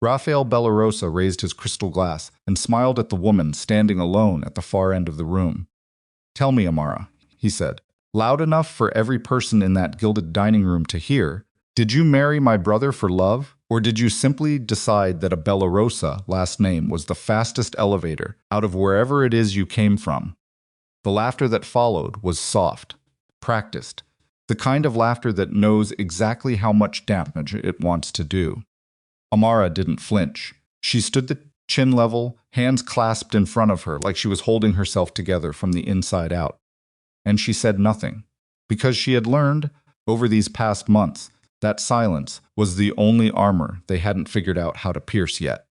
Rafael Bellarosa raised his crystal glass and smiled at the woman standing alone at the far end of the room. "Tell me, Amara," he said, loud enough for every person in that gilded dining room to hear, "did you marry my brother for love, or did you simply decide that a Bellarosa last name was the fastest elevator out of wherever it is you came from?" The laughter that followed was soft, practiced, the kind of laughter that knows exactly how much damage it wants to do. Amara didn't flinch. She stood at chin level, hands clasped in front of her like she was holding herself together from the inside out. And she said nothing, because she had learned, over these past months, that silence was the only armor they hadn't figured out how to pierce yet.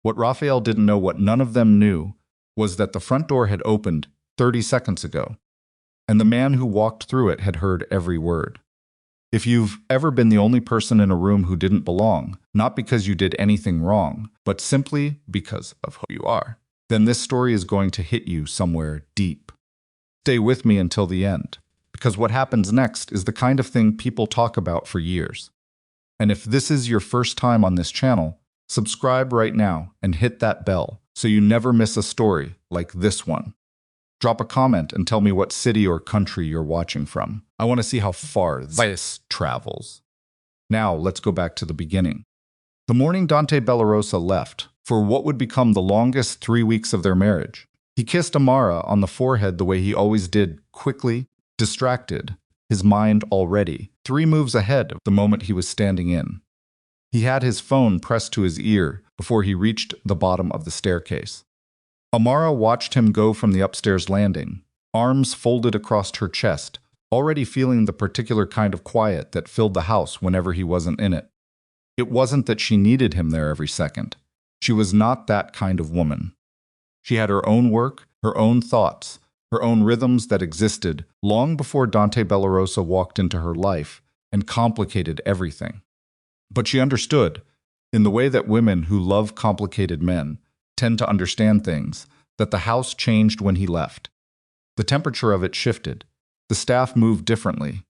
What Raphael didn't know, what none of them knew, was that the front door had opened 30 seconds ago, and the man who walked through it had heard every word. If you've ever been the only person in a room who didn't belong, not because you did anything wrong, but simply because of who you are, then this story is going to hit you somewhere deep. Stay with me until the end, because what happens next is the kind of thing people talk about for years. And if this is your first time on this channel, subscribe right now and hit that bell so you never miss a story like this one. Drop a comment and tell me what city or country you're watching from. I want to see how far this travels. Now, let's go back to the beginning. The morning Dante Bellarosa left, for what would become the longest 3 weeks of their marriage, he kissed Amara on the forehead the way he always did, quickly, distracted, his mind already 3 moves ahead of the moment he was standing in. He had his phone pressed to his ear before he reached the bottom of the staircase. Amara watched him go from the upstairs landing, arms folded across her chest, already feeling the particular kind of quiet that filled the house whenever he wasn't in it. It wasn't that she needed him there every second. She was not that kind of woman. She had her own work, her own thoughts, her own rhythms that existed long before Dante Bellarosa walked into her life and complicated everything. But she understood, in the way that women who love complicated men tend to understand things, that the house changed when he left. The temperature of it shifted, the staff moved differently,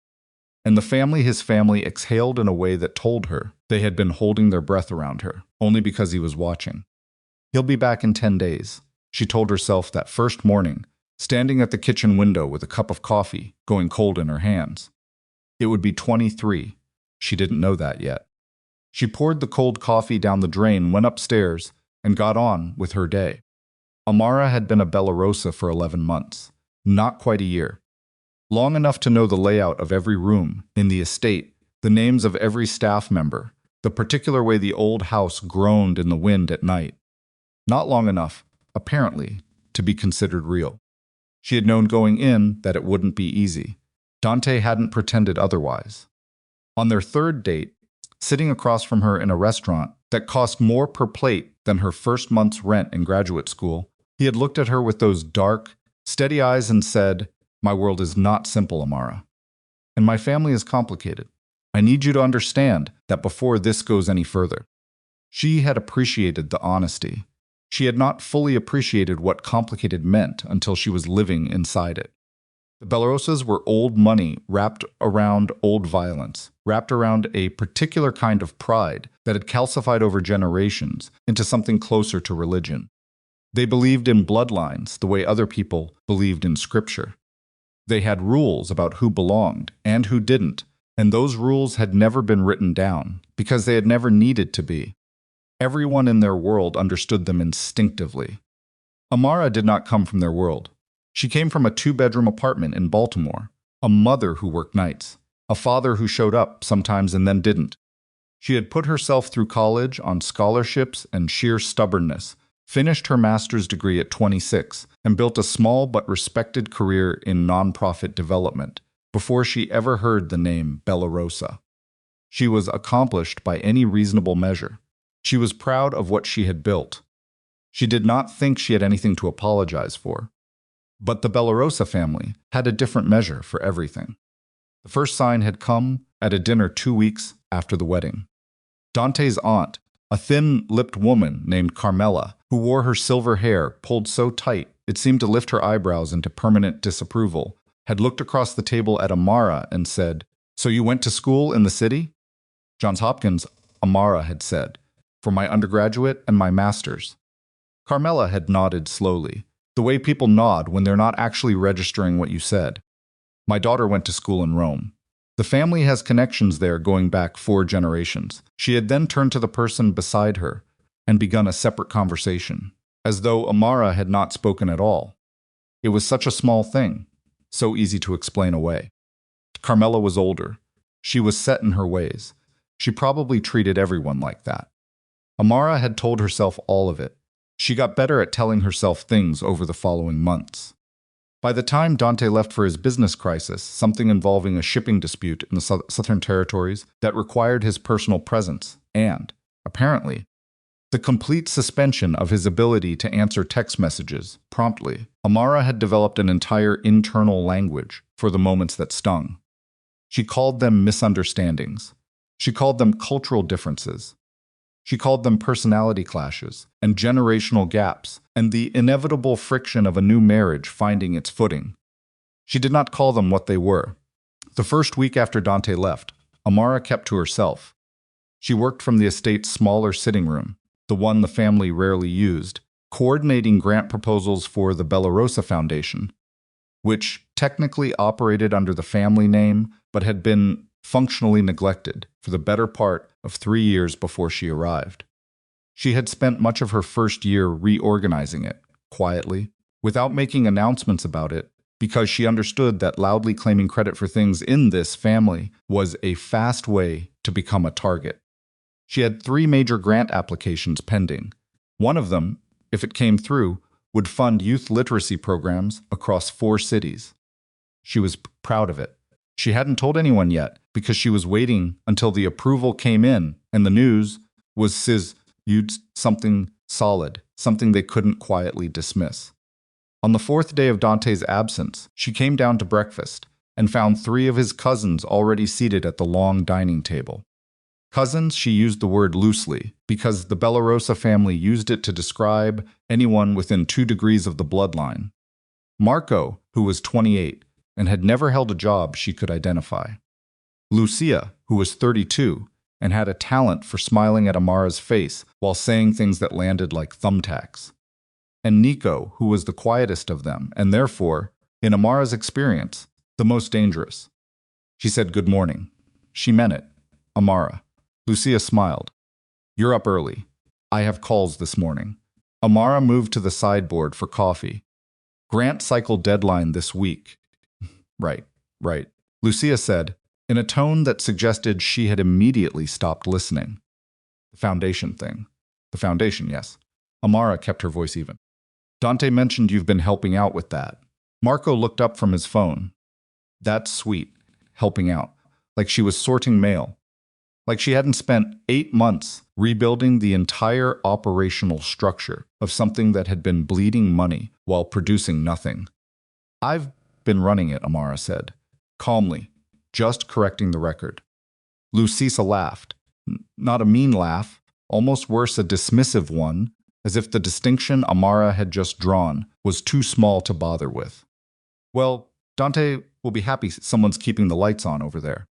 and his family exhaled in a way that told her they had been holding their breath around her, only because he was watching. He'll be back in 10 days, she told herself that first morning, standing at the kitchen window with a cup of coffee going cold in her hands. It would be 23. She didn't know that yet. She poured the cold coffee down the drain, went upstairs, and got on with her day. Amara had been a Bellarosa for 11 months, not quite a year. Long enough to know the layout of every room in the estate, the names of every staff member, the particular way the old house groaned in the wind at night. Not long enough, apparently, to be considered real. She had known going in that it wouldn't be easy. Dante hadn't pretended otherwise. On their 3rd date, sitting across from her in a restaurant that cost more per plate than her first month's rent in graduate school, he had looked at her with those dark, steady eyes and said, "My world is not simple, Amara. And my family is complicated. I need you to understand that before this goes any further." She had appreciated the honesty. She had not fully appreciated what complicated meant until she was living inside it. The Bellarosas were old money wrapped around old violence, wrapped around a particular kind of pride that had calcified over generations into something closer to religion. They believed in bloodlines the way other people believed in scripture. They had rules about who belonged and who didn't, and those rules had never been written down because they had never needed to be. Everyone in their world understood them instinctively. Amara did not come from their world. She came from a 2-bedroom apartment in Baltimore, a mother who worked nights, a father who showed up sometimes and then didn't. She had put herself through college on scholarships and sheer stubbornness, finished her master's degree at 26, and built a small but respected career in nonprofit development before she ever heard the name Bellarosa. She was accomplished by any reasonable measure. She was proud of what she had built. She did not think she had anything to apologize for. But the Bellarosa family had a different measure for everything. The first sign had come at a dinner 2 weeks after the wedding. Dante's aunt, a thin-lipped woman named Carmela, who wore her silver hair pulled so tight it seemed to lift her eyebrows into permanent disapproval, had looked across the table at Amara and said, "So you went to school in the city?" "Johns Hopkins," Amara had said, for my undergraduate and my master's. Carmela had nodded slowly, the way people nod when they're not actually registering what you said. My daughter went to school in Rome. The family has connections there going back 4 generations. She had then turned to the person beside her and begun a separate conversation, as though Amara had not spoken at all. It was such a small thing, so easy to explain away. Carmela was older. She was set in her ways. She probably treated everyone like that. Amara had told herself all of it. She got better at telling herself things over the following months. By the time Dante left for his business crisis, something involving a shipping dispute in the Southern Territories that required his personal presence, and, apparently, the complete suspension of his ability to answer text messages promptly, Amara had developed an entire internal language for the moments that stung. She called them misunderstandings. She called them cultural differences. She called them personality clashes and generational gaps and the inevitable friction of a new marriage finding its footing. She did not call them what they were. The first week after Dante left, Amara kept to herself. She worked from the estate's smaller sitting room, the one the family rarely used, coordinating grant proposals for the Bellarosa Foundation, which technically operated under the family name but had been functionally neglected for the better part of 3 years before she arrived. She had spent much of her first year reorganizing it, quietly, without making announcements about it, because she understood that loudly claiming credit for things in this family was a fast way to become a target. She had 3 major grant applications pending. One of them, if it came through, would fund youth literacy programs across 4 cities. She was proud of it. She hadn't told anyone yet because she was waiting until the approval came in and the news was something solid, something they couldn't quietly dismiss. On the 4th day of Dante's absence, she came down to breakfast and found 3 of his cousins already seated at the long dining table. Cousins, she used the word loosely because the Bellarosa family used it to describe anyone within 2 degrees of the bloodline. Marco, who was 28 and had never held a job she could identify. Lucia, who was 32 and had a talent for smiling at Amara's face while saying things that landed like thumbtacks. And Nico, who was the quietest of them and therefore, in Amara's experience, the most dangerous. She said good morning. She meant it. Amara. Lucia smiled. You're up early. I have calls this morning. Amara moved to the sideboard for coffee. Grant cycle deadline this week. Right. Lucia said, in a tone that suggested she had immediately stopped listening. The foundation thing. The foundation, yes. Amara kept her voice even. Dante mentioned you've been helping out with that. Marco looked up from his phone. That's sweet. Helping out. Like she was sorting mail. Like she hadn't spent 8 months rebuilding the entire operational structure of something that had been bleeding money while producing nothing. I've been running it, Amara said, calmly, just correcting the record. Lucisa laughed. Not a mean laugh, almost worse, a dismissive one, as if the distinction Amara had just drawn was too small to bother with. Well, Dante will be happy someone's keeping the lights on over there.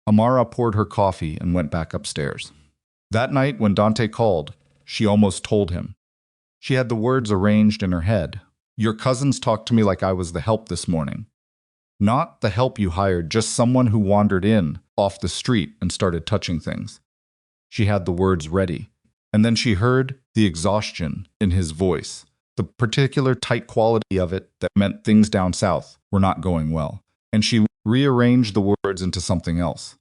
Amara poured her coffee and went back upstairs. That night when Dante called, she almost told him. She had the words arranged in her head. Your cousins talked to me like I was the help this morning. Not the help you hired, just someone who wandered in off the street and started touching things. She had the words ready, and then she heard the exhaustion in his voice, the particular tight quality of it that meant things down south were not going well, and she rearranged the words into something else.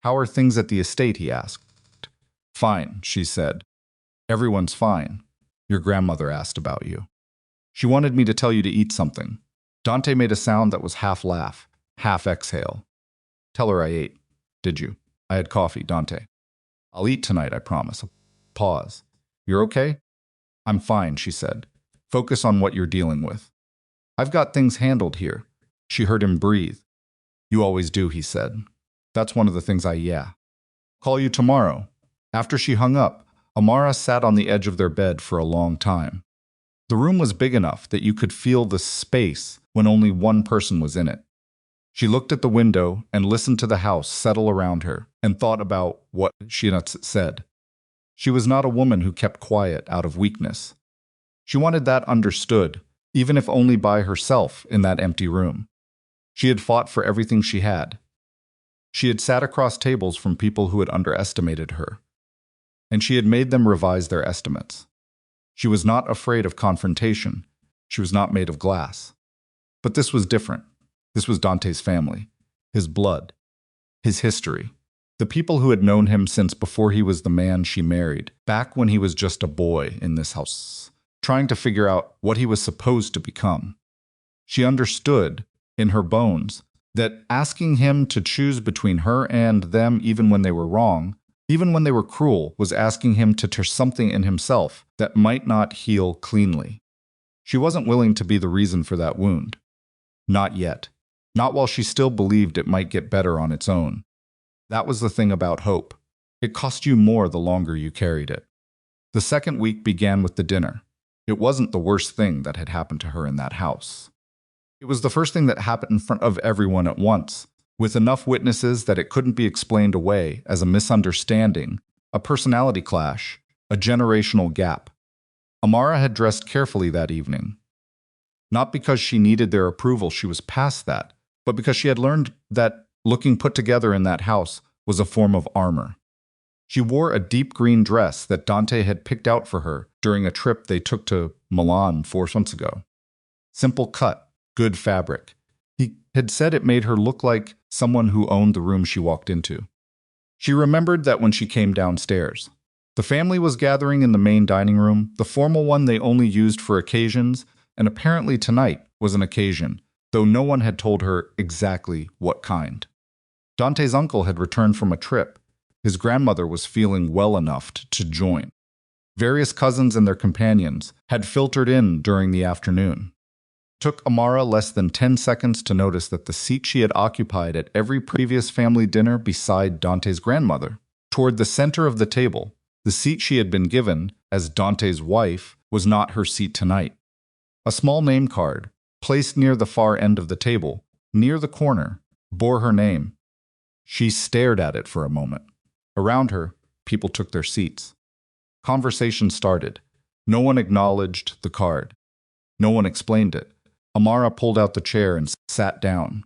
How are things at the estate, he asked. Fine, she said. Everyone's fine. Your grandmother asked about you. She wanted me to tell you to eat something. Dante made a sound that was half laugh, half exhale. Tell her I ate. Did you? I had coffee, Dante. I'll eat tonight, I promise. Pause. You're okay? I'm fine, she said. Focus on what you're dealing with. I've got things handled here. She heard him breathe. You always do, he said. That's one of the things Call you tomorrow. After she hung up, Amara sat on the edge of their bed for a long time. The room was big enough that you could feel the space when only one person was in it. She looked at the window and listened to the house settle around her and thought about what she had said. She was not a woman who kept quiet out of weakness. She wanted that understood, even if only by herself in that empty room. She had fought for everything she had. She had sat across tables from people who had underestimated her, and she had made them revise their estimates. She was not afraid of confrontation. She was not made of glass. But this was different. This was Dante's family, his blood, his history. The people who had known him since before he was the man she married, back when he was just a boy in this house, trying to figure out what he was supposed to become. She understood, in her bones, that asking him to choose between her and them even when they were wrong, even when they were cruel, was asking him to touch something in himself that might not heal cleanly. She wasn't willing to be the reason for that wound. Not yet. Not while she still believed it might get better on its own. That was the thing about hope. It cost you more the longer you carried it. The second week began with the dinner. It wasn't the worst thing that had happened to her in that house. It was the first thing that happened in front of everyone at once, with enough witnesses that it couldn't be explained away as a misunderstanding, a personality clash, a generational gap. Amara had dressed carefully that evening. Not because she needed their approval, she was past that, but because she had learned that looking put together in that house was a form of armor. She wore a deep green dress that Dante had picked out for her during a trip they took to Milan 4 months ago. Simple cut, good fabric. He had said it made her look like someone who owned the room she walked into. She remembered that when she came downstairs. The family was gathering in the main dining room, the formal one they only used for occasions, and apparently tonight was an occasion, though no one had told her exactly what kind. Dante's uncle had returned from a trip. His grandmother was feeling well enough to join. Various cousins and their companions had filtered in during the afternoon. It took Amara less than 10 seconds to notice that the seat she had occupied at every previous family dinner beside Dante's grandmother, toward the center of the table, the seat she had been given as Dante's wife, was not her seat tonight. A small name card, placed near the far end of the table, near the corner, bore her name. She stared at it for a moment. Around her, people took their seats. Conversation started. No one acknowledged the card. No one explained it. Amara pulled out the chair and sat down.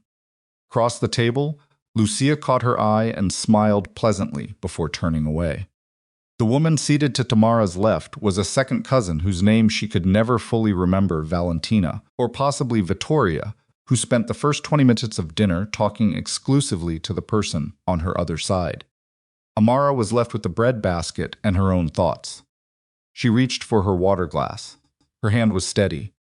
Across the table, Lucia caught her eye and smiled pleasantly before turning away. The woman seated to Tamara's left was a second cousin whose name she could never fully remember, Valentina, or possibly Vittoria, who spent the first 20 minutes of dinner talking exclusively to the person on her other side. Amara was left with the bread basket and her own thoughts. She reached for her water glass. Her hand was steady.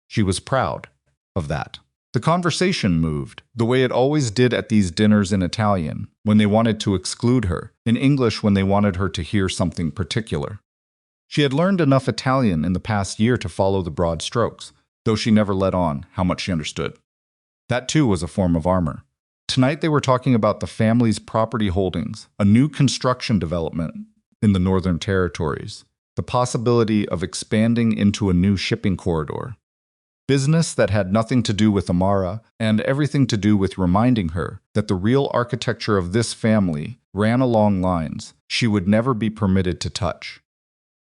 She was proud of that. The conversation moved, the way it always did at these dinners in Italian, when they wanted to exclude her, in English when they wanted her to hear something particular. She had learned enough Italian in the past year to follow the broad strokes, though she never let on how much she understood. That too was a form of armor. Tonight they were talking about the family's property holdings, a new construction development in the Northern Territories, the possibility of expanding into a new shipping corridor. Business that had nothing to do with Amara and everything to do with reminding her that the real architecture of this family ran along lines she would never be permitted to touch.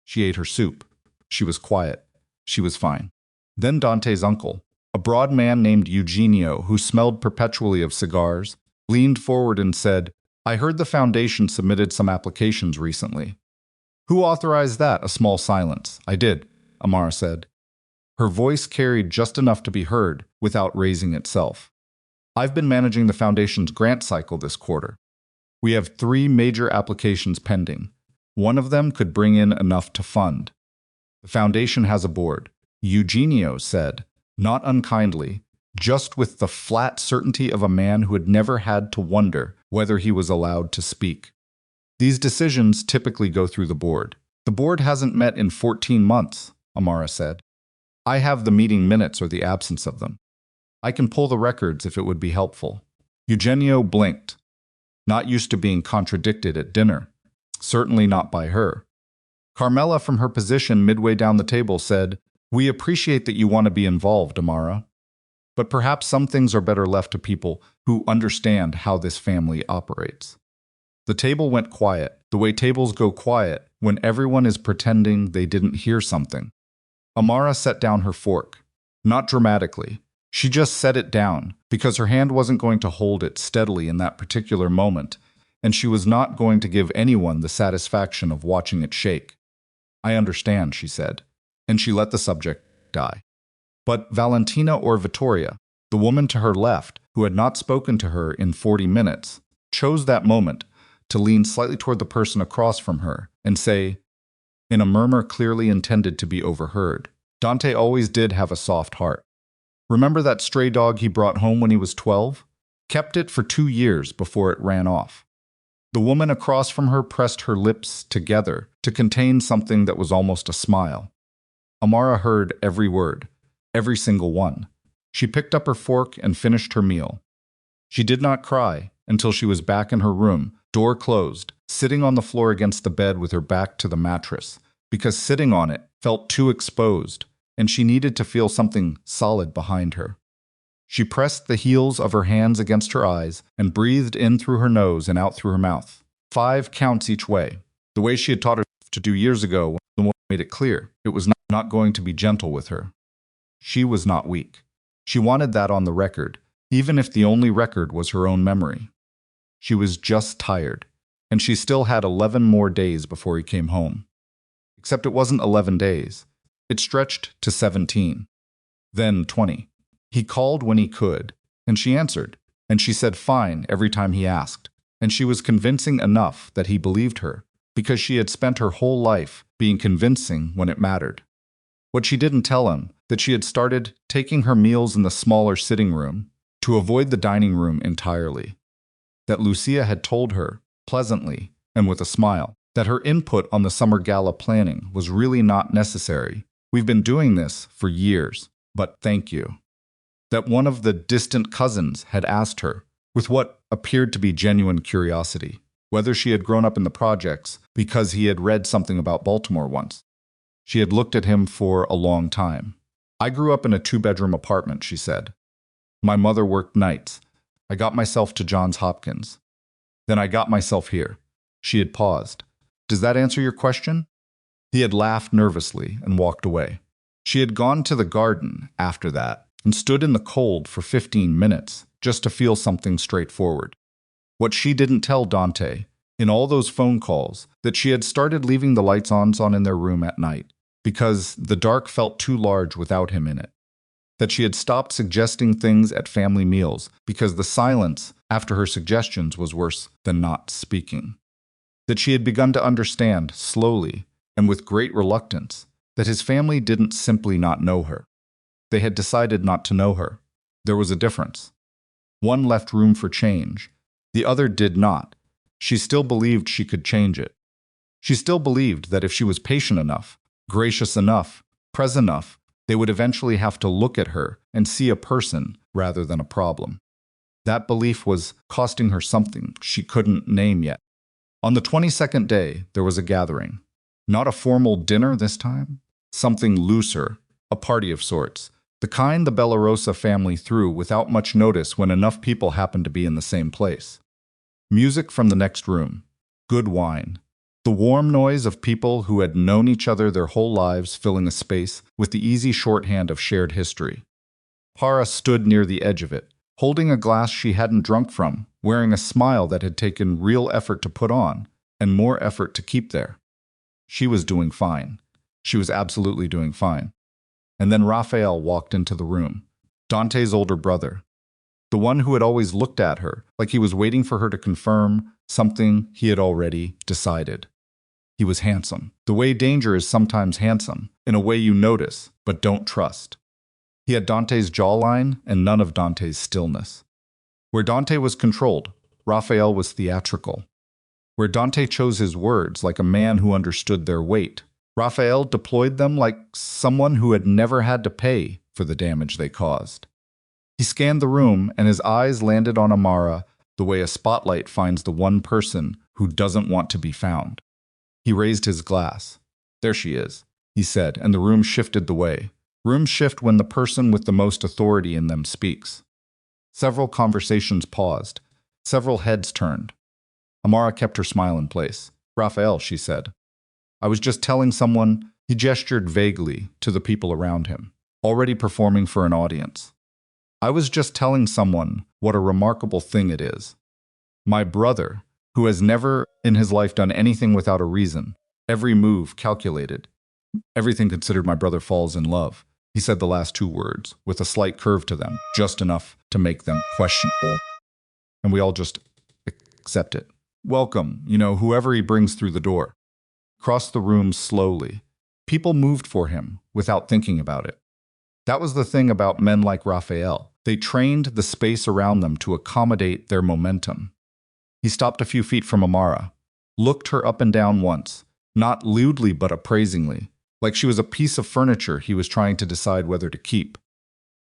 She ate her soup. She was quiet. She was fine. Then Dante's uncle, a broad man named Eugenio who smelled perpetually of cigars, leaned forward and said, "I heard the foundation submitted some applications recently." "Who authorized that?" A small silence. "I did," Amara said. Her voice carried just enough to be heard without raising itself. "I've been managing the foundation's grant cycle this quarter. We have 3 major applications pending. One of them could bring in enough to fund. The foundation has a board," Eugenio said, not unkindly, just with the flat certainty of a man who had never had to wonder whether he was allowed to speak. "These decisions typically go through the board. The board hasn't met in 14 months, Amara said. "I have the meeting minutes or the absence of them. I can pull the records if it would be helpful." Eugenio blinked. Not used to being contradicted at dinner. Certainly not by her. Carmela, from her position midway down the table, said, "We appreciate that you want to be involved, Amara. But perhaps some things are better left to people who understand how this family operates." The table went quiet, the way tables go quiet when everyone is pretending they didn't hear something. Amara set down her fork. Not dramatically. She just set it down because her hand wasn't going to hold it steadily in that particular moment, and she was not going to give anyone the satisfaction of watching it shake. I understand, she said, and she let the subject die. But Valentina or Vittoria, the woman to her left, who had not spoken to her in 40 minutes, chose that moment to lean slightly toward the person across from her and say, in a murmur clearly intended to be overheard, Dante always did have a soft heart. Remember that stray dog he brought home when he was 12? Kept it for 2 years before it ran off. The woman across from her pressed her lips together to contain something that was almost a smile. Amara heard every word, every single one. She picked up her fork and finished her meal. She did not cry until she was back in her room, door closed, sitting on the floor against the bed with her back to the mattress, because sitting on it felt too exposed, and she needed to feel something solid behind her. She pressed the heels of her hands against her eyes and breathed in through her nose and out through her mouth. 5 counts each way, the way she had taught her to do years ago when the woman made it clear it was not going to be gentle with her. She was not weak. She wanted that on the record, even if the only record was her own memory. She was just tired, and she still had 11 more days before he came home. Except it wasn't 11 days. It stretched to 17, then 20. He called when he could, and she answered, and she said fine every time he asked, and she was convincing enough that he believed her, because she had spent her whole life being convincing when it mattered. What she didn't tell him, that she had started taking her meals in the smaller sitting room to avoid the dining room entirely. That Lucia had told her, pleasantly and with a smile, that her input on the summer gala planning was really not necessary. We've been doing this for years, but thank you. That one of the distant cousins had asked her, with what appeared to be genuine curiosity, whether she had grown up in the projects because he had read something about Baltimore once. She had looked at him for a long time. I grew up in a 2-bedroom apartment, she said. My mother worked nights. I got myself to Johns Hopkins. Then I got myself here. She had paused. Does that answer your question? He had laughed nervously and walked away. She had gone to the garden after that and stood in the cold for 15 minutes just to feel something straightforward. What she didn't tell Dante, in all those phone calls, that she had started leaving the lights on in their room at night because the dark felt too large without him in it. That she had stopped suggesting things at family meals because the silence after her suggestions was worse than not speaking. That she had begun to understand, slowly and with great reluctance, that his family didn't simply not know her. They had decided not to know her. There was a difference. One left room for change. The other did not. She still believed she could change it. She still believed that if she was patient enough, gracious enough, present enough, they would eventually have to look at her and see a person rather than a problem. That belief was costing her something she couldn't name yet. On the 22nd day, there was a gathering. Not a formal dinner this time. Something looser, a party of sorts. The kind the Bellarosa family threw without much notice when enough people happened to be in the same place. Music from the next room. Good wine. The warm noise of people who had known each other their whole lives filling a space with the easy shorthand of shared history. Para stood near the edge of it, holding a glass she hadn't drunk from, wearing a smile that had taken real effort to put on, and more effort to keep there. She was doing fine. She was absolutely doing fine. And then Raphael walked into the room, Dante's older brother, the one who had always looked at her like he was waiting for her to confirm something he had already decided. He was handsome, the way danger is sometimes handsome, in a way you notice but don't trust. He had Dante's jawline and none of Dante's stillness. Where Dante was controlled, Raphael was theatrical. Where Dante chose his words like a man who understood their weight, Raphael deployed them like someone who had never had to pay for the damage they caused. He scanned the room and his eyes landed on Amara the way a spotlight finds the one person who doesn't want to be found. He raised his glass. There she is, he said, and the room shifted the way. Rooms shift when the person with the most authority in them speaks. Several conversations paused. Several heads turned. Amara kept her smile in place. Raphael, she said. I was just telling someone, he gestured vaguely to the people around him, already performing for an audience. I was just telling someone what a remarkable thing it is. My brother, who has never in his life done anything without a reason, every move calculated, everything considered, my brother falls in love. He said the last two words, with a slight curve to them, just enough to make them questionable. And we all just accept it. Welcome, whoever he brings through the door. Crossed the room slowly. People moved for him without thinking about it. That was the thing about men like Raphael. They trained the space around them to accommodate their momentum. He stopped a few feet from Amara, looked her up and down once, not lewdly but appraisingly, like she was a piece of furniture he was trying to decide whether to keep.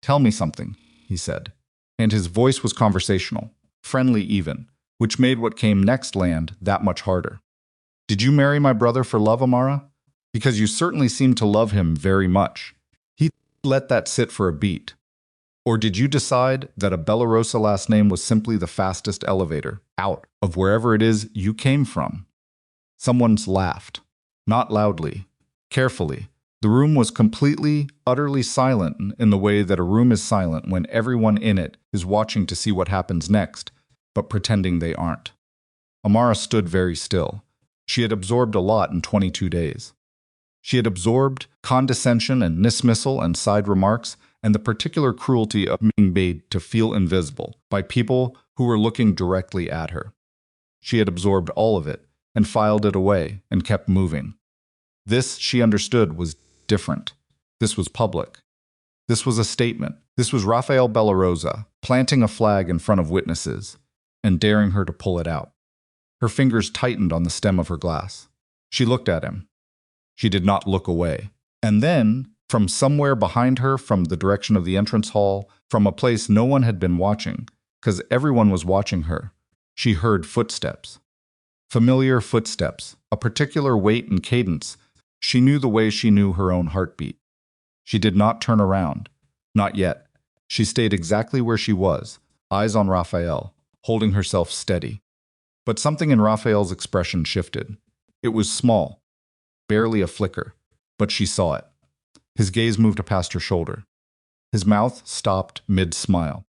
Tell me something, he said, and his voice was conversational, friendly even, which made what came next land that much harder. Did you marry my brother for love, Amara? Because you certainly seem to love him very much. He let that sit for a beat. Or did you decide that a Bellarosa last name was simply the fastest elevator out of wherever it is you came from? Someone's laughed, not loudly, carefully. The room was completely, utterly silent in the way that a room is silent when everyone in it is watching to see what happens next, but pretending they aren't. Amara stood very still. She had absorbed a lot in 22 days. She had absorbed condescension and dismissal and side remarks and the particular cruelty of being made to feel invisible by people who were looking directly at her. She had absorbed all of it and filed it away and kept moving. This, she understood, was different. This was public. This was a statement. This was Raphael Bellarosa planting a flag in front of witnesses and daring her to pull it out. Her fingers tightened on the stem of her glass. She looked at him. She did not look away. And then, from somewhere behind her, from the direction of the entrance hall, from a place no one had been watching, because everyone was watching her, she heard footsteps. Familiar footsteps, a particular weight and cadence. She knew the way she knew her own heartbeat. She did not turn around. Not yet. She stayed exactly where she was, eyes on Raphael, holding herself steady. But something in Raphael's expression shifted. It was small, barely a flicker, but she saw it. His gaze moved past her shoulder. His mouth stopped mid-smile.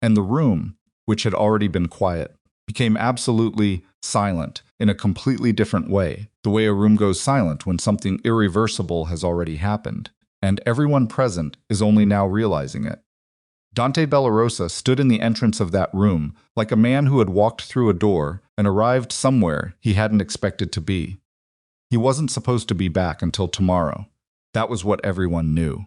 And the room, which had already been quiet, became absolutely silent in a completely different way, the way a room goes silent when something irreversible has already happened, and everyone present is only now realizing it. Dante Bellarosa stood in the entrance of that room like a man who had walked through a door and arrived somewhere he hadn't expected to be. He wasn't supposed to be back until tomorrow. That was what everyone knew.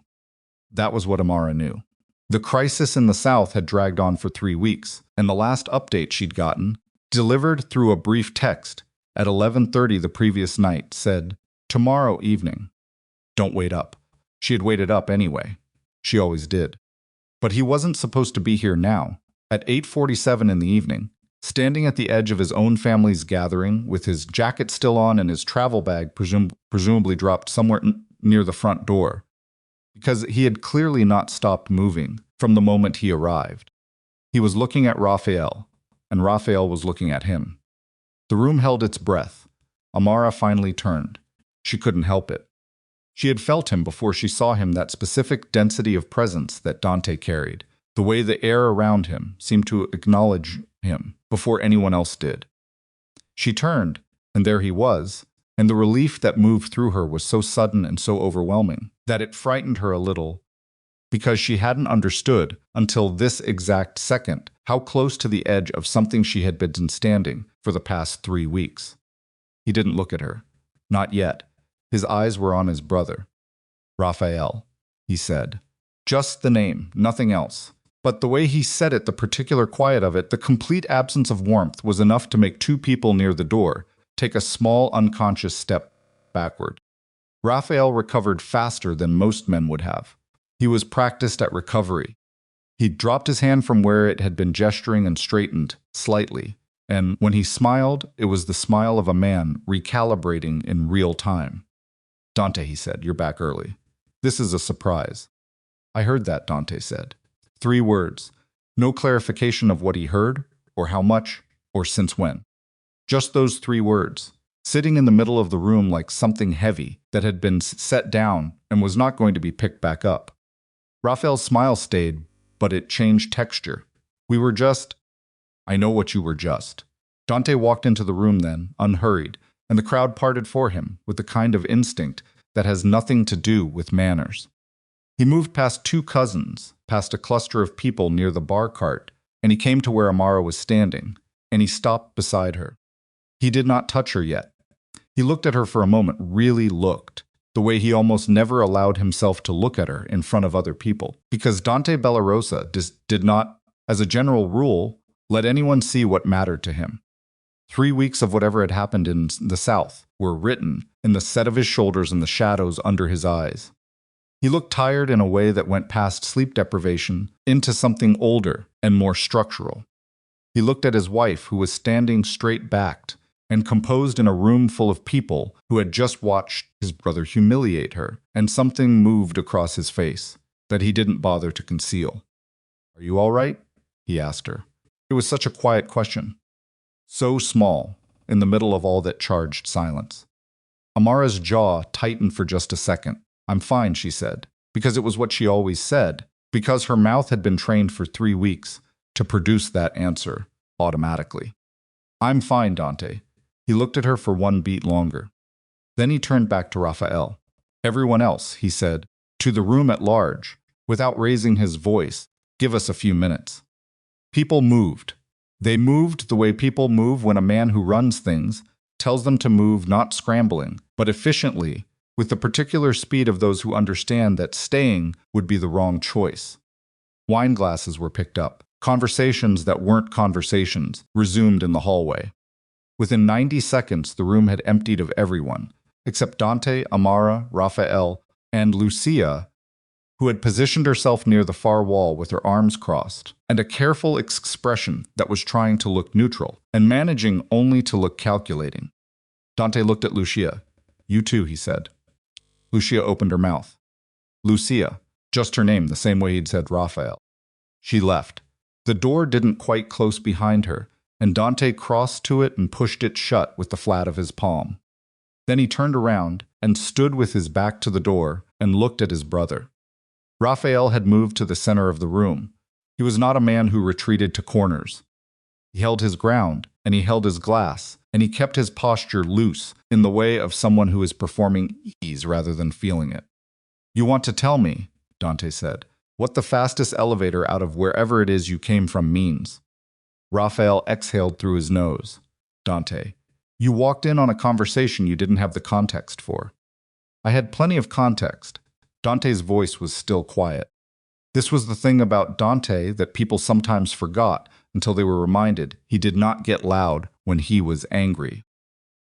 That was what Amara knew. The crisis in the South had dragged on for 3 weeks, and the last update she'd gotten, delivered through a brief text at 11:30 the previous night, said, "Tomorrow evening." Don't wait up. She had waited up anyway. She always did. But he wasn't supposed to be here now, at 8:47 in the evening, standing at the edge of his own family's gathering, with his jacket still on and his travel bag presumably dropped somewhere near the front door, because he had clearly not stopped moving from the moment he arrived. He was looking at Raphael, and Raphael was looking at him. The room held its breath. Amara finally turned. She couldn't help it. She had felt him before she saw him, that specific density of presence that Dante carried, the way the air around him seemed to acknowledge him before anyone else did. She turned, and there he was, and the relief that moved through her was so sudden and so overwhelming that it frightened her a little, because she hadn't understood until this exact second how close to the edge of something she had been standing for the past 3 weeks. He didn't look at her. Not yet. His eyes were on his brother. Raphael, he said. Just the name, nothing else. But the way he said it, the particular quiet of it, the complete absence of warmth was enough to make 2 people near the door take a small unconscious step backward. Raphael recovered faster than most men would have. He was practiced at recovery. He dropped his hand from where it had been gesturing and straightened slightly, and when he smiled, it was the smile of a man recalibrating in real time. "Dante," he said, "you're back early. This is a surprise." "I heard that," Dante said. 3 words. No clarification of what he heard, or how much, or since when. Just those 3 words, sitting in the middle of the room like something heavy that had been set down and was not going to be picked back up. Raphael's smile stayed, but it changed texture. We were just... I know what you were just. Dante walked into the room then, unhurried, and the crowd parted for him with the kind of instinct that has nothing to do with manners. He moved past 2 cousins, past a cluster of people near the bar cart, and he came to where Amara was standing, and he stopped beside her. He did not touch her yet. He looked at her for a moment, really looked, the way he almost never allowed himself to look at her in front of other people, because Dante Bellarosa did not, as a general rule, let anyone see what mattered to him. 3 weeks of whatever had happened in the South were written in the set of his shoulders and the shadows under his eyes. He looked tired in a way that went past sleep deprivation into something older and more structural. He looked at his wife, who was standing straight-backed and composed in a room full of people who had just watched his brother humiliate her, and something moved across his face that he didn't bother to conceal. "Are you all right?" he asked her. It was such a quiet question. So small, in the middle of all that charged silence. Amara's jaw tightened for just a second. "I'm fine," she said, because it was what she always said, because her mouth had been trained for 3 weeks to produce that answer automatically. "I'm fine, Dante." He looked at her for 1 beat longer. Then he turned back to Raphael. "Everyone else," he said, to the room at large, without raising his voice, "give us a few minutes." People moved. They moved the way people move when a man who runs things tells them to move, not scrambling, but efficiently, with the particular speed of those who understand that staying would be the wrong choice. Wine glasses were picked up. Conversations that weren't conversations resumed in the hallway. Within 90 seconds, the room had emptied of everyone, except Dante, Amara, Raphael, and Lucia, who had positioned herself near the far wall with her arms crossed, and a careful expression that was trying to look neutral, and managing only to look calculating. Dante looked at Lucia. "You too," he said. Lucia opened her mouth. Lucia, just her name, the same way he'd said Raphael. She left. The door didn't quite close behind her, and Dante crossed to it and pushed it shut with the flat of his palm. Then he turned around and stood with his back to the door and looked at his brother. Raphael had moved to the center of the room. He was not a man who retreated to corners. He held his ground, and he held his glass, and he kept his posture loose in the way of someone who is performing ease rather than feeling it. "You want to tell me," Dante said, "what the fastest elevator out of wherever it is you came from means." Raphael exhaled through his nose. "Dante, you walked in on a conversation you didn't have the context for." "I had plenty of context." Dante's voice was still quiet. This was the thing about Dante that people sometimes forgot until they were reminded he did not get loud when he was angry.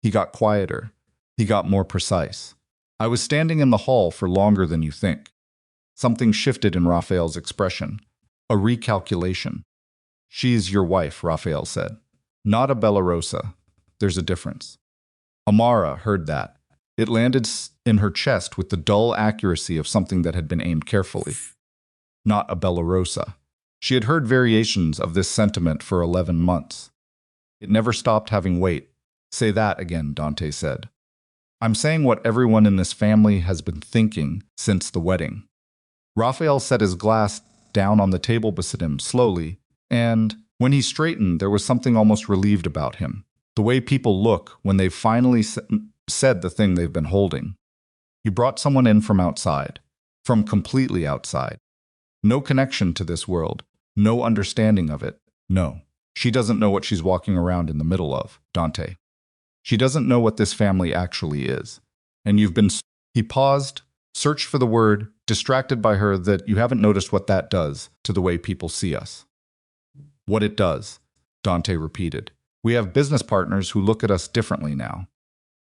He got quieter. He got more precise. "I was standing in the hall for longer than you think." Something shifted in Raphael's expression. A recalculation. "She's your wife," Raphael said. "Not a Bellarosa. There's a difference." Amara heard that. It landed in her chest with the dull accuracy of something that had been aimed carefully. Not a Bellarosa. She had heard variations of this sentiment for 11 months. It never stopped having weight. "Say that again," Dante said. "I'm saying what everyone in this family has been thinking since the wedding." Raphael set his glass down on the table beside him slowly, and when he straightened, there was something almost relieved about him. The way people look when they've finally said the thing they've been holding. He brought someone in from outside, from completely outside. No connection to this world, no understanding of it. No, she doesn't know what she's walking around in the middle of, Dante. She doesn't know what this family actually is. And you've been... He paused, searched for the word, distracted by her, that you haven't noticed what that does to the way people see us. "What it does," Dante repeated. "We have business partners who look at us differently now.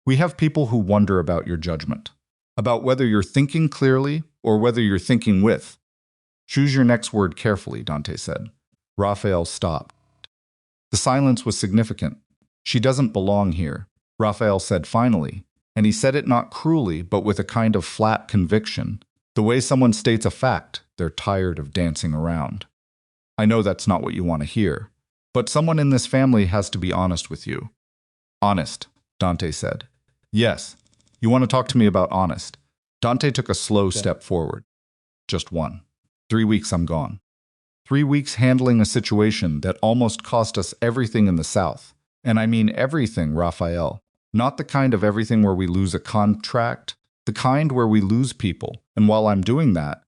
We have people who wonder about your judgment, about whether you're thinking clearly or whether you're thinking with." "Choose your next word carefully," Dante said. Raphael stopped. The silence was significant. "She doesn't belong here," Raphael said finally, and he said it not cruelly but with a kind of flat conviction, the way someone states a fact they're tired of dancing around. "I know that's not what you want to hear, but someone in this family has to be honest with you. Honest, Dante said. Yes. You want to talk to me about honest? Dante took a slow step forward. Just one. 3 weeks I'm gone. 3 weeks handling a situation that almost cost us everything in the South. And I mean everything, Raphael. Not the kind of everything where we lose a contract, the kind where we lose people. And while I'm doing that,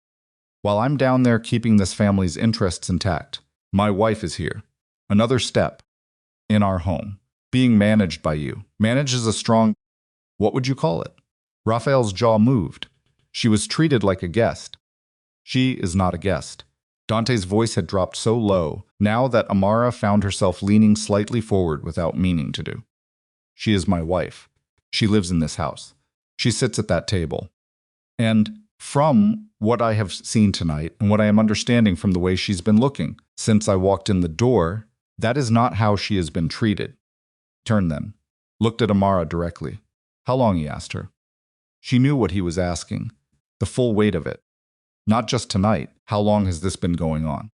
while I'm down there keeping this family's interests intact, my wife is here. Another step. In our home. Being managed by you. Managed is a strong... What would you call it? Raphael's jaw moved. She was treated like a guest. She is not a guest. Dante's voice had dropped so low, now that Amara found herself leaning slightly forward without meaning to do. She is my wife. She lives in this house. She sits at that table. And from what I have seen tonight, and what I am understanding from the way she's been looking since I walked in the door, that is not how she has been treated. Turned then. Looked at Amara directly. How long, he asked her. She knew what he was asking. The full weight of it. Not just tonight. How long has this been going on?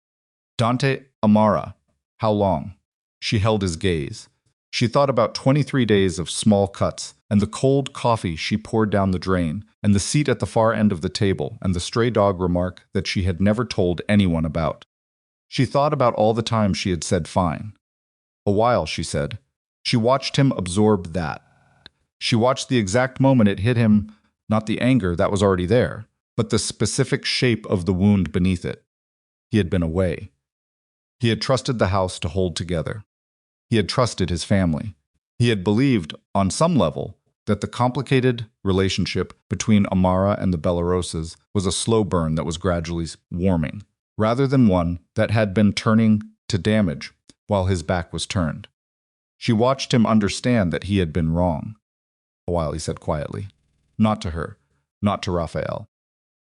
Dante, Amara. How long? She held his gaze. She thought about 23 days of small cuts, and the cold coffee she poured down the drain, and the seat at the far end of the table, and the stray dog remark that she had never told anyone about. She thought about all the times she had said fine. A while, she said. She watched him absorb that. She watched the exact moment it hit him, not the anger that was already there, but the specific shape of the wound beneath it. He had been away. He had trusted the house to hold together. He had trusted his family. He had believed, on some level, that the complicated relationship between Amara and the Belaroses was a slow burn that was gradually warming, rather than one that had been turning to damage while his back was turned. She watched him understand that he had been wrong. A while he said quietly, not to her, not to Raphael,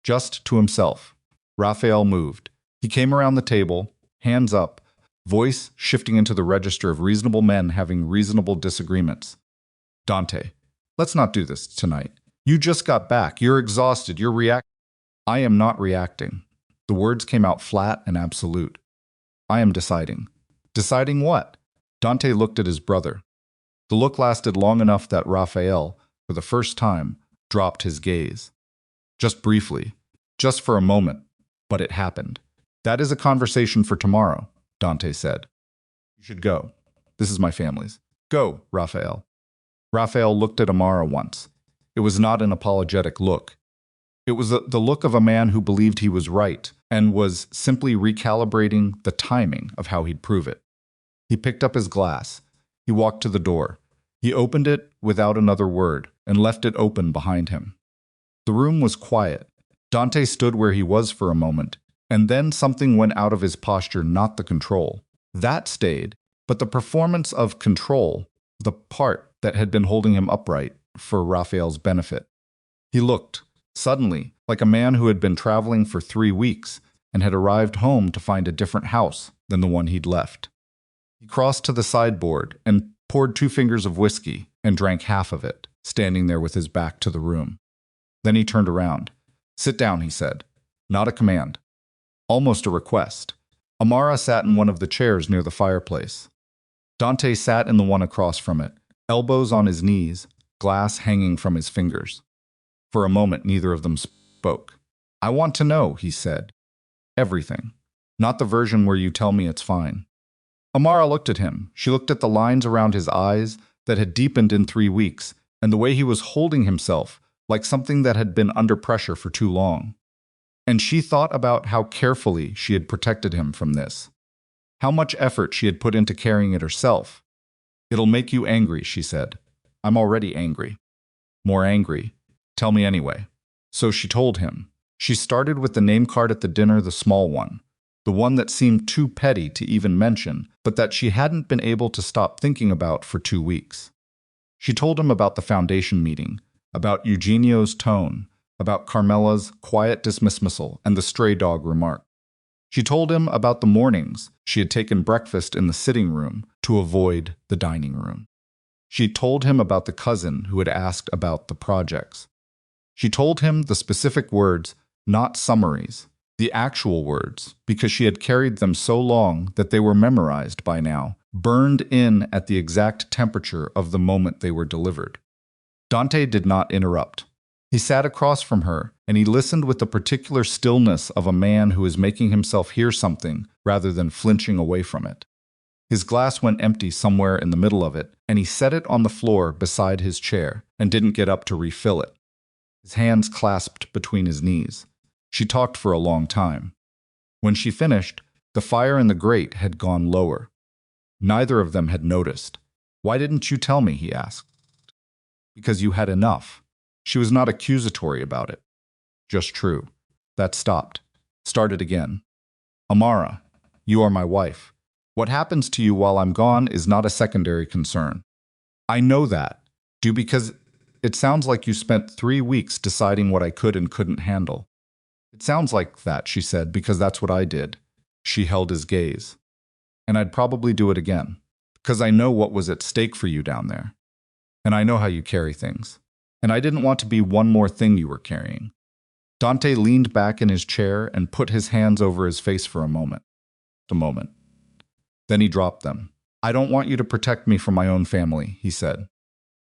just to himself. Raphael moved. He came around the table, hands up, voice shifting into the register of reasonable men having reasonable disagreements. Dante, let's not do this tonight. You just got back. You're exhausted. You're reacting. I am not reacting. The words came out flat and absolute. I am deciding. Deciding what? Dante looked at his brother. The look lasted long enough that Raphael, for the first time, dropped his gaze. Just briefly. Just for a moment. But it happened. That is a conversation for tomorrow, Dante said. You should go. This is my family's. Go, Raphael. Raphael looked at Amara once. It was not an apologetic look. It was the look of a man who believed he was right and was simply recalibrating the timing of how he'd prove it. He picked up his glass. He walked to the door. He opened it without another word and left it open behind him. The room was quiet. Dante stood where he was for a moment, and then something went out of his posture, not the control. That stayed, but the performance of control, the part that had been holding him upright for Raphael's benefit. He looked, suddenly, like a man who had been traveling for 3 weeks and had arrived home to find a different house than the one he'd left. He crossed to the sideboard and poured 2 fingers of whiskey and drank half of it, standing there with his back to the room. Then he turned around. Sit down, he said. Not a command. Almost a request. Amara sat in one of the chairs near the fireplace. Dante sat in the one across from it, elbows on his knees, glass hanging from his fingers. For a moment, neither of them spoke. I want to know, he said. Everything. Not the version where you tell me it's fine. Amara looked at him. She looked at the lines around his eyes that had deepened in 3 weeks, and the way he was holding himself, like something that had been under pressure for too long. And she thought about how carefully she had protected him from this. How much effort she had put into carrying it herself. It'll make you angry, she said. I'm already angry. More angry. Tell me anyway. So she told him. She started with the name card at the dinner, the small one. The one that seemed too petty to even mention, but that she hadn't been able to stop thinking about for 2 weeks. She told him about the foundation meeting, about Eugenio's tone, about Carmela's quiet dismissal and the stray dog remark. She told him about the mornings she had taken breakfast in the sitting room to avoid the dining room. She told him about the cousin who had asked about the projects. She told him the specific words, not summaries, the actual words, because she had carried them so long that they were memorized by now, burned in at the exact temperature of the moment they were delivered. Dante did not interrupt. He sat across from her, and he listened with the particular stillness of a man who is making himself hear something rather than flinching away from it. His glass went empty somewhere in the middle of it, and he set it on the floor beside his chair and didn't get up to refill it. His hands clasped between his knees. She talked for a long time. When she finished, the fire in the grate had gone lower. Neither of them had noticed. "Why didn't you tell me?" he asked. "Because you had enough." She was not accusatory about it. Just true. That stopped. Started again. "Amara, you are my wife. What happens to you while I'm gone is not a secondary concern." "I know that. Do because it sounds like you spent 3 weeks deciding what I could and couldn't handle." "It sounds like that," she said, "because that's what I did." She held his gaze. "And I'd probably do it again, because I know what was at stake for you down there. And I know how you carry things. And I didn't want to be one more thing you were carrying." Dante leaned back in his chair and put his hands over his face for a moment. Then he dropped them. "I don't want you to protect me from my own family," he said.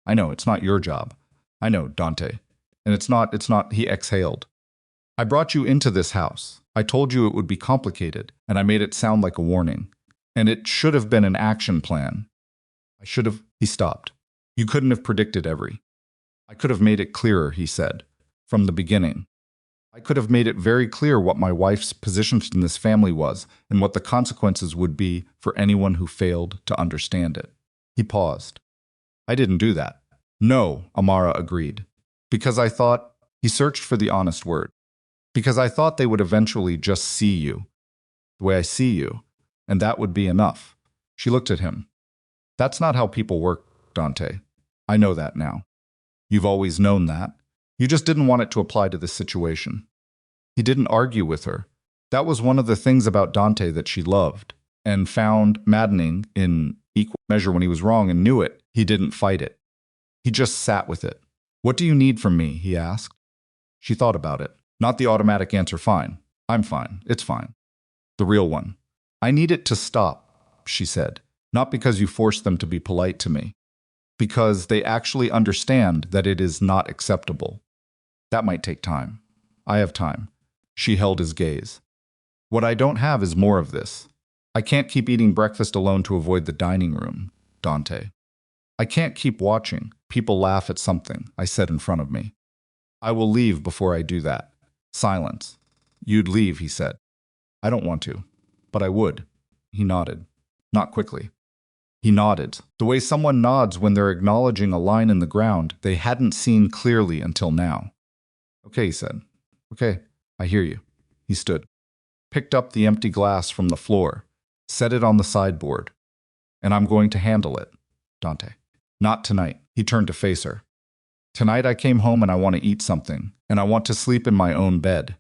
"I know, it's not your job. I know, Dante. And it's not, he exhaled. "I brought you into this house. I told you it would be complicated, and I made it sound like a warning. And it should have been an action plan. He stopped. "You couldn't have predicted I could have made it clearer," he said, "from the beginning. I could have made it very clear what my wife's position in this family was and what the consequences would be for anyone who failed to understand it." He paused. "I didn't do that." "No," Amara agreed. "Because I thought," he searched for the honest word, "because I thought they would eventually just see you, the way I see you, and that would be enough." She looked at him. "That's not how people work, Dante. I know that now. You've always known that. You just didn't want it to apply to this situation." He didn't argue with her. That was one of the things about Dante that she loved, and found maddening in equal measure when he was wrong and knew it. He didn't fight it. He just sat with it. "What do you need from me?" he asked. She thought about it. Not the automatic answer, "Fine. I'm fine. It's fine." The real one. "I need it to stop," she said. "Not because you forced them to be polite to me. Because they actually understand that it is not acceptable. That might take time. I have time." She held his gaze. "What I don't have is more of this. I can't keep eating breakfast alone to avoid the dining room, Dante. I can't keep watching people laugh at something I said in front of me. I will leave before I do that." Silence. "You'd leave," he said. "I don't want to, but I would." He nodded. Not quickly. He nodded, the way someone nods when they're acknowledging a line in the ground they hadn't seen clearly until now. "Okay," he said. "Okay, I hear you." He stood, picked up the empty glass from the floor, set it on the sideboard. "And I'm going to handle it, Dante." "Not tonight." He turned to face her. "Tonight I came home and I want to eat something, and I want to sleep in my own bed.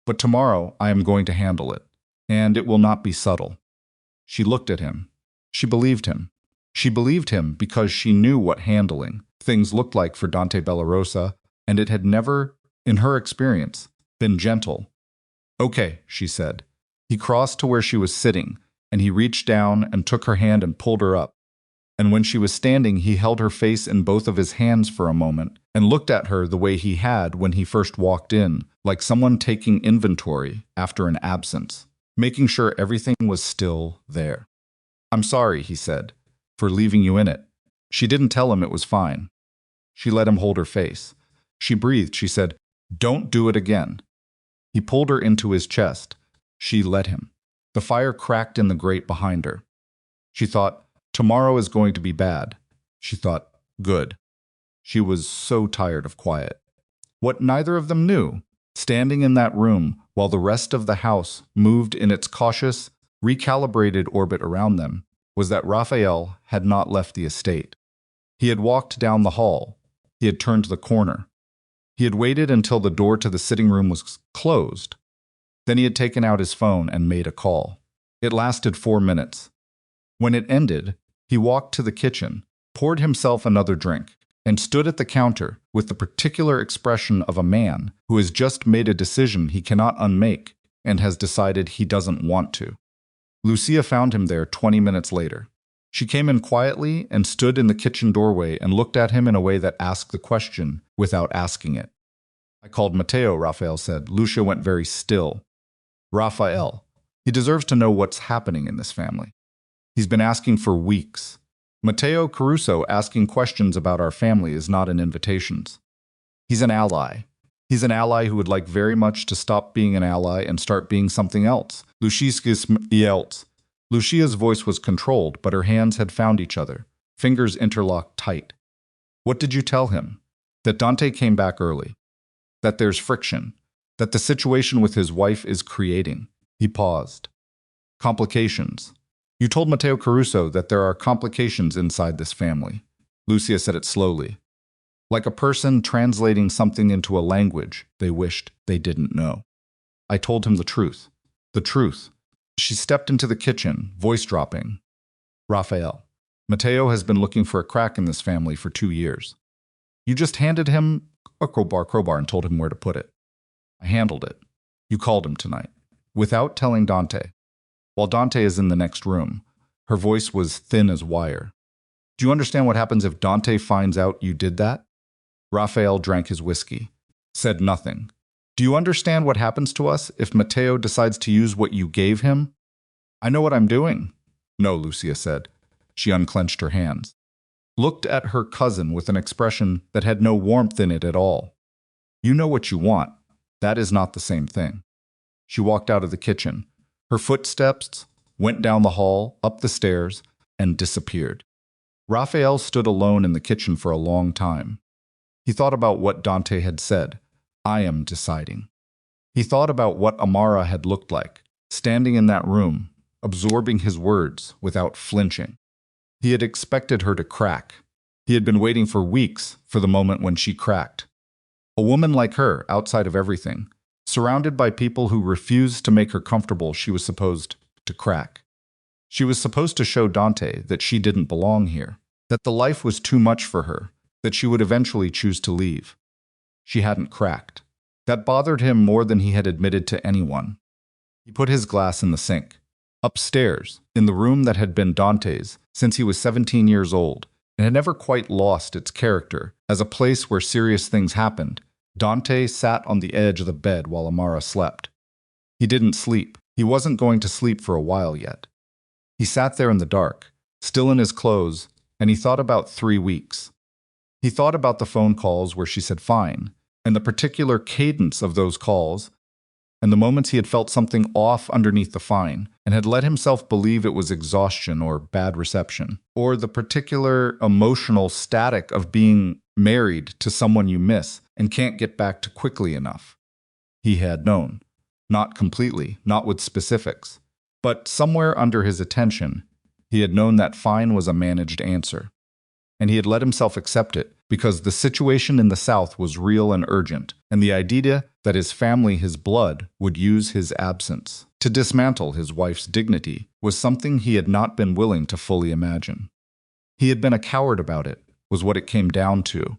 But tomorrow I am going to handle it, and it will not be subtle." She looked at him. She believed him. She believed him because she knew what handling things looked like for Dante Bellarosa, and it had never, in her experience, been gentle. "Okay," she said. He crossed to where she was sitting, and he reached down and took her hand and pulled her up. And when she was standing, he held her face in both of his hands for a moment and looked at her the way he had when he first walked in, like someone taking inventory after an absence, making sure everything was still there. "I'm sorry," he said, "for leaving you in it." She didn't tell him it was fine. She let him hold her face. She breathed. She said, "Don't do it again." He pulled her into his chest. She let him. The fire cracked in the grate behind her. She thought, tomorrow is going to be bad. She thought, good. She was so tired of quiet. What neither of them knew, standing in that room while the rest of the house moved in its cautious, recalibrated orbit around them, was that Raphael had not left the estate. He had walked down the hall. He had turned the corner. He had waited until the door to the sitting room was closed. Then he had taken out his phone and made a call. It lasted 4 minutes. When it ended, he walked to the kitchen, poured himself another drink, and stood at the counter with the particular expression of a man who has just made a decision he cannot unmake and has decided he doesn't want to. Lucia found him there 20 minutes later. She came in quietly and stood in the kitchen doorway and looked at him in a way that asked the question without asking it. I called Matteo, Raphael said. Lucia went very still. Raphael. He deserves to know what's happening in this family. He's been asking for weeks. Matteo Caruso asking questions about our family is not an invitation. He's an ally. He's an ally who would like very much to stop being an ally and start being something else. Lucia's voice was controlled, but her hands had found each other, fingers interlocked tight. What did you tell him? That Dante came back early. That there's friction. That the situation with his wife is creating. He paused. Complications. You told Matteo Caruso that there are complications inside this family. Lucia said it slowly. Like a person translating something into a language they wished they didn't know. I told him the truth. The truth. She stepped into the kitchen, voice dropping. Raphael. Matteo has been looking for a crack in this family for 2 years. You just handed him a crowbar and told him where to put it. I handled it. You called him tonight. Without telling Dante. While Dante is in the next room, her voice was thin as wire. Do you understand what happens if Dante finds out you did that? Raphael drank his whiskey. Said nothing. Do you understand what happens to us if Matteo decides to use what you gave him? I know what I'm doing. No, Lucia said. She unclenched her hands. Looked at her cousin with an expression that had no warmth in it at all. You know what you want. That is not the same thing. She walked out of the kitchen. Her footsteps went down the hall, up the stairs, and disappeared. Raphael stood alone in the kitchen for a long time. He thought about what Dante had said. I am deciding. He thought about what Amara had looked like, standing in that room, absorbing his words without flinching. He had expected her to crack. He had been waiting for weeks for the moment when she cracked. A woman like her, outside of everything, surrounded by people who refused to make her comfortable, she was supposed to crack. She was supposed to show Dante that she didn't belong here, that the life was too much for her, that she would eventually choose to leave. She hadn't cracked. That bothered him more than he had admitted to anyone. He put his glass in the sink. Upstairs, in the room that had been Dante's since he was 17 years old, and had never quite lost its character as a place where serious things happened, Dante sat on the edge of the bed while Amara slept. He didn't sleep. He wasn't going to sleep for a while yet. He sat there in the dark, still in his clothes, and he thought about 3 weeks. He thought about the phone calls where she said fine, and the particular cadence of those calls, and the moments he had felt something off underneath the fine, and had let himself believe it was exhaustion or bad reception, or the particular emotional static of being married to someone you miss and can't get back to quickly enough. He had known. Not completely, not with specifics, but somewhere under his attention, he had known that fine was a managed answer. And he had let himself accept it because the situation in the South was real and urgent, and the idea that his family, his blood, would use his absence to dismantle his wife's dignity was something he had not been willing to fully imagine. He had been a coward about it, was what it came down to.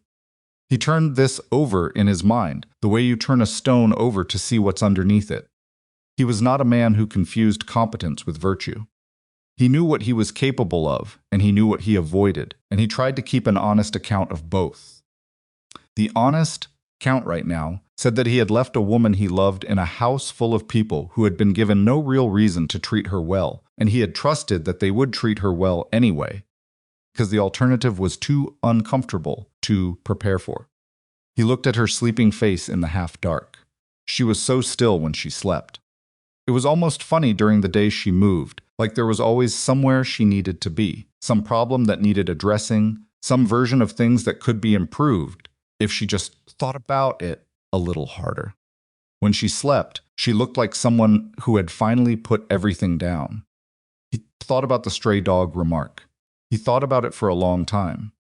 He turned this over in his mind, the way you turn a stone over to see what's underneath it. He was not a man who confused competence with virtue. He knew what he was capable of, and he knew what he avoided, and he tried to keep an honest account of both. The honest account right now said that he had left a woman he loved in a house full of people who had been given no real reason to treat her well, and he had trusted that they would treat her well anyway, because the alternative was too uncomfortable to prepare for. He looked at her sleeping face in the half-dark. She was so still when she slept. It was almost funny during the day she moved, like there was always somewhere she needed to be, some problem that needed addressing, some version of things that could be improved if she just thought about it a little harder. When she slept, she looked like someone who had finally put everything down. He thought about the stray dog remark. He thought about it for a long time.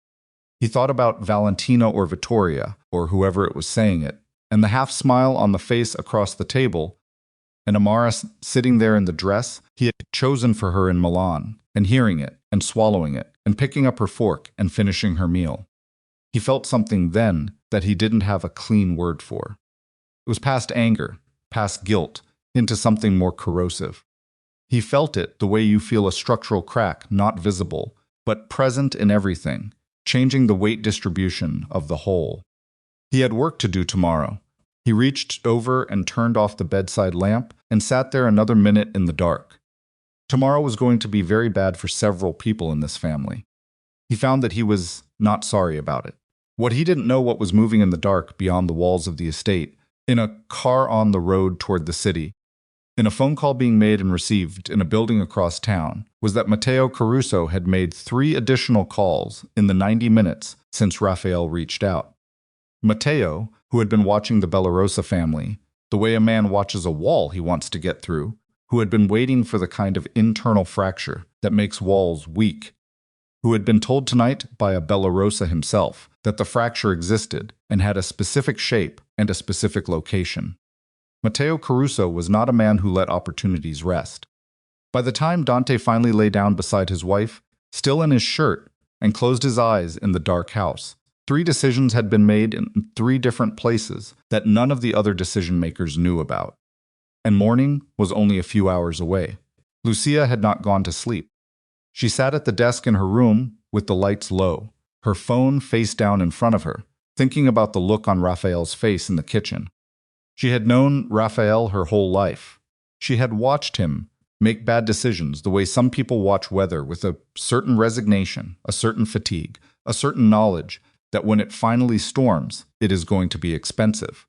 He thought about Valentina or Vittoria, or whoever it was saying it, and the half-smile on the face across the table, and Amara sitting there in the dress he had chosen for her in Milan, and hearing it, and swallowing it, and picking up her fork and finishing her meal. He felt something then that he didn't have a clean word for. It was past anger, past guilt, into something more corrosive. He felt it the way you feel a structural crack not visible, but present in everything, changing the weight distribution of the whole. He had work to do tomorrow. He reached over and turned off the bedside lamp and sat there another minute in the dark. Tomorrow was going to be very bad for several people in this family. He found that he was not sorry about it. What he didn't know what was moving in the dark beyond the walls of the estate, in a car on the road toward the city, in a phone call being made and received in a building across town, was that Matteo Caruso had made 3 additional calls in the 90 minutes since Raphael reached out. Matteo, who had been watching the Bellarosa family, the way a man watches a wall he wants to get through, who had been waiting for the kind of internal fracture that makes walls weak, who had been told tonight by a Bellarosa himself that the fracture existed and had a specific shape and a specific location. Matteo Caruso was not a man who let opportunities rest. By the time Dante finally lay down beside his wife, still in his shirt, and closed his eyes in the dark house, 3 decisions had been made in 3 different places that none of the other decision-makers knew about. And morning was only a few hours away. Lucia had not gone to sleep. She sat at the desk in her room with the lights low, her phone face down in front of her, thinking about the look on Raphael's face in the kitchen. She had known Raphael her whole life. She had watched him make bad decisions the way some people watch weather, with a certain resignation, a certain fatigue, a certain knowledge that when it finally storms, it is going to be expensive.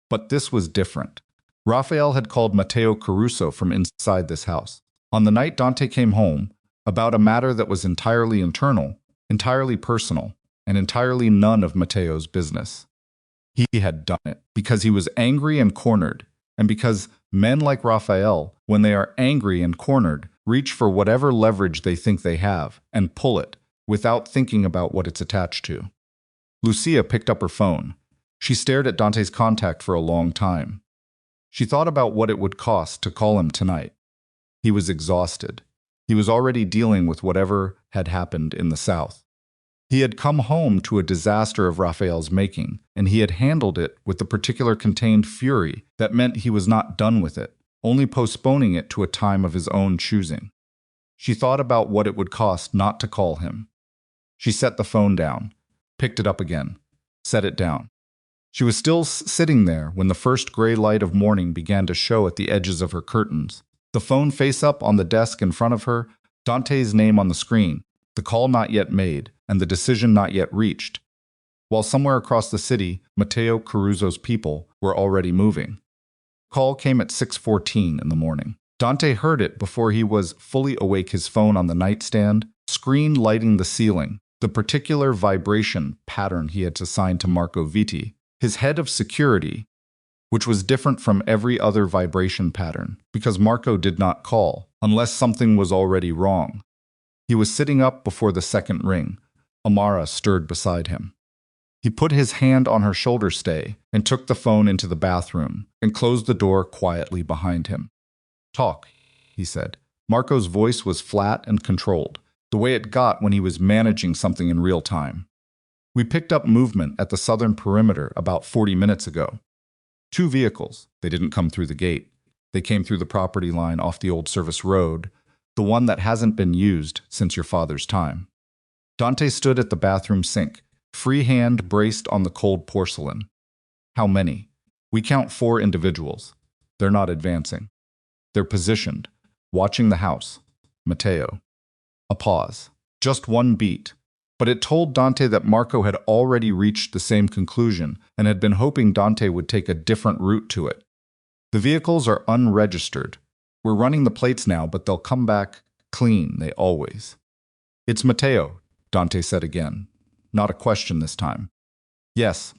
But this was different. Raphael had called Matteo Caruso from inside this house, on the night Dante came home, about a matter that was entirely internal, entirely personal, and entirely none of Matteo's business. He had done it because he was angry and cornered, and because men like Raphael, when they are angry and cornered, reach for whatever leverage they think they have and pull it without thinking about what it's attached to. Lucia picked up her phone. She stared at Dante's contact for a long time. She thought about what it would cost to call him tonight. He was exhausted. He was already dealing with whatever had happened in the South. He had come home to a disaster of Raphael's making, and he had handled it with the particular contained fury that meant he was not done with it, only postponing it to a time of his own choosing. She thought about what it would cost not to call him. She set the phone down, picked it up again, set it down. She was still sitting there when the first gray light of morning began to show at the edges of her curtains. The phone face up on the desk in front of her, Dante's name on the screen, the call not yet made, and the decision not yet reached. While somewhere across the city, Matteo Caruso's people were already moving. Call came at 6:14 in the morning. Dante heard it before he was fully awake, his phone on the nightstand, screen lighting the ceiling, the particular vibration pattern he had assigned to Marco Vitti, his head of security, which was different from every other vibration pattern, because Marco did not call, unless something was already wrong. He was sitting up before the second ring. Amara stirred beside him. He put his hand on her shoulder stay and took the phone into the bathroom and closed the door quietly behind him. "Talk," he said. Marco's voice was flat and controlled, the way it got when he was managing something in real time. "We picked up movement at the southern perimeter about 40 minutes ago. 2 vehicles. They didn't come through the gate. They came through the property line off the old service road, the one that hasn't been used since your father's time." Dante stood at the bathroom sink, free hand braced on the cold porcelain. "How many?" "We count 4 individuals. They're not advancing. They're positioned, watching the house. Matteo." A pause. Just one beat. But it told Dante that Marco had already reached the same conclusion and had been hoping Dante would take a different route to it. "The vehicles are unregistered. We're running the plates now, but they'll come back clean, they always." "It's Matteo," Dante said again. Not a question this time. "Yes,"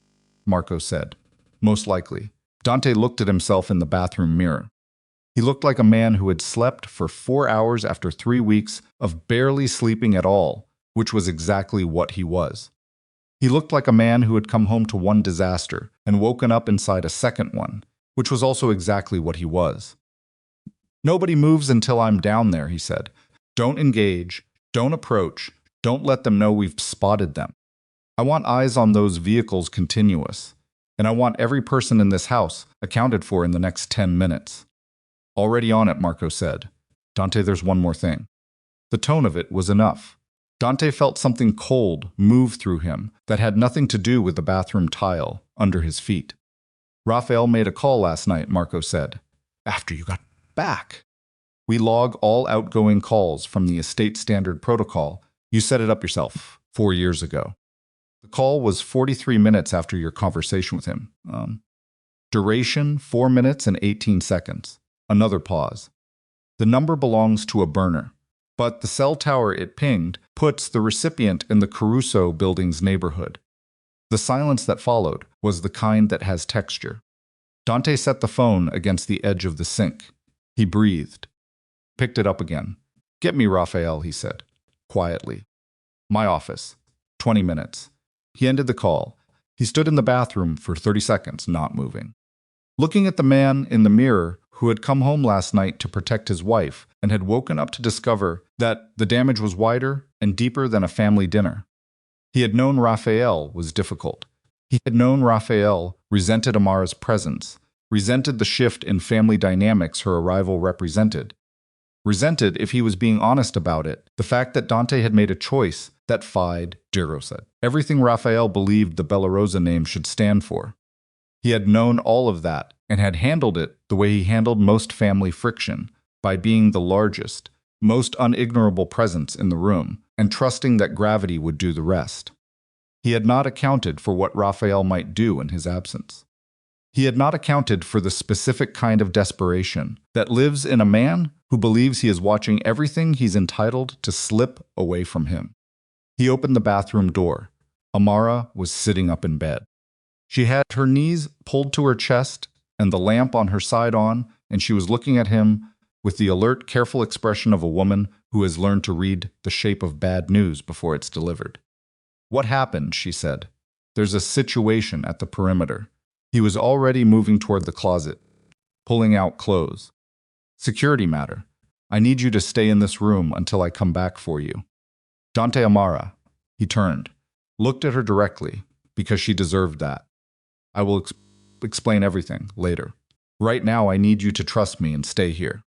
Marco said. "Most likely." Dante looked at himself in the bathroom mirror. He looked like a man who had slept for 4 hours after 3 weeks of barely sleeping at all, which was exactly what he was. He looked like a man who had come home to one disaster and woken up inside a second one, which was also exactly what he was. "Nobody moves until I'm down there," he said. "Don't engage, don't approach, don't let them know we've spotted them. I want eyes on those vehicles continuous, and I want every person in this house accounted for in the next 10 minutes. "Already on it," Marco said. "Dante, there's one more thing." The tone of it was enough. Dante felt something cold move through him that had nothing to do with the bathroom tile under his feet. Raphael made a call last night, Marco said. After you got back. We log all outgoing calls from the estate standard protocol. You set it up yourself 4 years ago. The call was 43 minutes after your conversation with him. Duration, 4 minutes and 18 seconds. Another pause. The number belongs to a burner, but the cell tower it pinged puts the recipient in the Caruso building's neighborhood. The silence that followed was the kind that has texture. Dante set the phone against the edge of the sink. He breathed. Picked it up again. Get me Raphael, he said, quietly. My office. 20 minutes. He ended the call. He stood in the bathroom for 30 seconds, not moving. Looking at the man in the mirror who had come home last night to protect his wife and had woken up to discover that the damage was wider and deeper than a family dinner. He had known Raphael was difficult. He had known Raphael resented Amara's presence, resented the shift in family dynamics her arrival represented, resented, if he was being honest about it, the fact that Dante had made a choice that defied, Giro said, everything Raphael believed the Bella Rosa name should stand for. He had known all of that and had handled it the way he handled most family friction, by being the largest, most unignorable presence in the room and trusting that gravity would do the rest. He had not accounted for what Raphael might do in his absence. He had not accounted for the specific kind of desperation that lives in a man who believes he is watching everything he's entitled to slip away from him. He opened the bathroom door. Amara was sitting up in bed. She had her knees pulled to her chest and the lamp on her side on, and she was looking at him with the alert, careful expression of a woman who has learned to read the shape of bad news before it's delivered. What happened? She said. There's a situation at the perimeter. He was already moving toward the closet, pulling out clothes. Security matter. I need you to stay in this room until I come back for you. Dante Amara. He turned, looked at her directly, because she deserved that. I will explain everything later. Right now, I need you to trust me and stay here.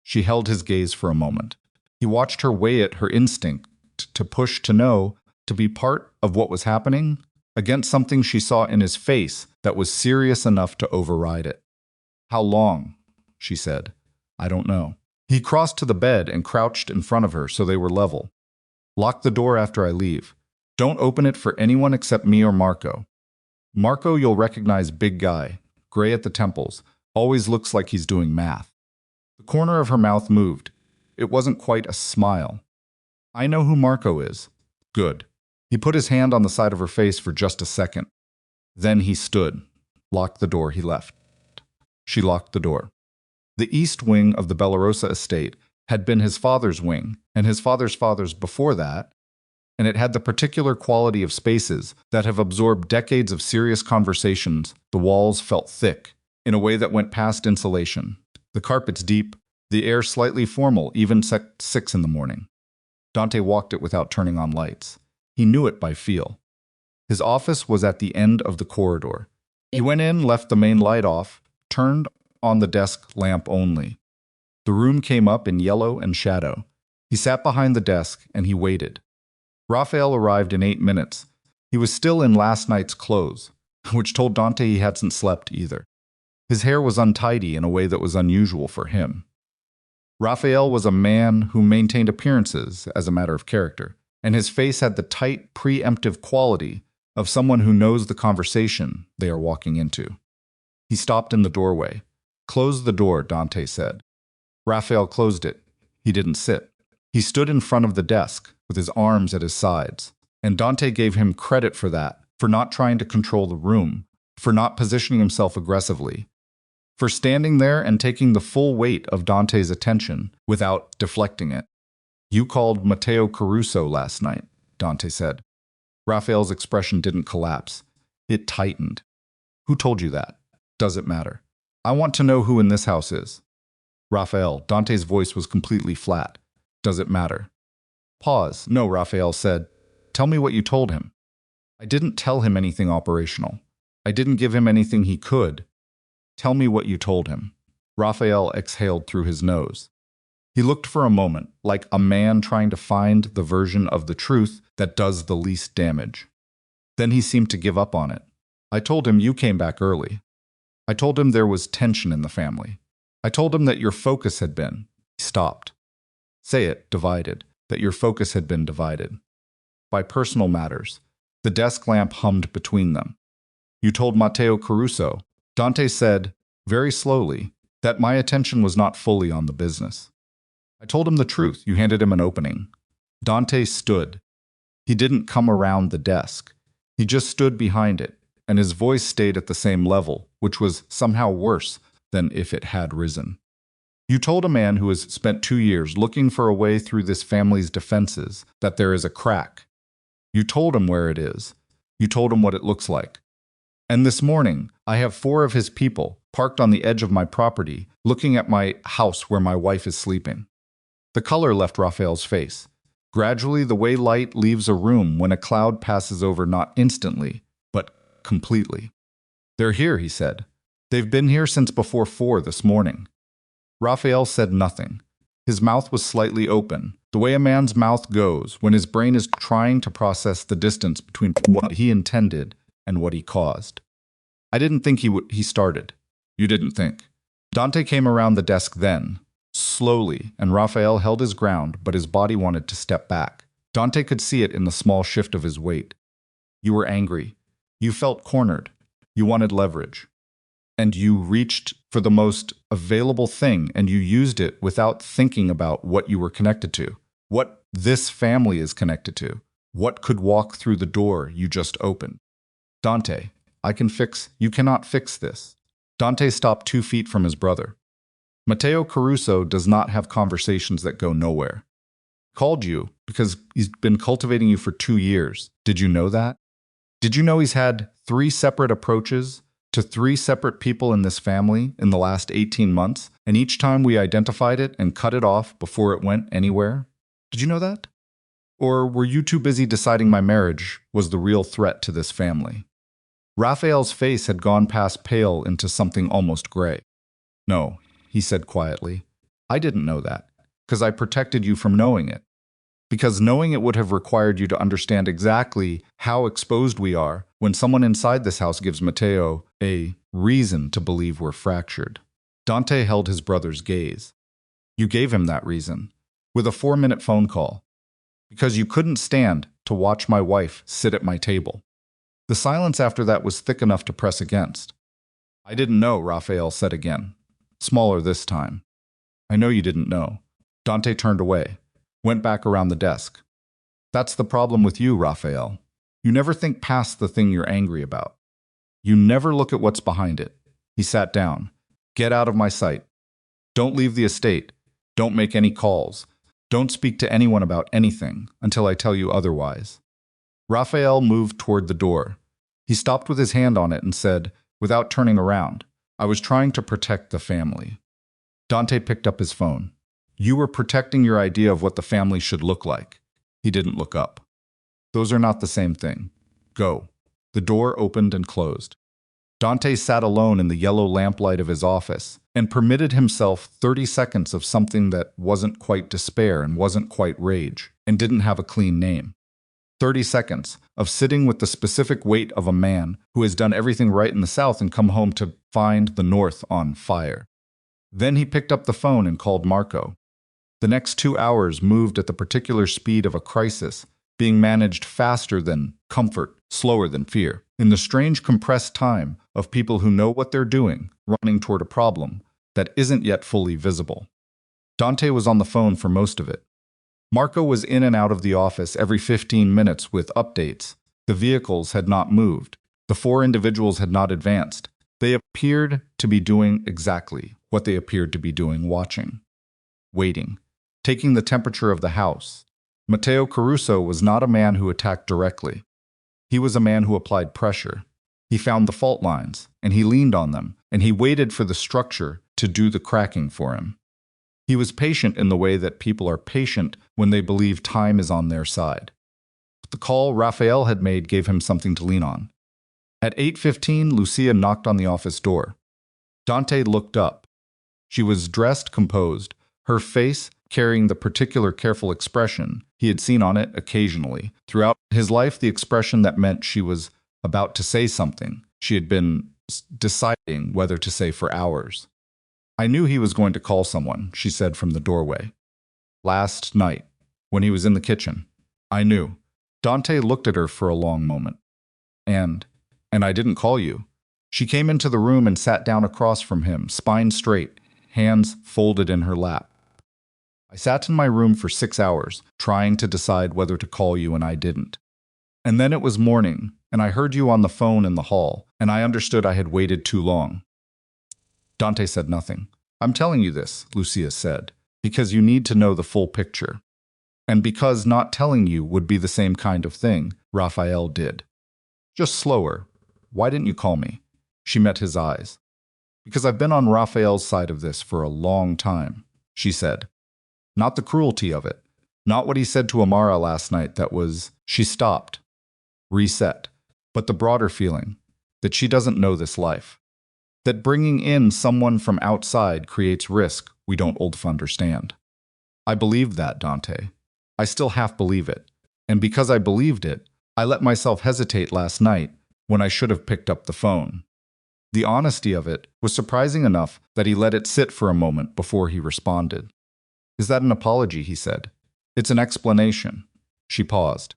She held his gaze for a moment. He watched her weigh it, her instinct to push, to know, to be part of what was happening, against something she saw in his face that was serious enough to override it. How long? She said. I don't know. He crossed to the bed and crouched in front of her so they were level. Lock the door after I leave. Don't open it for anyone except me or Marco. Marco you'll recognize, big guy, gray at the temples, always looks like he's doing math. The corner of her mouth moved. It wasn't quite a smile. I know who Marco is. Good. He put his hand on the side of her face for just a second. Then he stood, locked the door, he left. She locked the door. The east wing of the Bella Rosa estate had been his father's wing, and his father's father's before that, and it had the particular quality of spaces that have absorbed decades of serious conversations. The walls felt thick, in a way that went past insulation. The carpets deep, the air slightly formal, even 6 in the morning. Dante walked it without turning on lights. He knew it by feel. His office was at the end of the corridor. He went in, left the main light off, turned on the desk lamp only. The room came up in yellow and shadow. He sat behind the desk and he waited. Raphael arrived in 8 minutes. He was still in last night's clothes, which told Dante he hadn't slept either. His hair was untidy in a way that was unusual for him. Raphael was a man who maintained appearances as a matter of character, and his face had the tight, preemptive quality of someone who knows the conversation they are walking into. He stopped in the doorway. Close the door, Dante said. Raphael closed it. He didn't sit. He stood in front of the desk, with his arms at his sides, and Dante gave him credit for that, for not trying to control the room, for not positioning himself aggressively, for standing there and taking the full weight of Dante's attention without deflecting it. You called Matteo Caruso last night, Dante said. Raphael's expression didn't collapse. It tightened. Who told you that? Does it matter? I want to know who in this house is. Raphael, Dante's voice was completely flat. Does it matter? Pause. No, Raphael said. Tell me what you told him. I didn't tell him anything operational. I didn't give him anything he could. Tell me what you told him. Raphael exhaled through his nose. He looked for a moment, like a man trying to find the version of the truth that does the least damage. Then he seemed to give up on it. I told him you came back early. I told him there was tension in the family. I told him that your focus had been. He stopped. Say it, divided, that your focus had been divided. By personal matters. The desk lamp hummed between them. You told Matteo Caruso, Dante said, very slowly, that my attention was not fully on the business. I told him the truth. You handed him an opening. Dante stood. He didn't come around the desk. He just stood behind it, and his voice stayed at the same level, which was somehow worse than if it had risen. You told a man who has spent 2 years looking for a way through this family's defenses that there is a crack. You told him where it is. You told him what it looks like. And this morning, I have 4 of his people parked on the edge of my property, looking at my house where my wife is sleeping. The color left Raphael's face. Gradually, the way light leaves a room when a cloud passes over not instantly, but completely. They're here, he said. They've been here since before 4 this morning. Raphael said nothing. His mouth was slightly open, the way a man's mouth goes when his brain is trying to process the distance between what he intended and what he caused. I didn't think he started. You didn't think. Dante came around the desk then, slowly, and Raphael held his ground, but his body wanted to step back. Dante could see it in the small shift of his weight. You were angry. You felt cornered. You wanted leverage. And you reached for the most available thing, and you used it without thinking about what you were connected to, what this family is connected to, what could walk through the door you just opened. Dante, you cannot fix this. Dante stopped 2 feet from his brother. Matteo Caruso does not have conversations that go nowhere. He called you because he's been cultivating you for 2 years. Did you know that? Did you know he's had 3 separate approaches to 3 separate people in this family in the last 18 months, and each time we identified it and cut it off before it went anywhere? Did you know that? Or were you too busy deciding my marriage was the real threat to this family? Raphael's face had gone past pale into something almost gray. No, he said quietly. I didn't know that, because I protected you from knowing it. Because knowing it would have required you to understand exactly how exposed we are when someone inside this house gives Matteo a reason to believe we're fractured. Dante held his brother's gaze. You gave him that reason, with a 4-minute phone call, because you couldn't stand to watch my wife sit at my table. The silence after that was thick enough to press against. I didn't know, Raphael said again, smaller this time. I know you didn't know. Dante turned away, went back around the desk. That's the problem with you, Raphael. You never think past the thing you're angry about. You never look at what's behind it. He sat down. Get out of my sight. Don't leave the estate. Don't make any calls. Don't speak to anyone about anything until I tell you otherwise. Raphael moved toward the door. He stopped with his hand on it and said, without turning around, I was trying to protect the family. Dante picked up his phone. You were protecting your idea of what the family should look like. He didn't look up. Those are not the same thing. Go. The door opened and closed. Dante sat alone in the yellow lamplight of his office and permitted himself 30 seconds of something that wasn't quite despair and wasn't quite rage and didn't have a clean name. 30 seconds of sitting with the specific weight of a man who has done everything right in the South and come home to find the North on fire. Then he picked up the phone and called Marco. The next 2 hours moved at the particular speed of a crisis, being managed faster than comfort, slower than fear, in the strange compressed time of people who know what they're doing, running toward a problem that isn't yet fully visible. Dante was on the phone for most of it. Marco was in and out of the office every 15 minutes with updates. The vehicles had not moved. The 4 individuals had not advanced. They appeared to be doing exactly what they appeared to be doing, watching, waiting, taking the temperature of the house. Matteo Caruso was not a man who attacked directly. He was a man who applied pressure. He found the fault lines, and he leaned on them, and he waited for the structure to do the cracking for him. He was patient in the way that people are patient when they believe time is on their side. The call Raphael had made gave him something to lean on. At 8:15, Lucia knocked on the office door. Dante looked up. She was dressed, composed, her face carrying the particular careful expression he had seen on it occasionally. Throughout his life, the expression that meant she was about to say something she had been deciding whether to say for hours. I knew he was going to call someone, she said from the doorway. Last night, when he was in the kitchen. I knew. Dante looked at her for a long moment. And I didn't call you. She came into the room and sat down across from him, spine straight, hands folded in her lap. I sat in my room for 6 hours, trying to decide whether to call you, and I didn't. And then it was morning, and I heard you on the phone in the hall, and I understood I had waited too long. Dante said nothing. I'm telling you this, Lucia said, because you need to know the full picture. And because not telling you would be the same kind of thing Raphael did. Just slower. Why didn't you call me? She met his eyes. Because I've been on Raphael's side of this for a long time, she said. Not the cruelty of it. Not what he said to Amara last night that was... She stopped. Reset. But the broader feeling that she doesn't know this life. That bringing in someone from outside creates risk we don't understand. I believed that, Dante. I still half believe it. And because I believed it, I let myself hesitate last night when I should have picked up the phone. The honesty of it was surprising enough that he let it sit for a moment before he responded. Is that an apology, he said. It's an explanation. She paused.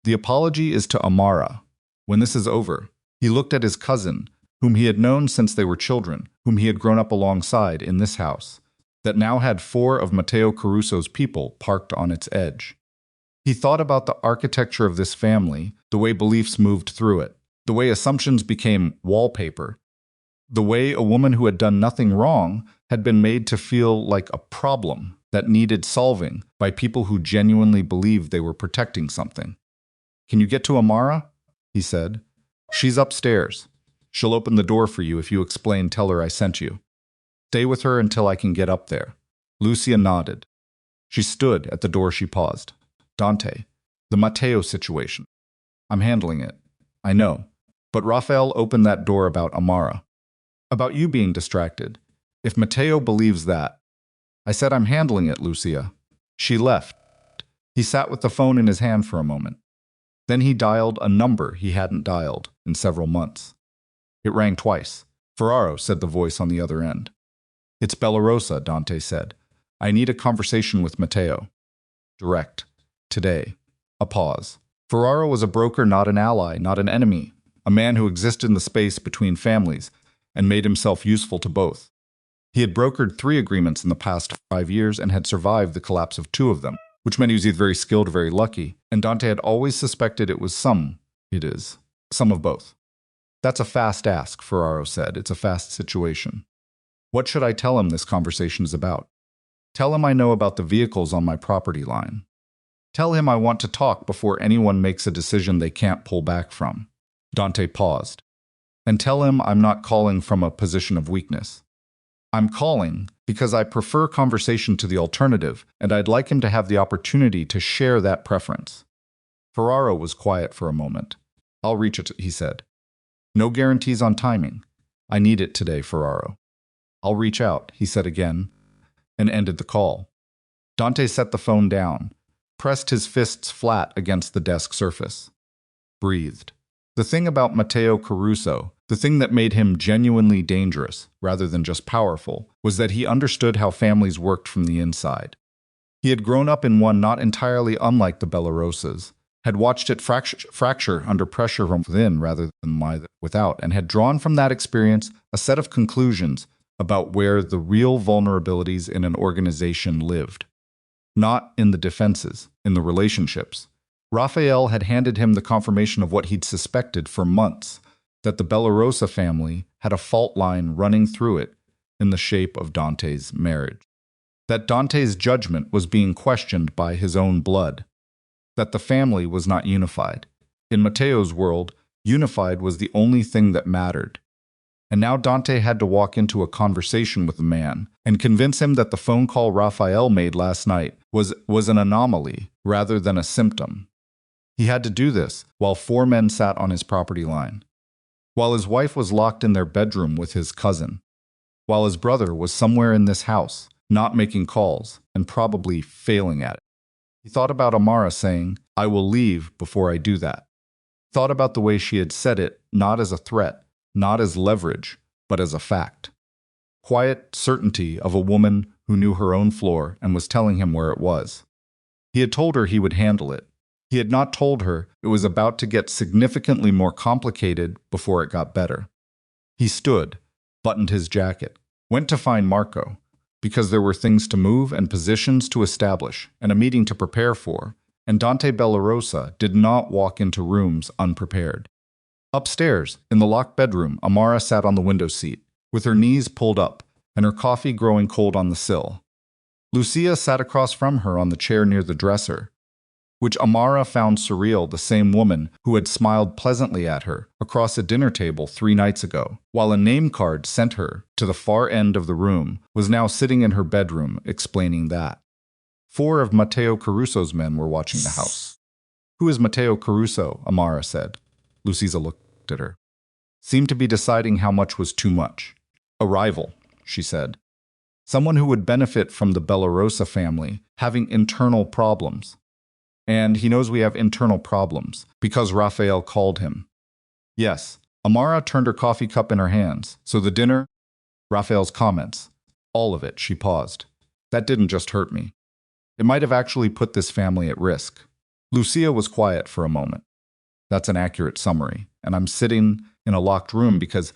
The apology is to Amara. When this is over, he looked at his cousin, whom he had known since they were children, whom he had grown up alongside in this house, that now had 4 of Matteo Caruso's people parked on its edge. He thought about the architecture of this family, the way beliefs moved through it, the way assumptions became wallpaper, the way a woman who had done nothing wrong had been made to feel like a problem that needed solving by people who genuinely believed they were protecting something. Can you get to Amara? He said. She's upstairs. She'll open the door for you if you tell her I sent you. Stay with her until I can get up there. Lucia nodded. She stood at the door. She paused. Dante, the Matteo situation. I'm handling it. I know. But Raphael opened that door about Amara. About you being distracted. If Matteo believes that. I said I'm handling it, Lucia. She left. He sat with the phone in his hand for a moment. Then he dialed a number he hadn't dialed in several months. It rang twice. Ferraro, said the voice on the other end. It's Bellarosa, Dante said. I need a conversation with Matteo. Direct. Today. A pause. Ferraro was a broker, not an ally, not an enemy. A man who existed in the space between families and made himself useful to both. He had brokered 3 agreements in the past 5 years and had survived the collapse of 2 of them, which meant he was either very skilled or very lucky, and Dante had always suspected it was some of both. That's a fast ask, Ferraro said. It's a fast situation. What should I tell him this conversation is about? Tell him I know about the vehicles on my property line. Tell him I want to talk before anyone makes a decision they can't pull back from. Dante paused. And tell him I'm not calling from a position of weakness. I'm calling because I prefer conversation to the alternative, and I'd like him to have the opportunity to share that preference. Ferraro was quiet for a moment. I'll reach it, he said. No guarantees on timing. I need it today, Ferraro. I'll reach out, he said again, and ended the call. Dante set the phone down, pressed his fists flat against the desk surface. Breathed. The thing about Matteo Caruso, the thing that made him genuinely dangerous, rather than just powerful, was that he understood how families worked from the inside. He had grown up in one not entirely unlike the Bellarosas, had watched it fracture under pressure from within rather than without, and had drawn from that experience a set of conclusions about where the real vulnerabilities in an organization lived. Not in the defenses, in the relationships. Raphael had handed him the confirmation of what he'd suspected for months, that the Bellarosa family had a fault line running through it in the shape of Dante's marriage. That Dante's judgment was being questioned by his own blood. That the family was not unified. In Matteo's world, unified was the only thing that mattered. And now Dante had to walk into a conversation with the man and convince him that the phone call Raphael made last night was an anomaly rather than a symptom. He had to do this while 4 men sat on his property line. While his wife was locked in their bedroom with his cousin. While his brother was somewhere in this house, not making calls, and probably failing at it. He thought about Amara saying, "I will leave before I do that." Thought about the way she had said it, not as a threat, not as leverage, but as a fact. Quiet certainty of a woman who knew her own floor and was telling him where it was. He had told her he would handle it. He had not told her it was about to get significantly more complicated before it got better. He stood, buttoned his jacket, went to find Marco, because there were things to move and positions to establish and a meeting to prepare for, and Dante Bellarosa did not walk into rooms unprepared. Upstairs, in the locked bedroom, Amara sat on the window seat, with her knees pulled up and her coffee growing cold on the sill. Lucia sat across from her on the chair near the dresser, which Amara found surreal, the same woman who had smiled pleasantly at her across a dinner table 3 nights ago, while a name card sent her to the far end of the room was now sitting in her bedroom explaining that. 4 of Matteo Caruso's men were watching the house. "Who is Matteo Caruso?" Amara said. Lucia looked at her. Seemed to be deciding how much was too much. "A rival," she said. "Someone who would benefit from the Bellarosa family having internal problems. And he knows we have internal problems, because Raphael called him." "Yes." Amara turned her coffee cup in her hands. "So the dinner?" Raphael's comments. "All of it," she paused. "That didn't just hurt me. It might have actually put this family at risk." Lucia was quiet for a moment. "That's an accurate summary, and I'm sitting in a locked room because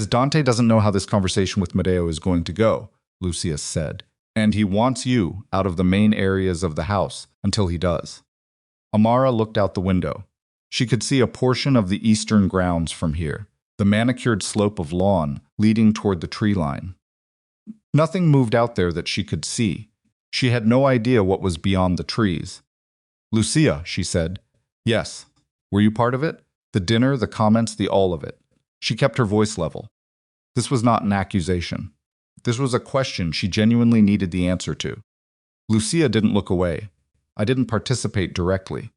Dante doesn't know how this conversation with Matteo is going to go," Lucia said. "And he wants you out of the main areas of the house until he does." Amara looked out the window. She could see a portion of the eastern grounds from here, the manicured slope of lawn leading toward the tree line. Nothing moved out there that she could see. She had no idea what was beyond the trees. "Lucia," she said. "Yes. Were you part of it? The dinner, the comments, the all of it." She kept her voice level. This was not an accusation. This was a question she genuinely needed the answer to. Lucia didn't look away. "I didn't participate directly.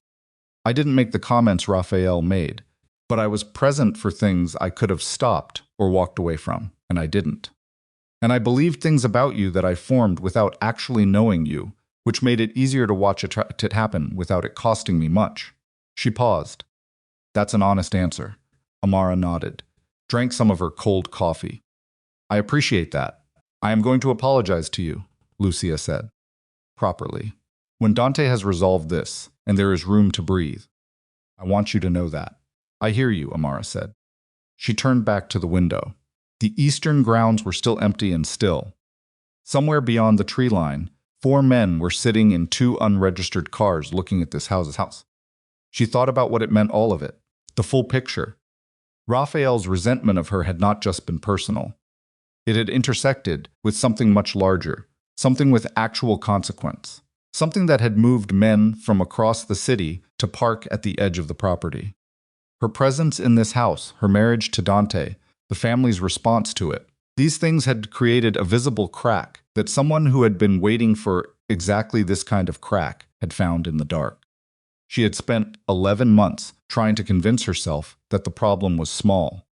I didn't make the comments Raphael made, but I was present for things I could have stopped or walked away from, and I didn't. And I believed things about you that I formed without actually knowing you, which made it easier to watch it happen without it costing me much." She paused. "That's an honest answer." Amara nodded, drank some of her cold coffee. "I appreciate that. I am going to apologize to you," Lucia said. "Properly. When Dante has resolved this, and there is room to breathe. I want you to know that." "I hear you," Amara said. She turned back to the window. The eastern grounds were still empty and still. Somewhere beyond the tree line, 4 men were sitting in 2 unregistered cars looking at this house. She thought about what it meant, all of it, the full picture. Raphael's resentment of her had not just been personal. It had intersected with something much larger, something with actual consequence, something that had moved men from across the city to park at the edge of the property. Her presence in this house, her marriage to Dante, the family's response to it, these things had created a visible crack that someone who had been waiting for exactly this kind of crack had found in the dark. She had spent 11 months trying to convince herself that the problem was small,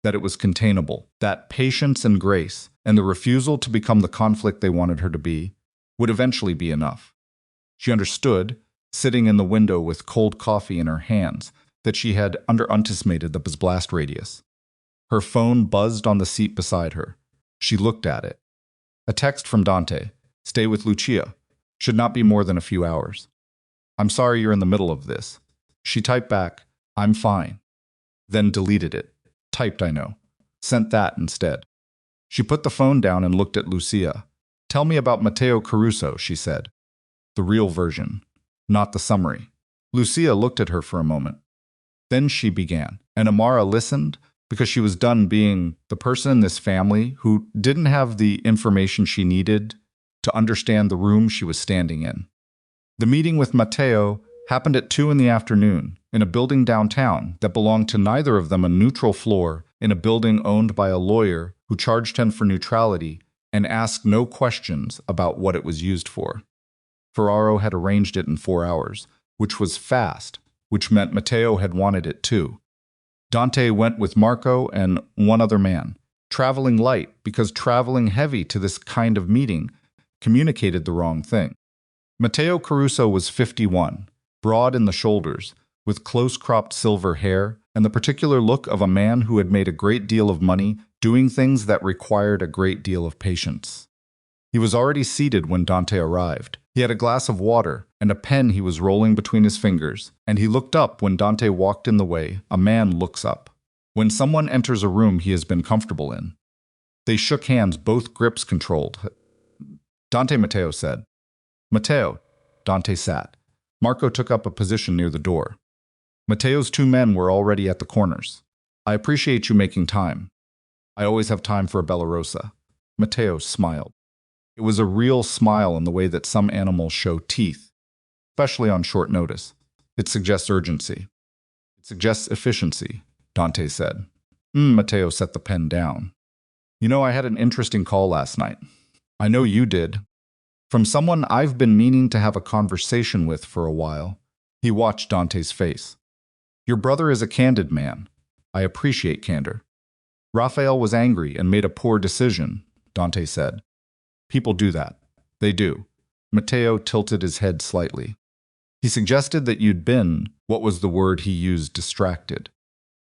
that it was containable, that patience and grace and the refusal to become the conflict they wanted her to be would eventually be enough. She understood, sitting in the window with cold coffee in her hands, that she had underestimated the blast radius. Her phone buzzed on the seat beside her. She looked at it. A text from Dante. "Stay with Lucia. Should not be more than a few hours. I'm sorry you're in the middle of this." She typed back, "I'm fine." Then deleted it. Typed, "I know." Sent that instead. She put the phone down and looked at Lucia. "Tell me about Matteo Caruso," she said. "The real version, not the summary." Lucia looked at her for a moment. Then she began, and Amara listened because she was done being the person in this family who didn't have the information she needed to understand the room she was standing in. The meeting with Matteo happened at 2 in the afternoon in a building downtown that belonged to neither of them, a neutral floor in a building owned by a lawyer who charged him for neutrality and asked no questions about what it was used for. Ferraro had arranged it in 4 hours, which was fast, which meant Matteo had wanted it too. Dante went with Marco and 1 other man. traveling light because traveling heavy to this kind of meeting communicated the wrong thing. Matteo Caruso was 51, broad in the shoulders, with close-cropped silver hair and the particular look of a man who had made a great deal of money doing things that required a great deal of patience. He was already seated when Dante arrived. He had a glass of water and a pen he was rolling between his fingers, and he looked up when Dante walked in the way a man looks up when someone enters a room he has been comfortable in. They shook hands, both grips controlled. "Dante," Matteo said. "Matteo." Dante sat. Marco took up a position near the door. Matteo's two men were already at the corners. "I appreciate you making time. I always have time for a Bella Rosa." Matteo smiled. It was a real smile in the way that some animals show teeth, especially on short notice. "It suggests urgency. It suggests efficiency," Dante said. Matteo set the pen down. "You know, I had an interesting call last night." "I know you did." "From someone I've been meaning to have a conversation with for a while." He watched Dante's face. "Your brother is a candid man. I appreciate candor." "Raphael was angry and made a poor decision," Dante said. "People do that. They do." Matteo tilted his head slightly. "He suggested that you'd been," what was the word he used, "distracted?"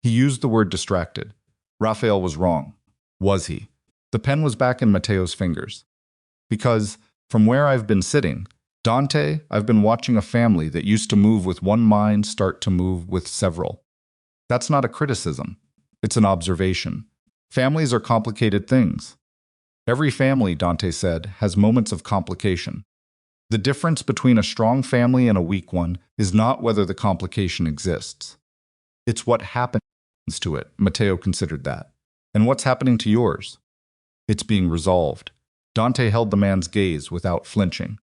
He used the word distracted. Raphael was wrong. Was he? The pen was back in Matteo's fingers. "Because, from where I've been sitting, Dante, I've been watching a family that used to move with one mind start to move with several." That's not a criticism. It's an observation. Families are complicated things. Every family, Dante said, has moments of complication. The difference between a strong family and a weak one is not whether the complication exists. It's what happens to it. Matteo considered that. "And what's happening to yours?" "It's being resolved." Dante held the man's gaze without flinching.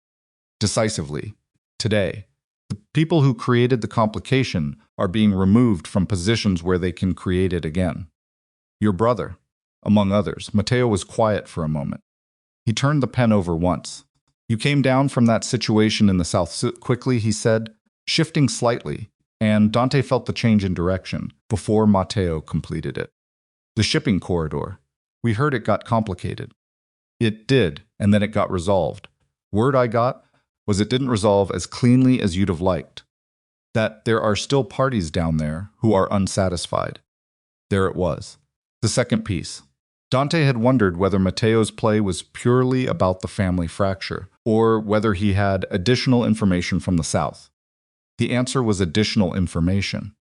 Decisively. "Today, the people who created the complication are being removed from positions where they can create it again. Your brother, among others." Matteo was quiet for a moment. He turned the pen over once. "You came down from that situation in the south quickly," he said, shifting slightly, and Dante felt the change in direction before Matteo completed it. "The shipping corridor. We heard it got complicated." "It did, and then it got resolved. Word I got was it didn't resolve as cleanly as you'd have liked. That there are still parties down there who are unsatisfied." There it was. The second piece. Dante had wondered whether Matteo's play was purely about the family fracture, or whether he had additional information from the South. The answer was additional information.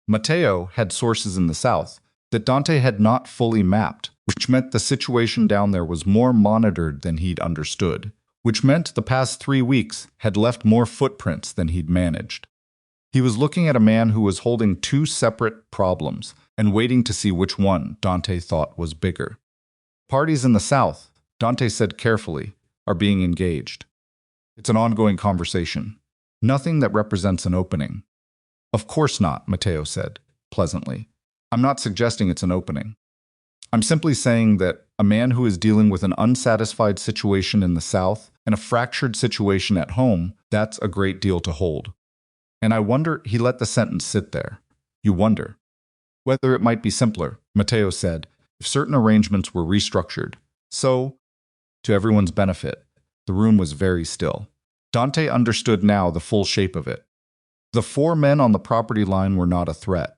Matteo had sources in the South that Dante had not fully mapped, which meant the situation down there was more monitored than he'd understood, which meant the past 3 weeks had left more footprints than he'd managed. He was looking at a man who was holding two separate problems and waiting to see which one Dante thought was bigger. "Parties in the South," Dante said carefully, "are being engaged. It's an ongoing conversation. Nothing that represents an opening." "Of course not," Matteo said, pleasantly. "I'm not suggesting it's an opening. I'm simply saying that a man who is dealing with an unsatisfied situation in the South and a fractured situation at home, that's a great deal to hold. And I wonder," he let the sentence sit there. "You wonder whether it might be simpler," Matteo said, "if certain arrangements were restructured. So, to everyone's benefit." The room was very still. Dante understood now the full shape of it. The 4 men on the property line were not a threat.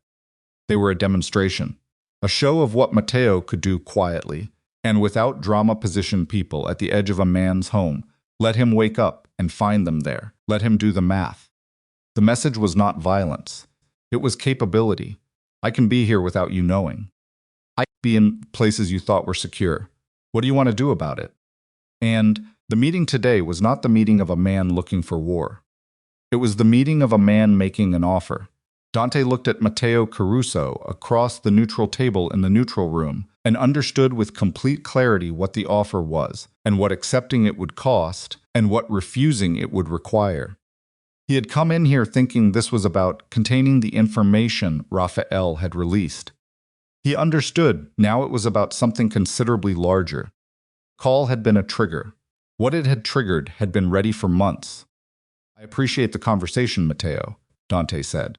They were a demonstration, a show of what Matteo could do quietly, and without drama position people at the edge of a man's home. Let him wake up and find them there. Let him do the math. The message was not violence. It was capability. "I can be here without you knowing. I can be in places you thought were secure. What do you want to do about it?" And the meeting today was not the meeting of a man looking for war. It was the meeting of a man making an offer. Dante looked at Matteo Caruso across the neutral table in the neutral room and understood with complete clarity what the offer was, and what accepting it would cost, and what refusing it would require. He had come in here thinking this was about containing the information Raphael had released. He understood now it was about something considerably larger. Call had been a trigger. What it had triggered had been ready for months. "I appreciate the conversation, Matteo," Dante said.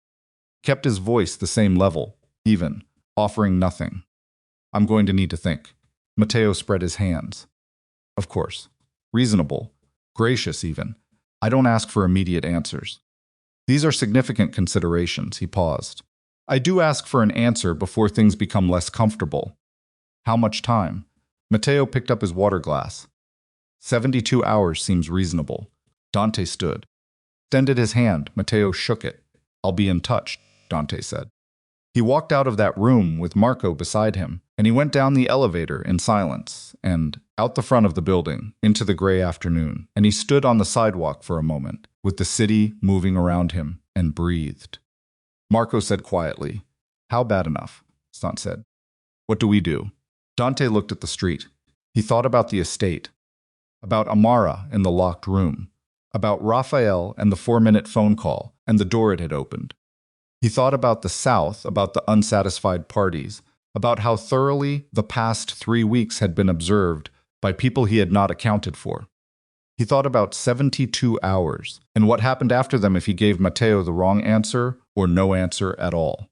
Kept his voice the same level, even, offering nothing. I'm going to need to think. Matteo spread his hands. Of course. Reasonable. Gracious, even. I don't ask for immediate answers. These are significant considerations, he paused. I do ask for an answer before things become less comfortable. How much time? Matteo picked up his water glass. 72 hours seems reasonable. Dante stood. Extended his hand. Matteo shook it. I'll be in touch, Dante said. He walked out of that room with Marco beside him, and he went down the elevator in silence and out the front of the building into the gray afternoon, and he stood on the sidewalk for a moment, with the city moving around him, and breathed. Marco said quietly, How bad enough? Stant said. What do we do? Dante looked at the street. He thought about the estate, about Amara in the locked room, about Raphael and the 4-minute phone call and the door it had opened. He thought about the South, about the unsatisfied parties, about how thoroughly the past 3 weeks had been observed by people he had not accounted for. He thought about 72 hours and what happened after them if he gave Matteo the wrong answer or no answer at all.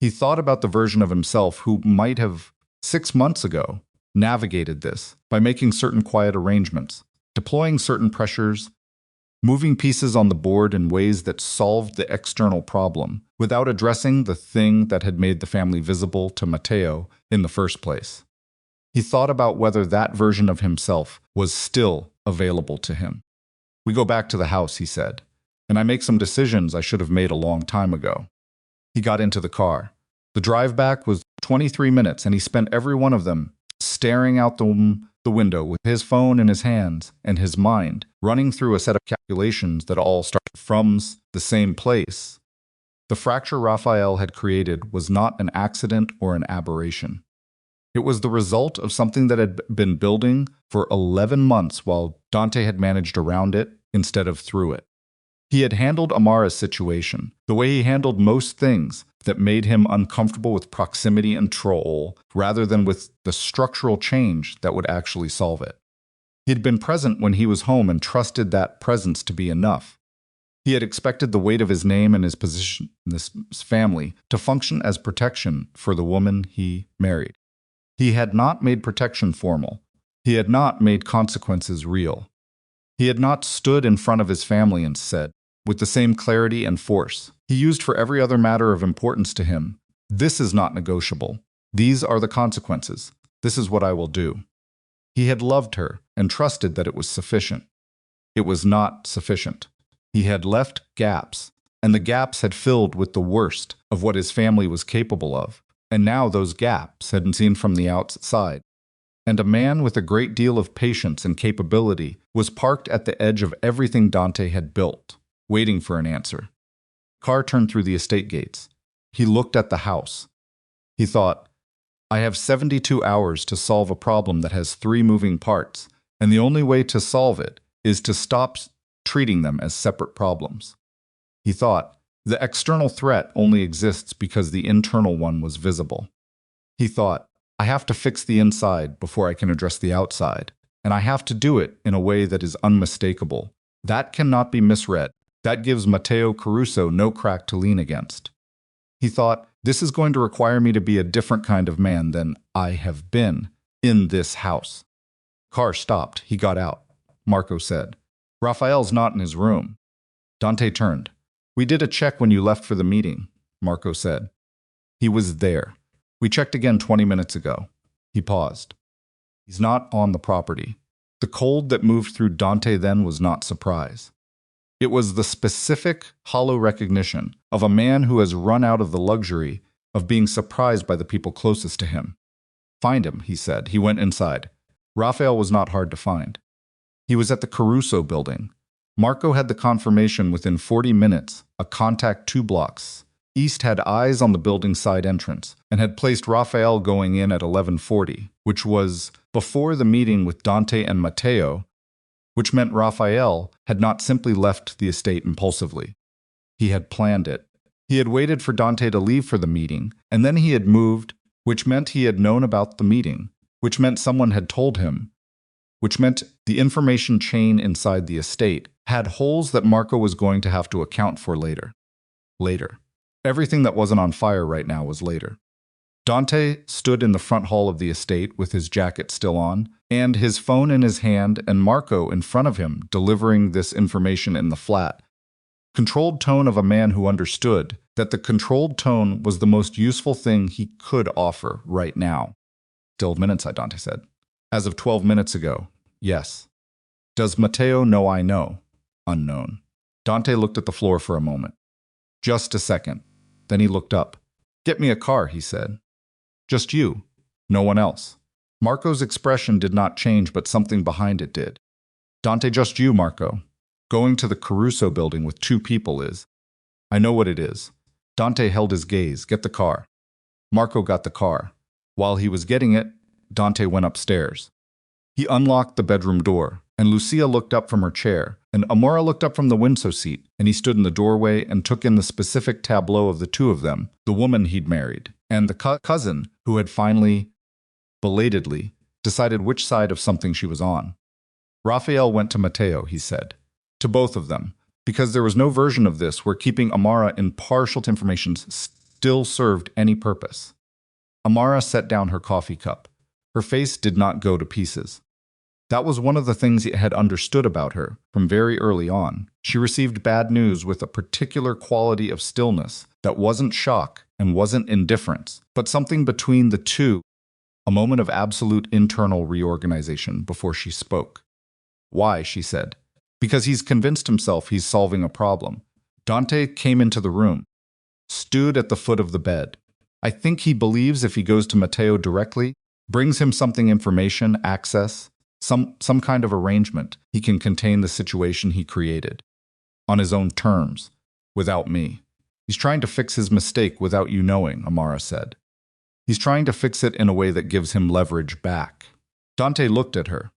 He thought about the version of himself who might have, 6 months ago, navigated this by making certain quiet arrangements, deploying certain pressures, moving pieces on the board in ways that solved the external problem without addressing the thing that had made the family visible to Matteo in the first place. He thought about whether that version of himself was still available to him. We go back to the house, he said, and I make some decisions I should have made a long time ago. He got into the car. The drive back was 23 minutes, and he spent every one of them staring out the window with his phone in his hands and his mind running through a set of calculations that all started from the same place. The fracture Raphael had created was not an accident or an aberration. It was the result of something that had been building for 11 months while Dante had managed around it instead of through it. He had handled Amara's situation the way he handled most things that made him uncomfortable with proximity and control rather than with the structural change that would actually solve it. He had been present when he was home and trusted that presence to be enough. He had expected the weight of his name and his position in this family to function as protection for the woman he married. He had not made protection formal. He had not made consequences real. He had not stood in front of his family and said, with the same clarity and force he used for every other matter of importance to him, "This is not negotiable. These are the consequences. This is what I will do." He had loved her and trusted that it was sufficient. It was not sufficient. He had left gaps, and the gaps had filled with the worst of what his family was capable of, and now those gaps had been seen from the outside. And a man with a great deal of patience and capability was parked at the edge of everything Dante had built, waiting for an answer. Car turned through the estate gates. He looked at the house. He thought, I have 72 hours to solve a problem that has 3 moving parts, and the only way to solve it is to stop treating them as separate problems. He thought, the external threat only exists because the internal one was visible. He thought, I have to fix the inside before I can address the outside, and I have to do it in a way that is unmistakable. That cannot be misread. That gives Matteo Caruso no crack to lean against. He thought, this is going to require me to be a different kind of man than I have been in this house. Car stopped. He got out. Marco said, Raphael's not in his room. Dante turned. We did a check when you left for the meeting, Marco said. He was there. We checked again 20 minutes ago. He paused. He's not on the property. The cold that moved through Dante then was not surprise. It was the specific, hollow recognition of a man who has run out of the luxury of being surprised by the people closest to him. Find him, he said. He went inside. Raphael was not hard to find. He was at the Caruso building. Marco had the confirmation within 40 minutes, a contact 2 blocks. East had eyes on the building side entrance and had placed Raphael going in at 11:40, which was before the meeting with Dante and Matteo, which meant Raphael had not simply left the estate impulsively. He had planned it. He had waited for Dante to leave for the meeting, and then he had moved, which meant he had known about the meeting, which meant someone had told him, which meant the information chain inside the estate had holes that Marco was going to have to account for later. Later. Everything that wasn't on fire right now was later. Dante stood in the front hall of the estate with his jacket still on, and his phone in his hand and Marco in front of him delivering this information in the flat. Controlled tone of a man who understood that the controlled tone was the most useful thing he could offer right now. Still minutes, Dante said. As of 12 minutes ago, yes. Does Matteo know I know? Unknown. Dante looked at the floor for a moment. Just a second. Then he looked up. Get me a car, he said. Just you. No one else. Marco's expression did not change, but something behind it did. Dante, just you, Marco. Going to the Caruso building with 2 people is. I know what it is. Dante held his gaze. Get the car. Marco got the car. While he was getting it, Dante went upstairs. He unlocked the bedroom door, and Lucia looked up from her chair, and Amara looked up from the window seat, and he stood in the doorway and took in the specific tableau of the 2 of them, the woman he'd married, and the cousin who had finally, belatedly, decided which side of something she was on. Raphael went to Matteo, he said. To both of them, because there was no version of this where keeping Amara impartial to information still served any purpose. Amara set down her coffee cup. Her face did not go to pieces. That was one of the things he had understood about her from very early on. She received bad news with a particular quality of stillness that wasn't shock and wasn't indifference, but something between the two, a moment of absolute internal reorganization before she spoke. Why, she said. Because he's convinced himself he's solving a problem. Dante came into the room, stood at the foot of the bed. I think he believes if he goes to Matteo directly, brings him something information, access, some kind of arrangement, he can contain the situation he created. On his own terms, without me. He's trying to fix his mistake without you knowing, Amara said. He's trying to fix it in a way that gives him leverage back. Dante looked at her.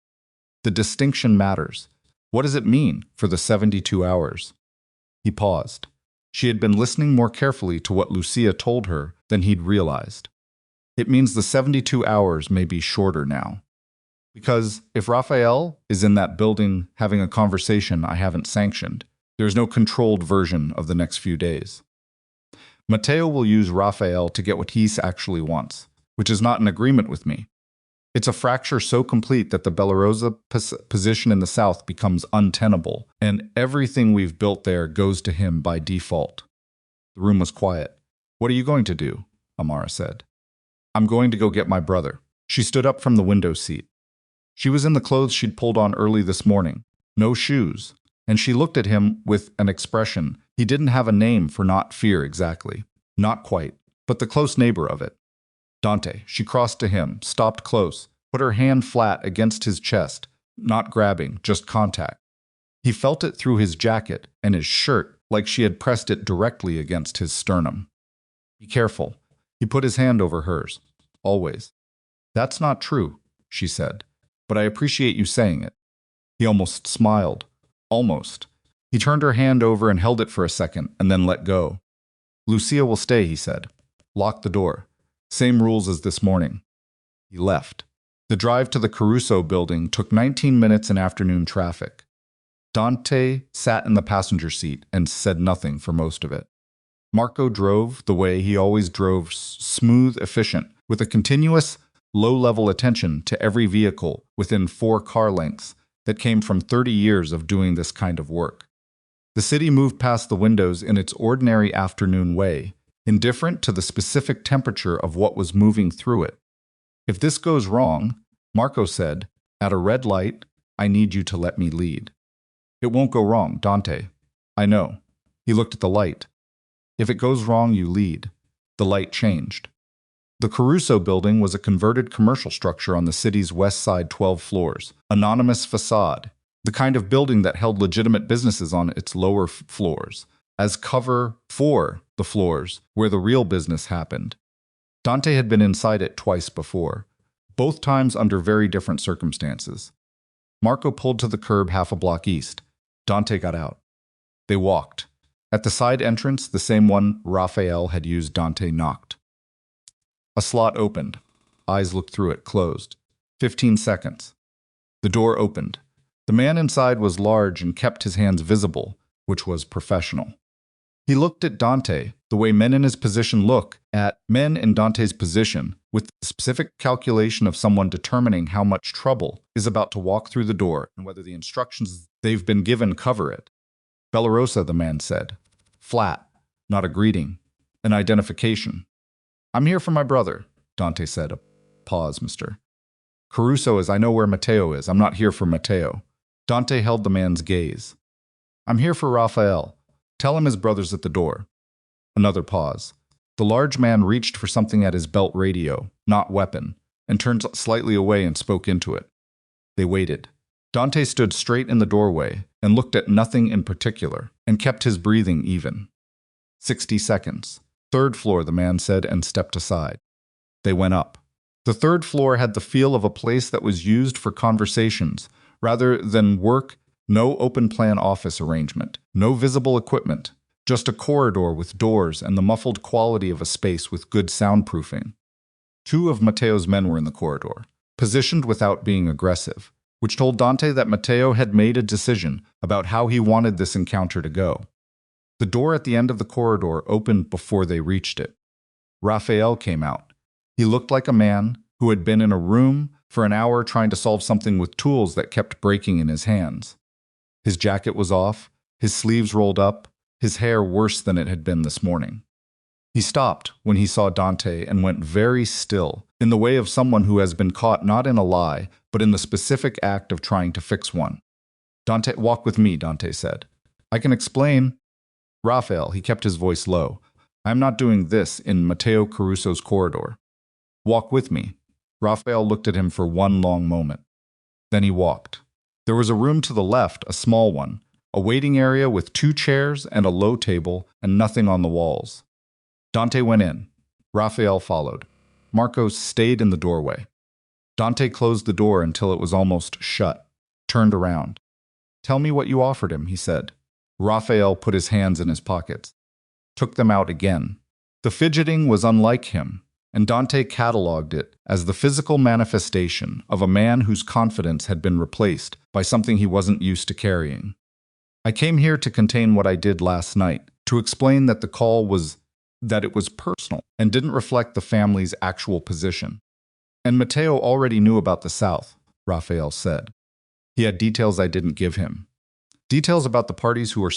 The distinction matters. What does it mean for the 72 hours? He paused. She had been listening more carefully to what Lucia told her than he'd realized. It means the 72 hours may be shorter now. Because if Raphael is in that building having a conversation I haven't sanctioned, there's no controlled version of the next few days. Matteo will use Raphael to get what he actually wants, which is not in agreement with me. It's a fracture so complete that the Belarus position in the south becomes untenable, and everything we've built there goes to him by default. The room was quiet. What are you going to do? Amara said. I'm going to go get my brother. She stood up from the window seat. She was in the clothes she'd pulled on early this morning, no shoes, and she looked at him with an expression he didn't have a name for, not fear exactly, not quite, but the close neighbor of it. Dante, she crossed to him, stopped close, put her hand flat against his chest, not grabbing, just contact. He felt it through his jacket and his shirt like she had pressed it directly against his sternum. Be careful. He put his hand over hers. Always. That's not true, she said, but I appreciate you saying it. He almost smiled. Almost. He turned her hand over and held it for a second and then let go. Lucia will stay, he said. Lock the door. Same rules as this morning. He left. The drive to the Caruso building took 19 minutes in afternoon traffic. Dante sat in the passenger seat and said nothing for most of it. Marco drove the way he always drove, smooth, efficient, with a continuous, low-level attention to every vehicle within 4 car lengths that came from 30 years of doing this kind of work. The city moved past the windows in its ordinary afternoon way, indifferent to the specific temperature of what was moving through it. If this goes wrong, Marco said, at a red light, I need you to let me lead. It won't go wrong, Dante. I know. He looked at the light. If it goes wrong, you lead. The light changed. The Caruso building was a converted commercial structure on the city's west side 12 floors, anonymous facade, the kind of building that held legitimate businesses on its lower floors, as cover for the floors where the real business happened. Dante had been inside it twice before, both times under very different circumstances. Marco pulled to the curb half a block east. Dante got out. They walked. At the side entrance, the same one Raphael had used, Dante knocked. A slot opened. Eyes looked through it, closed. 15 seconds. The door opened. The man inside was large and kept his hands visible, which was professional. He looked at Dante, The way men in his position look at men in Dante's position, with the specific calculation of someone determining how much trouble is about to walk through the door and whether the instructions they've been given cover it. Bellarosa, the man said. Flat, not a greeting, an identification. I'm here for my brother, Dante said. Pause, mister. Caruso, as I know where Matteo is. I'm not here for Matteo. Dante held the man's gaze. I'm here for Raphael. Tell him his brother's at the door. Another pause. The large man reached for something at his belt radio, not weapon, and turned slightly away and spoke into it. They waited. Dante stood straight in the doorway and looked at nothing in particular, and kept his breathing even. 60 seconds. Third floor, the man said, and stepped aside. They went up. The third floor had the feel of a place that was used for conversations, rather than work. No open-plan office arrangement, no visible equipment, just a corridor with doors and the muffled quality of a space with good soundproofing. 2 of Matteo's men were in the corridor, positioned without being aggressive, which told Dante that Matteo had made a decision about how he wanted this encounter to go. The door at the end of the corridor opened before they reached it. Raphael came out. He looked like a man who had been in a room for an hour trying to solve something with tools that kept breaking in his hands. His jacket was off, his sleeves rolled up, his hair worse than it had been this morning. He stopped when he saw Dante and went very still, in the way of someone who has been caught not in a lie, but in the specific act of trying to fix one. Dante, walk with me, Dante said. I can explain. Raphael, he kept his voice low. I am not doing this in Matteo Caruso's corridor. Walk with me. Raphael looked at him for one long moment. Then he walked. There was a room to the left, a small one, a waiting area with 2 chairs and a low table and nothing on the walls. Dante went in. Raphael followed. Marcos stayed in the doorway. Dante closed the door until it was almost shut, turned around. Tell me what you offered him, he said. Raphael put his hands in his pockets, took them out again. The fidgeting was unlike him, and Dante catalogued it as the physical manifestation of a man whose confidence had been replaced by something he wasn't used to carrying. I came here to contain what I did last night, to explain that it was personal and didn't reflect the family's actual position. And Matteo already knew about the South, Raphael said. He had details I didn't give him. Details about the parties who are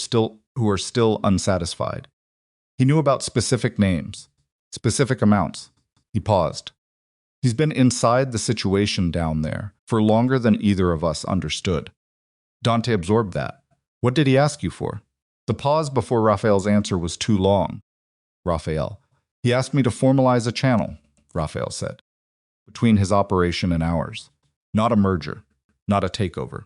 still unsatisfied. He knew about specific names, specific amounts. He paused. He's been inside the situation down there for longer than either of us understood. Dante absorbed that. What did he ask you for? The pause before Raphael's answer was too long. Raphael. He asked me to formalize a channel, Raphael said, between his operation and ours. Not a merger, not a takeover.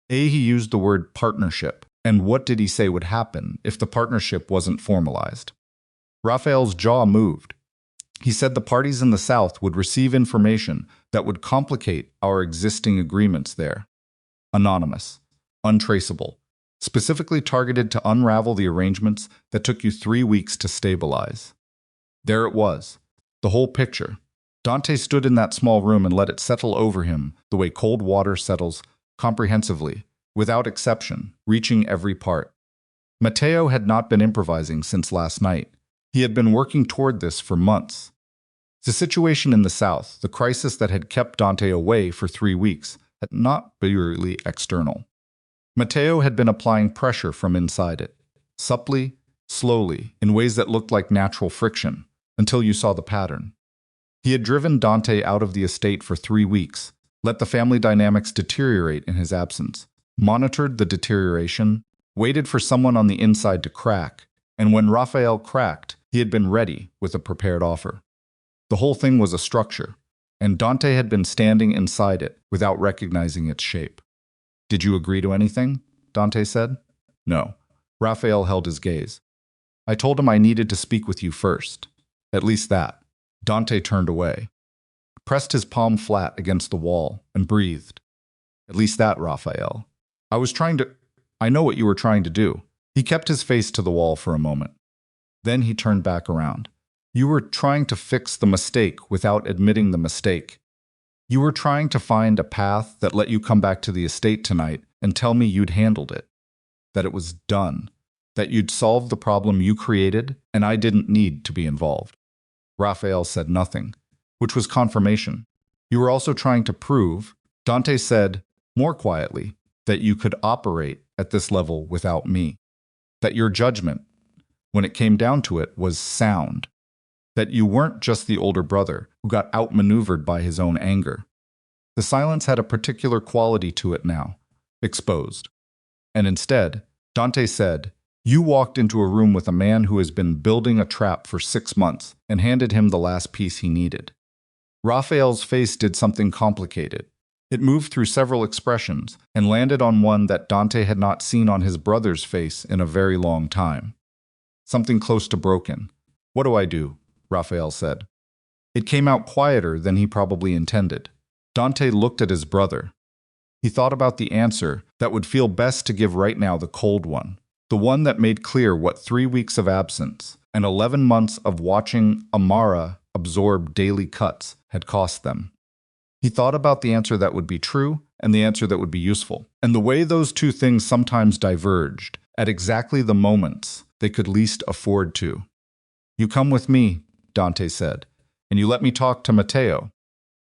He used the word partnership. And what did he say would happen if the partnership wasn't formalized? Raphael's jaw moved. He said the parties in the South would receive information that would complicate our existing agreements there. Anonymous, untraceable, specifically targeted to unravel the arrangements that took you 3 weeks to stabilize. There it was, the whole picture. Dante stood in that small room and let it settle over him the way cold water settles comprehensively, without exception, reaching every part. Matteo had not been improvising since last night. He had been working toward this for months. The situation in the South, the crisis that had kept Dante away for 3 weeks, had not been purely external. Matteo had been applying pressure from inside it, subtly, slowly, in ways that looked like natural friction, until you saw the pattern. He had driven Dante out of the estate for 3 weeks, let the family dynamics deteriorate in his absence, monitored the deterioration, waited for someone on the inside to crack, and when Raphael cracked, he had been ready with a prepared offer. The whole thing was a structure, and Dante had been standing inside it without recognizing its shape. Did you agree to anything? Dante said. No. Raphael held his gaze. I told him I needed to speak with you first. At least that. Dante turned away, pressed his palm flat against the wall, and breathed. At least that, Raphael. I know what you were trying to do. He kept his face to the wall for a moment. Then he turned back around. You were trying to fix the mistake without admitting the mistake. You were trying to find a path that let you come back to the estate tonight and tell me you'd handled it, that it was done. That you'd solve the problem you created, and I didn't need to be involved. Raphael said nothing, which was confirmation. You were also trying to prove, Dante said, more quietly, that you could operate at this level without me. That your judgment, when it came down to it, was sound. That you weren't just the older brother who got outmaneuvered by his own anger. The silence had a particular quality to it now, exposed. And instead, Dante said, you walked into a room with a man who has been building a trap for 6 months and handed him the last piece he needed. Raphael's face did something complicated. It moved through several expressions and landed on one that Dante had not seen on his brother's face in a very long time. Something close to broken. What do I do? Raphael said. It came out quieter than he probably intended. Dante looked at his brother. He thought about the answer that would feel best to give right now, the cold one. The one that made clear what 3 weeks of absence and 11 months of watching Amara absorb daily cuts had cost them. He thought about the answer that would be true and the answer that would be useful, and the way those two things sometimes diverged at exactly the moments they could least afford to. You come with me, Dante said, and you let me talk to Matteo,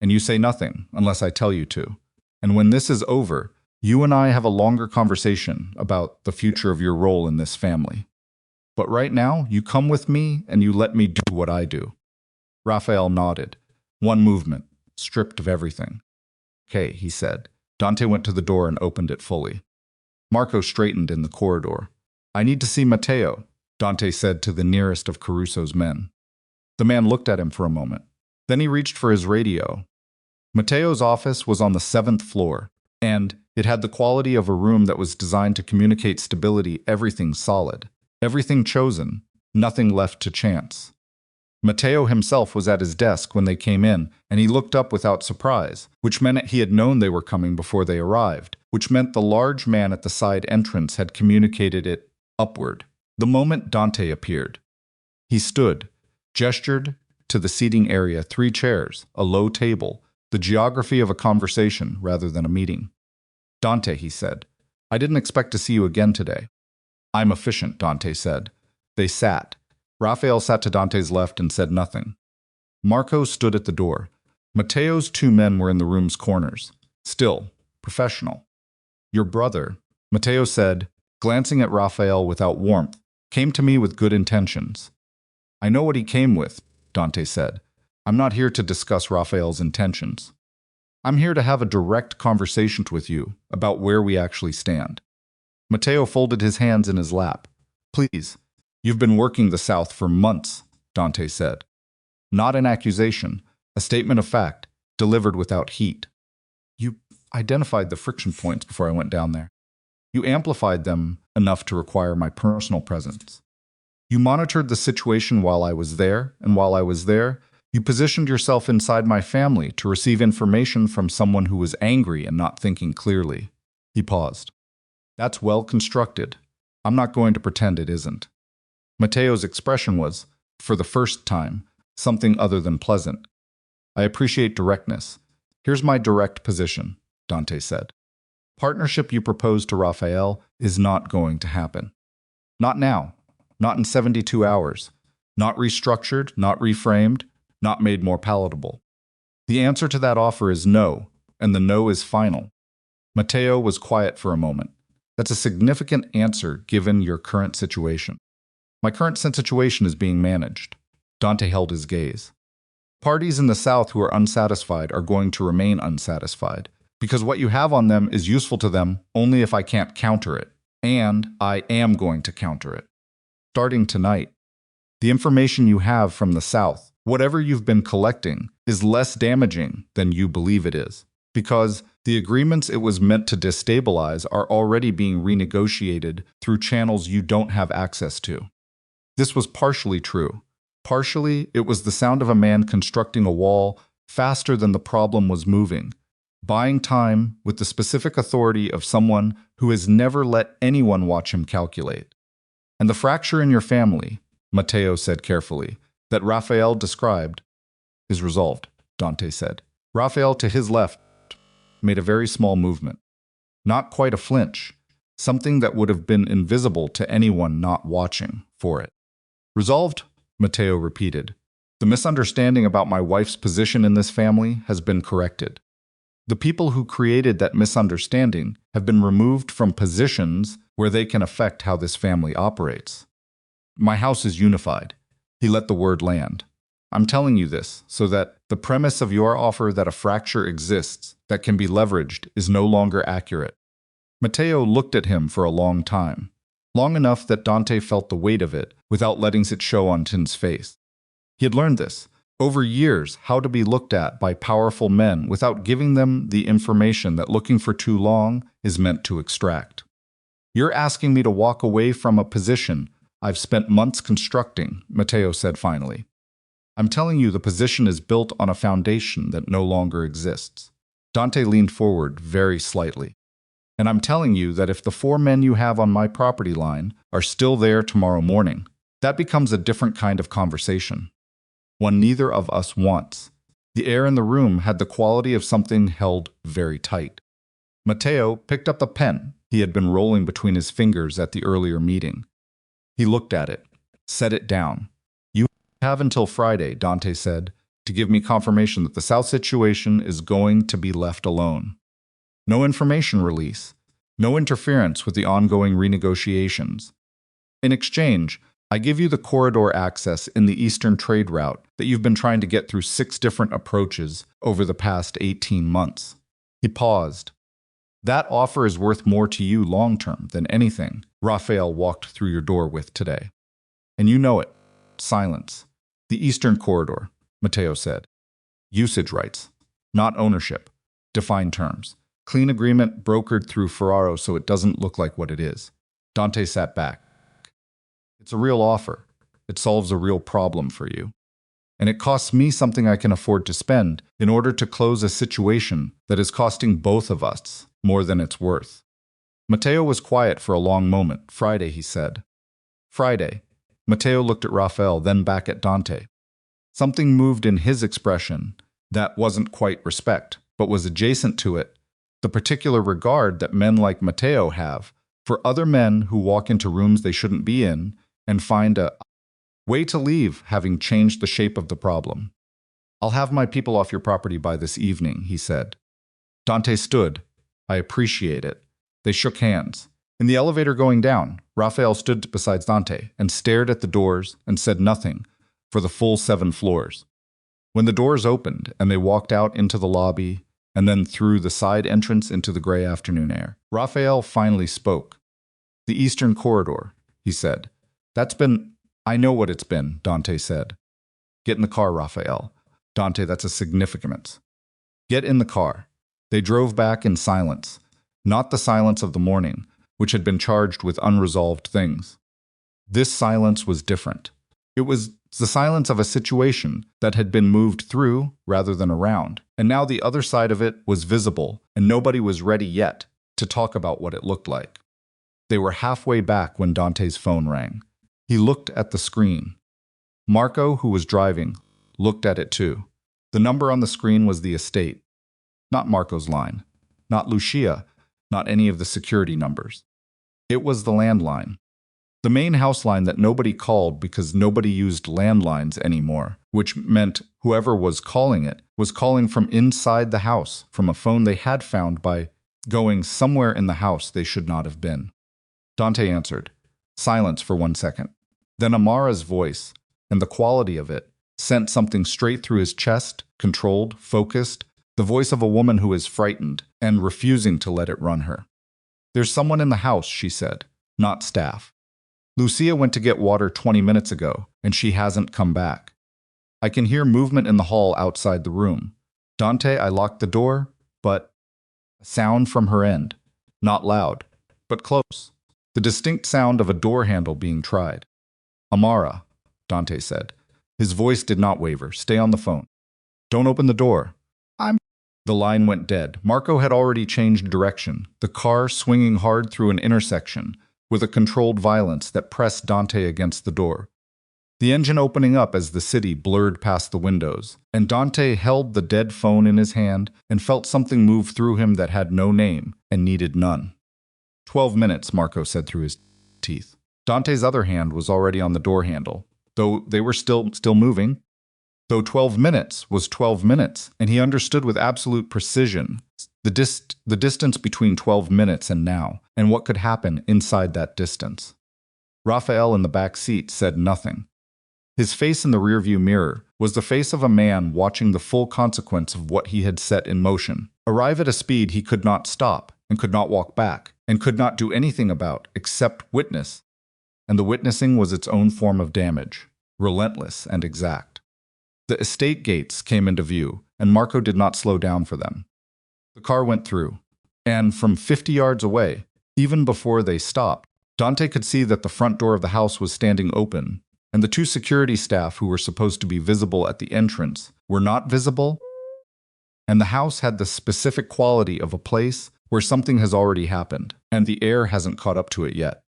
and you say nothing unless I tell you to. And when this is over, you and I have a longer conversation about the future of your role in this family. But right now, you come with me and you let me do what I do. Raphael nodded. One movement, stripped of everything. Okay, he said. Dante went to the door and opened it fully. Marco straightened in the corridor. I need to see Matteo, Dante said to the nearest of Caruso's men. The man looked at him for a moment. Then he reached for his radio. Matteo's office was on the 7th floor, and it had the quality of a room that was designed to communicate stability, everything solid, everything chosen, nothing left to chance. Matteo himself was at his desk when they came in, and he looked up without surprise, which meant he had known they were coming before they arrived, which meant the large man at the side entrance had communicated it upward. The moment Dante appeared, he stood, gestured to the seating area, 3 chairs, a low table, the geography of a conversation rather than a meeting. Dante, he said, I didn't expect to see you again today. I'm efficient, Dante said. They sat. Raphael sat to Dante's left and said nothing. Marco stood at the door. Matteo's 2 men were in the room's corners. Still, professional. Your brother, Matteo said, glancing at Raphael without warmth, came to me with good intentions. I know what he came with, Dante said. I'm not here to discuss Raphael's intentions. I'm here to have a direct conversation with you about where we actually stand. Matteo folded his hands in his lap. Please, you've been working the South for months, Dante said. Not an accusation, a statement of fact, delivered without heat. You identified the friction points before I went down there. You amplified them enough to require my personal presence. You monitored the situation while I was there, and while I was there, you positioned yourself inside my family to receive information from someone who was angry and not thinking clearly. He paused. That's well constructed. I'm not going to pretend it isn't. Matteo's expression was, for the first time, something other than pleasant. I appreciate directness. Here's my direct position, Dante said. Partnership you proposed to Raphael is not going to happen. Not now. Not in 72 hours. Not restructured, not reframed, not made more palatable. The answer to that offer is no, and the no is final. Matteo was quiet for a moment. That's a significant answer given your current situation. My current situation is being managed. Dante held his gaze. Parties in the South who are unsatisfied are going to remain unsatisfied, because what you have on them is useful to them only if I can't counter it, and I am going to counter it. Starting tonight, the information you have from the South, whatever you've been collecting, is less damaging than you believe it is, because the agreements it was meant to destabilize are already being renegotiated through channels you don't have access to. This was partially true. Partially, it was the sound of a man constructing a wall faster than the problem was moving, buying time with the specific authority of someone who has never let anyone watch him calculate. And the fracture in your family, Matteo said carefully, that Raphael described, is resolved, Dante said. Raphael, to his left, made a very small movement. Not quite a flinch, something that would have been invisible to anyone not watching for it. Resolved, Matteo repeated. The misunderstanding about my wife's position in this family has been corrected. The people who created that misunderstanding have been removed from positions where they can affect how this family operates. My house is unified. He let the word land. I'm telling you this so that the premise of your offer that a fracture exists that can be leveraged is no longer accurate. Matteo looked at him for a long time, long enough that Dante felt the weight of it without letting it show on Tin's face. He had learned this over years, how to be looked at by powerful men without giving them the information that looking for too long is meant to extract. You're asking me to walk away from a position I've spent months constructing, Matteo said finally. I'm telling you the position is built on a foundation that no longer exists. Dante leaned forward very slightly. And I'm telling you that if the 4 men you have on my property line are still there tomorrow morning, that becomes a different kind of conversation. One neither of us wants. The air in the room had the quality of something held very tight. Matteo picked up the pen he had been rolling between his fingers at the earlier meeting. He looked at it, set it down. You have until Friday, Dante said, to give me confirmation that the South situation is going to be left alone. No information release, no interference with the ongoing renegotiations. In exchange, I give you the corridor access in the eastern trade route that you've been trying to get through 6 different approaches over the past 18 months. He paused. That offer is worth more to you long-term than anything Raphael walked through your door with today. And you know it. Silence. The eastern corridor, Matteo said. Usage rights, not ownership. Defined terms. Clean agreement brokered through Ferraro so it doesn't look like what it is. Dante sat back. It's a real offer. It solves a real problem for you. And it costs me something I can afford to spend in order to close a situation that is costing both of us more than it's worth. Matteo was quiet for a long moment. Friday, he said. Friday. Matteo looked at Raphael, then back at Dante. Something moved in his expression that wasn't quite respect, but was adjacent to it, the particular regard that men like Matteo have for other men who walk into rooms they shouldn't be in and find a way to leave, having changed the shape of the problem. I'll have my people off your property by this evening, he said. Dante stood. I appreciate it. They shook hands. In the elevator going down, Raphael stood beside Dante and stared at the doors and said nothing for the full 7 floors. When the doors opened and they walked out into the lobby and then through the side entrance into the gray afternoon air, Raphael finally spoke. The eastern corridor, he said. I know what it's been, Dante said. Get in the car, Raphael. Dante, that's a significance. Get in the car. They drove back in silence, not the silence of the morning, which had been charged with unresolved things. This silence was different. It was the silence of a situation that had been moved through rather than around, and now the other side of it was visible, and nobody was ready yet to talk about what it looked like. They were halfway back when Dante's phone rang. He looked at the screen. Marco, who was driving, looked at it too. The number on the screen was the estate. Not Marco's line. Not Lucia. Not any of the security numbers. It was the landline. The main house line that nobody called because nobody used landlines anymore, which meant whoever was calling it was calling from inside the house, from a phone they had found by going somewhere in the house they should not have been. Dante answered. Silence for 1 second. Then Amara's voice, and the quality of it, sent something straight through his chest, controlled, focused, the voice of a woman who is frightened and refusing to let it run her. There's someone in the house, she said, not staff. Lucia went to get water 20 minutes ago, and she hasn't come back. I can hear movement in the hall outside the room. Dante, I locked the door, but a sound from her end. Not loud, but close. The distinct sound of a door handle being tried. Amara, Dante said. His voice did not waver. Stay on the phone. Don't open the door. The line went dead. Marco had already changed direction, the car swinging hard through an intersection with a controlled violence that pressed Dante against the door. The engine opening up as the city blurred past the windows, and Dante held the dead phone in his hand and felt something move through him that had no name and needed none. 12 minutes, Marco said through his teeth. Dante's other hand was already on the door handle, though they were still moving. Though 12 minutes was 12 minutes, and he understood with absolute precision the distance between 12 minutes and now, and what could happen inside that distance. Raphael in the back seat said nothing. His face in the rearview mirror was the face of a man watching the full consequence of what he had set in motion. Arrive at a speed he could not stop, and could not walk back, and could not do anything about except witness. And the witnessing was its own form of damage, relentless and exact. The estate gates came into view, and Marco did not slow down for them. The car went through, and from 50 yards away, even before they stopped, Dante could see that the front door of the house was standing open, and the two security staff who were supposed to be visible at the entrance were not visible, and the house had the specific quality of a place where something has already happened, and the air hasn't caught up to it yet.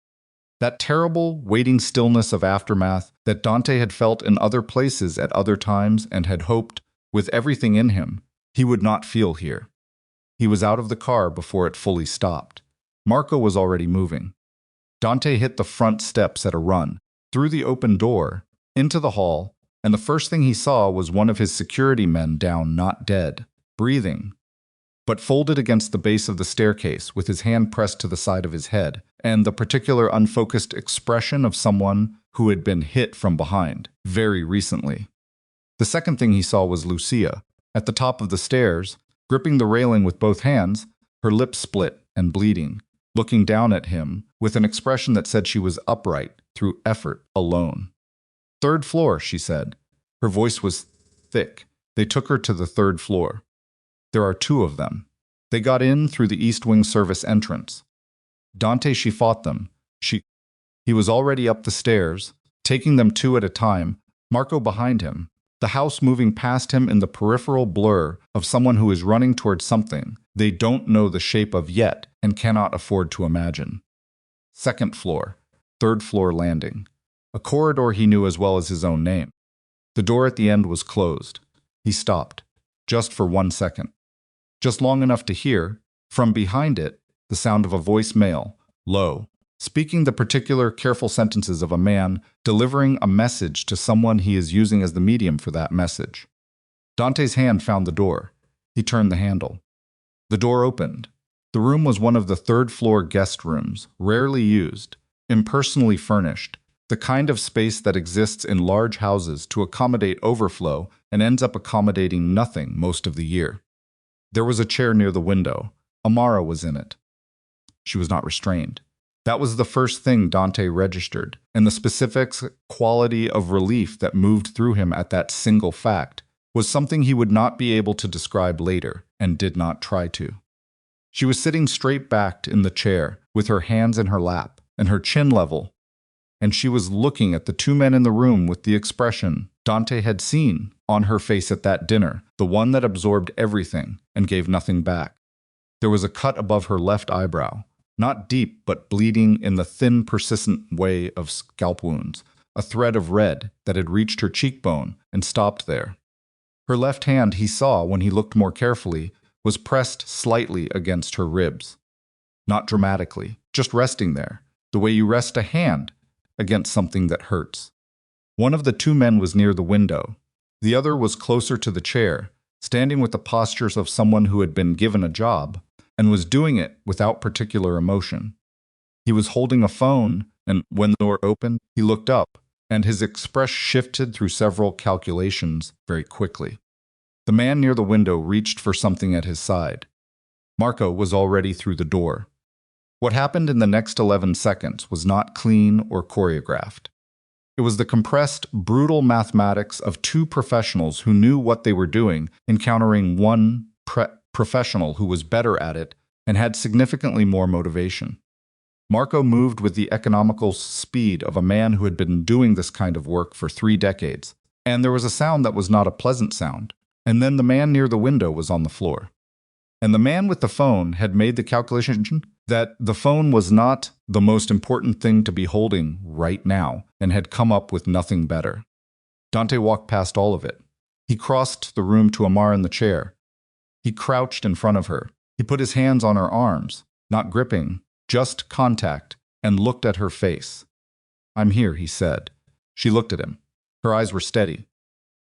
That terrible, waiting stillness of aftermath that Dante had felt in other places at other times and had hoped, with everything in him, he would not feel here. He was out of the car before it fully stopped. Marco was already moving. Dante hit the front steps at a run, through the open door, into the hall, and the first thing he saw was one of his security men down, not dead, breathing, but folded against the base of the staircase with his hand pressed to the side of his head, and the particular unfocused expression of someone who had been hit from behind, very recently. The second thing he saw was Lucia, at the top of the stairs, gripping the railing with both hands, her lips split and bleeding, looking down at him with an expression that said she was upright through effort alone. "Third floor," she said. Her voice was thick. They took her to the third floor. There are two of them. They got in through the East Wing service entrance. Dante, she fought them. He was already up the stairs, taking them two at a time, Marco behind him, the house moving past him in the peripheral blur of someone who is running towards something they don't know the shape of yet and cannot afford to imagine. Second floor, third floor landing. A corridor he knew as well as his own name. The door at the end was closed. He stopped, just for 1 second. Just long enough to hear, from behind it, the sound of a voice male, low, speaking the particular careful sentences of a man delivering a message to someone he is using as the medium for that message. Dante's hand found the door. He turned the handle. The door opened. The room was one of the third-floor guest rooms, rarely used, impersonally furnished, the kind of space that exists in large houses to accommodate overflow and ends up accommodating nothing most of the year. There was a chair near the window. Amara was in it. She was not restrained. That was the first thing Dante registered, and the specific quality of relief that moved through him at that single fact was something he would not be able to describe later, and did not try to. She was sitting straight-backed in the chair, with her hands in her lap, and her chin level, and she was looking at the two men in the room with the expression Dante had seen on her face at that dinner, the one that absorbed everything and gave nothing back. There was a cut above her left eyebrow, not deep but bleeding in the thin, persistent way of scalp wounds, a thread of red that had reached her cheekbone and stopped there. Her left hand, he saw when he looked more carefully, was pressed slightly against her ribs. Not dramatically, just resting there, the way you rest a hand against something that hurts. One of the two men was near the window. The other was closer to the chair, standing with the postures of someone who had been given a job, and was doing it without particular emotion. He was holding a phone, and when the door opened, he looked up, and his expression shifted through several calculations very quickly. The man near the window reached for something at his side. Marco was already through the door. What happened in the next 11 seconds was not clean or choreographed. It was the compressed, brutal mathematics of two professionals who knew what they were doing, encountering one professional who was better at it and had significantly more motivation. Marco moved with the economical speed of a man who had been doing this kind of work for 3 decades, and there was a sound that was not a pleasant sound, and then the man near the window was on the floor. And the man with the phone had made the calculation that the phone was not the most important thing to be holding right now, and had come up with nothing better. Dante walked past all of it. He crossed the room to Amara in the chair. He crouched in front of her. He put his hands on her arms, not gripping, Just contact, and looked at her face. "I'm here," he said. She looked at him. Her eyes were steady,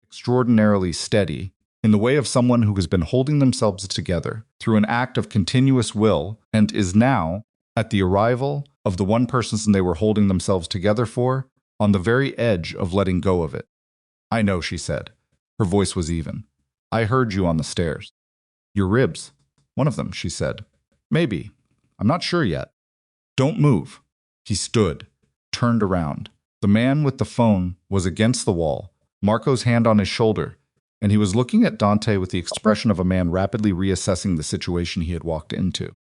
extraordinarily steady, in the way of someone who has been holding themselves together through an act of continuous will and is now, at the arrival of the one person they were holding themselves together for, on the very edge of letting go of it. "I know," she said. Her voice was even. "I heard you on the stairs." "Your ribs." "One of them," she said. "Maybe. I'm not sure yet." "Don't move." He stood, turned around. The man with the phone was against the wall, Marco's hand on his shoulder, and he was looking at Dante with the expression of a man rapidly reassessing the situation he had walked into.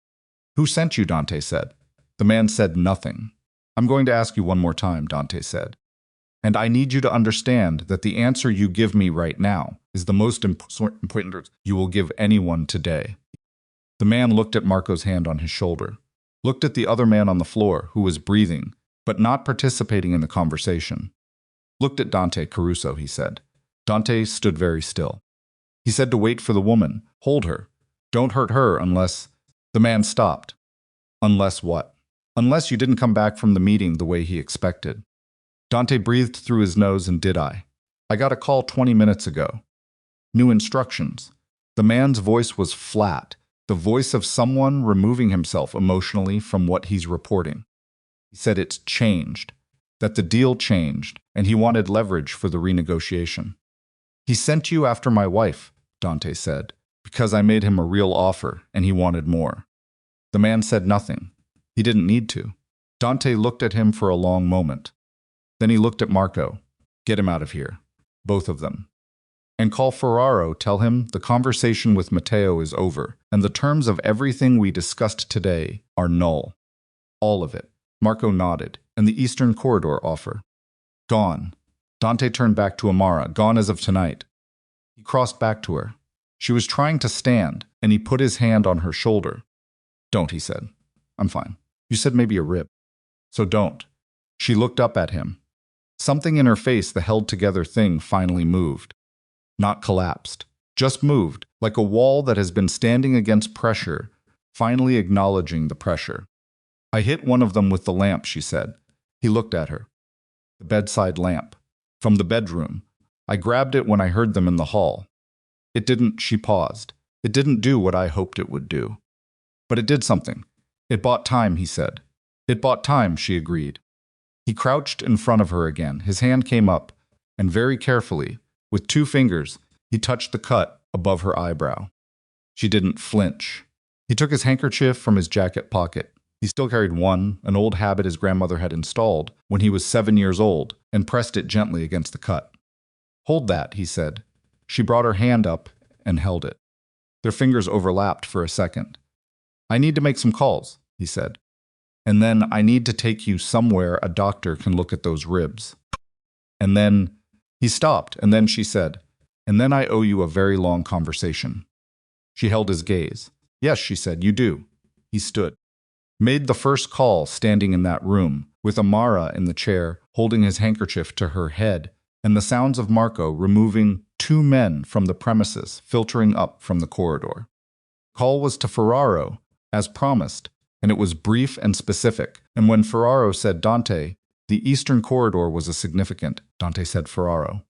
"Who sent you?" Dante said. The man said nothing. "I'm going to ask you one more time," Dante said. "And I need you to understand that the answer you give me right now is the most important you will give anyone today." The man looked at Marco's hand on his shoulder, looked at the other man on the floor who was breathing, but not participating in the conversation. "Looked at Dante Caruso," he said. Dante stood very still. He said to wait for the woman, hold her. Don't hurt her unless... The man stopped. "Unless what?" "Unless you didn't come back from the meeting the way he expected." Dante breathed through his nose and did I got a call 20 minutes ago. New instructions. The man's voice was flat, the voice of someone removing himself emotionally from what he's reporting. He said it's changed, that the deal changed, and he wanted leverage for the renegotiation. "He sent you after my wife," Dante said, "because I made him a real offer, and he wanted more." The man said nothing. He didn't need to. Dante looked at him for a long moment. Then he looked at Marco. "Get him out of here. Both of them. And call Ferraro, tell him the conversation with Matteo is over, and the terms of everything we discussed today are null. All of it." Marco nodded, "and the Eastern Corridor offer." "Gone." Dante turned back to Amara, "Gone as of tonight." He crossed back to her. She was trying to stand, and he put his hand on her shoulder. "Don't," he said. "I'm fine. You said maybe a rib. So don't." She looked up at him. Something in her face, the held-together thing, finally moved. Not collapsed. Just moved, like a wall that has been standing against pressure, finally acknowledging the pressure. "I hit one of them with the lamp," she said. He looked at her. "The bedside lamp. From the bedroom. I grabbed it when I heard them in the hall. It didn't," she paused. "It didn't do what I hoped it would do. But it did something. It bought time," he said. "It bought time," she agreed. He crouched in front of her again. His hand came up, and very carefully, with 2 fingers, he touched the cut above her eyebrow. She didn't flinch. He took his handkerchief from his jacket pocket. He still carried one, an old habit his grandmother had installed when he was 7 years old, and pressed it gently against the cut. "Hold that," he said. She brought her hand up and held it. Their fingers overlapped for a second. "I need to make some calls," he said. "And then I need to take you somewhere a doctor can look at those ribs. And then..." He stopped, and then she said, "And then I owe you a very long conversation." She held his gaze. "Yes," she said, "you do." He stood. Made the first call standing in that room, with Amara in the chair, holding his handkerchief to her head, and the sounds of Marco removing 2 men from the premises, filtering up from the corridor. Call was to Ferraro, as promised, and it was brief and specific, and when Ferraro said Dante, the Eastern Corridor was a significant, Dante said Ferraro.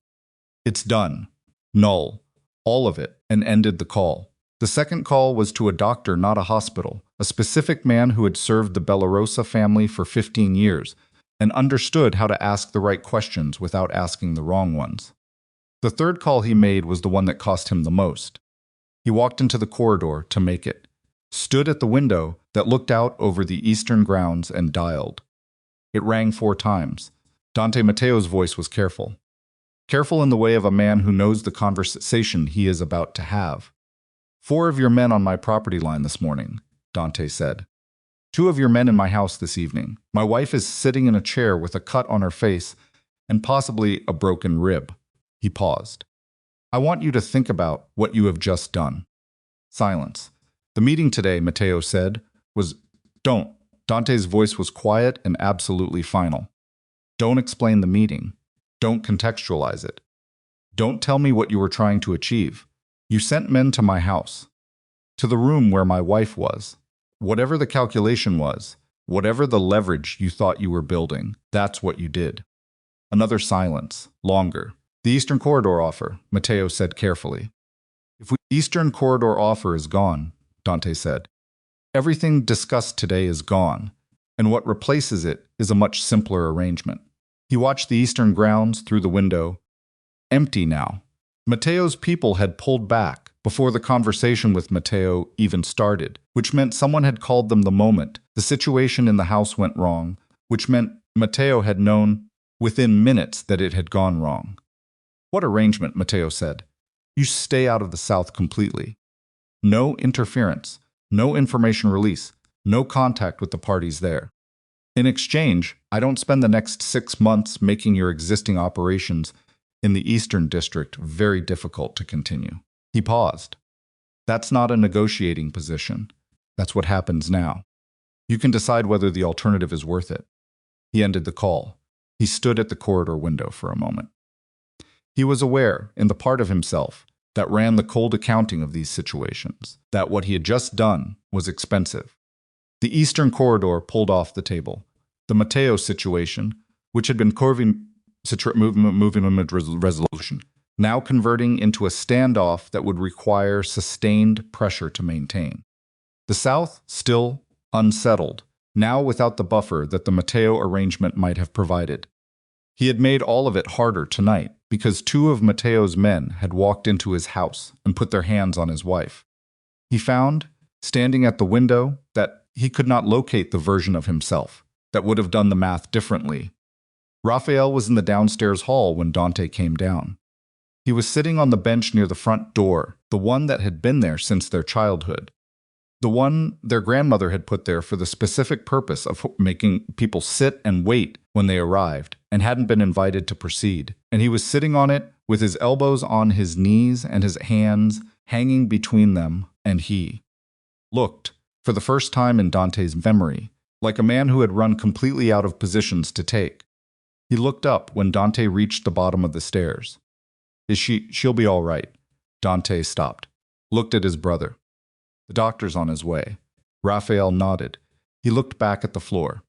"It's done. Null. All of it," and ended the call. The second call was to a doctor, not a hospital, a specific man who had served the Bellarosa family for 15 years, and understood how to ask the right questions without asking the wrong ones. The third call he made was the one that cost him the most. He walked into the corridor to make it, stood at the window that looked out over the eastern grounds and dialed. It rang 4 times. Dante Matteo's voice was careful. Careful in the way of a man who knows the conversation he is about to have. 4 of your men on my property line this morning, Dante said. 2 of your men in my house this evening. My wife is sitting in a chair with a cut on her face and possibly a broken rib. He paused. I want you to think about what you have just done. Silence. The meeting today, Matteo said, was... Don't. Dante's voice was quiet and absolutely final. Don't explain the meeting. Don't contextualize it. Don't tell me what you were trying to achieve. You sent men to my house, to the room where my wife was. Whatever the calculation was, Whatever the leverage you thought you were building, that's what you did. Another silence, longer. The Eastern Corridor offer, Matteo said carefully. The Eastern Corridor offer is gone, Dante said. Everything discussed today is gone, and what replaces it is a much simpler arrangement. He watched the eastern grounds through the window. Empty now. Matteo's people had pulled back before the conversation with Matteo even started, which meant someone had called them the moment the situation in the house went wrong, which meant Matteo had known within minutes that it had gone wrong. What arrangement, Matteo said. You stay out of the South completely. No interference, no information release, no contact with the parties there. In exchange, I don't spend the next 6 months making your existing operations in the Eastern District very difficult to continue. He paused. That's not a negotiating position. That's what happens now. You can decide whether the alternative is worth it. He ended the call. He stood at the corridor window for a moment. He was aware, in the part of himself, that ran the cold accounting of these situations, that what he had just done was expensive. The Eastern Corridor pulled off the table. The Matteo situation, which had been moving resolution, now converting into a standoff that would require sustained pressure to maintain. The South, still unsettled, now without the buffer that the Matteo arrangement might have provided. He had made all of it harder tonight because 2 of Matteo's men had walked into his house and put their hands on his wife. He found, standing at the window, that he could not locate the version of himself that would have done the math differently. Raphael was in the downstairs hall when Dante came down. He was sitting on the bench near the front door, the one that had been there since their childhood. The one their grandmother had put there for the specific purpose of making people sit and wait when they arrived and hadn't been invited to proceed. And he was sitting on it with his elbows on his knees and his hands hanging between them, and he looked, for the first time in Dante's memory, like a man who had run completely out of positions to take. He looked up when Dante reached the bottom of the stairs. She'll be all right. Dante stopped, looked at his brother. The doctor's on his way. Raphael nodded. He looked back at the floor.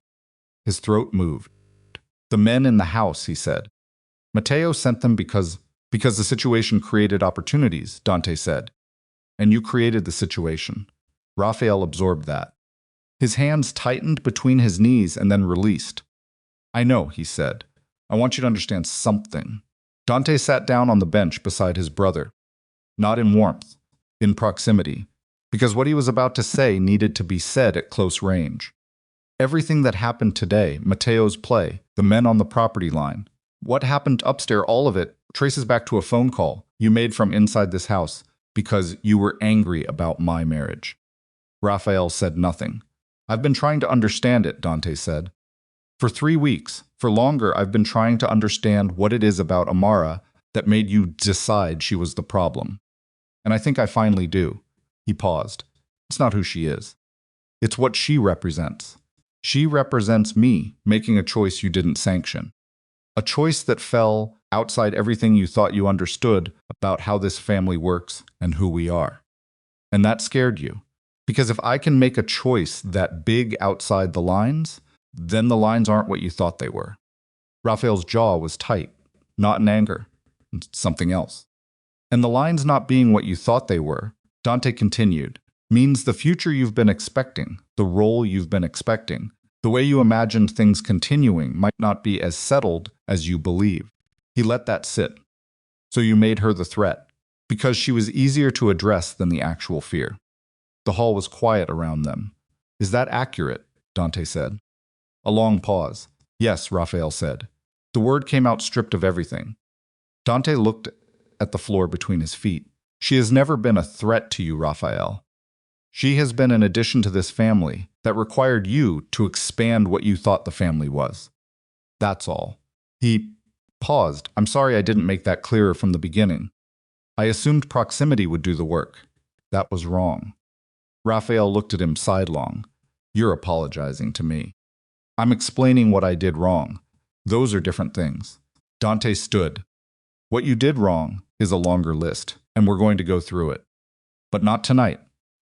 His throat moved. The men in the house, he said. Matteo sent them because the situation created opportunities, Dante said. And you created the situation. Raphael absorbed that. His hands tightened between his knees and then released. I know, he said. I want you to understand something. Dante sat down on the bench beside his brother. Not in warmth, in proximity, because what he was about to say needed to be said at close range. Everything that happened today, Matteo's play, the men on the property line, what happened upstairs, all of it, traces back to a phone call you made from inside this house because you were angry about my marriage. Raphael said nothing. I've been trying to understand it, Dante said. For 3 weeks, for longer, I've been trying to understand what it is about Amara that made you decide she was the problem. And I think I finally do. He paused. It's not who she is. It's what she represents. She represents me making a choice you didn't sanction. A choice that fell outside everything you thought you understood about how this family works and who we are. And that scared you. Because if I can make a choice that big outside the lines, then the lines aren't what you thought they were. Raphael's jaw was tight, not in anger, something else. And the lines not being what you thought they were, Dante continued, means the future you've been expecting, the role you've been expecting, the way you imagined things continuing might not be as settled as you believe. He let that sit. So you made her the threat, because she was easier to address than the actual fear. The hall was quiet around them. Is that accurate? Dante said. A long pause. Yes, Raphael said. The word came out stripped of everything. Dante looked at the floor between his feet. She has never been a threat to you, Raphael. She has been an addition to this family that required you to expand what you thought the family was. That's all. He paused. I'm sorry I didn't make that clearer from the beginning. I assumed proximity would do the work. That was wrong. Raphael looked at him sidelong. You're apologizing to me. I'm explaining what I did wrong. Those are different things. Dante stood. What you did wrong is a longer list, and we're going to go through it. But not tonight.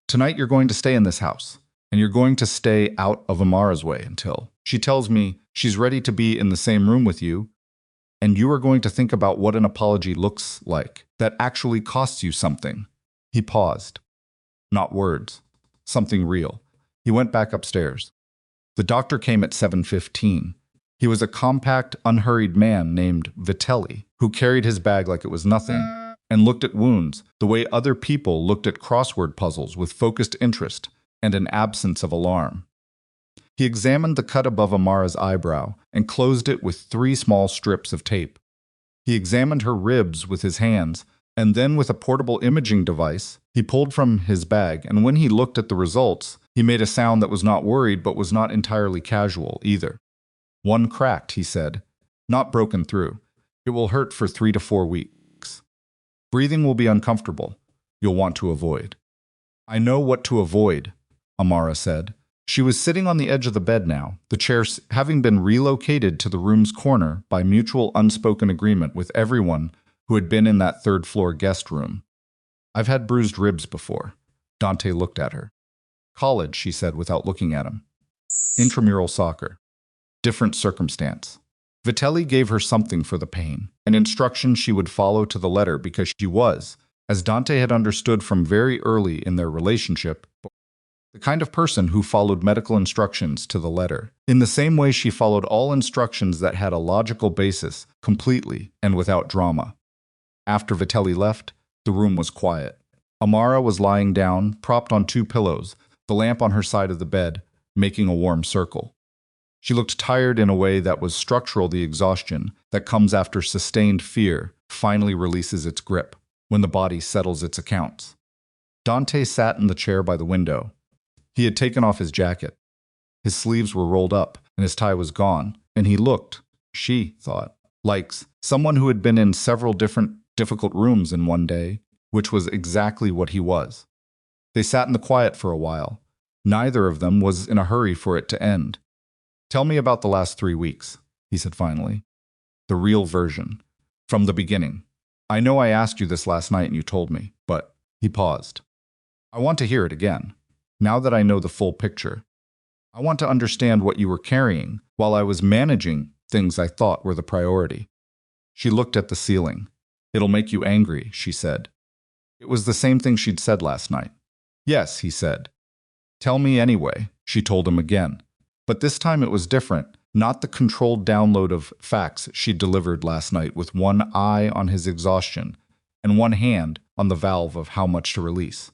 Tonight you're going to stay in this house. and you're going to stay out of Amara's way until she tells me she's ready to be in the same room with you, and you are going to think about what an apology looks like that actually costs you something." He paused. Not words. Something real. He went back upstairs. The doctor came at 7:15. He was a compact, unhurried man named Vitelli, who carried his bag like it was nothing, and looked at wounds the way other people looked at crossword puzzles, with focused interest and an absence of alarm. He examined the cut above Amara's eyebrow and closed it with 3 small strips of tape. He examined her ribs with his hands, and then with a portable imaging device, he pulled from his bag, and when he looked at the results, he made a sound that was not worried but was not entirely casual either. "One cracked," he said. "Not broken through. It will hurt for 3 to 4 weeks. Breathing will be uncomfortable. You'll want to avoid." "I know what to avoid," Amara said. She was sitting on the edge of the bed now, the chairs having been relocated to the room's corner by mutual unspoken agreement with everyone who had been in that third-floor guest room. "I've had bruised ribs before." Dante looked at her. "College," she said without looking at him. "Intramural soccer. Different circumstance." Vitelli gave her something for the pain, an instruction she would follow to the letter because she was, as Dante had understood from very early in their relationship, the kind of person who followed medical instructions to the letter, in the same way she followed all instructions that had a logical basis, completely and without drama. After Vitelli left, the room was quiet. Amara was lying down, propped on 2 pillows, the lamp on her side of the bed, making a warm circle. She looked tired in a way that was structural. The exhaustion that comes after sustained fear finally releases its grip when the body settles its accounts. Dante sat in the chair by the window. He had taken off his jacket. His sleeves were rolled up, and his tie was gone, and he looked, she thought, like someone who had been in several different difficult rooms in one day, which was exactly what he was. They sat in the quiet for a while. Neither of them was in a hurry for it to end. "Tell me about the last 3 weeks," he said finally. "The real version. From the beginning. I know I asked you this last night and you told me, but..." He paused. "I want to hear it again. Now that I know the full picture. I want to understand what you were carrying while I was managing things I thought were the priority." She looked at the ceiling. "It'll make you angry," she said. It was the same thing she'd said last night. "Yes," he said. "Tell me anyway," she told him again. But this time it was different, not the controlled download of facts she delivered last night with one eye on his exhaustion and one hand on the valve of how much to release.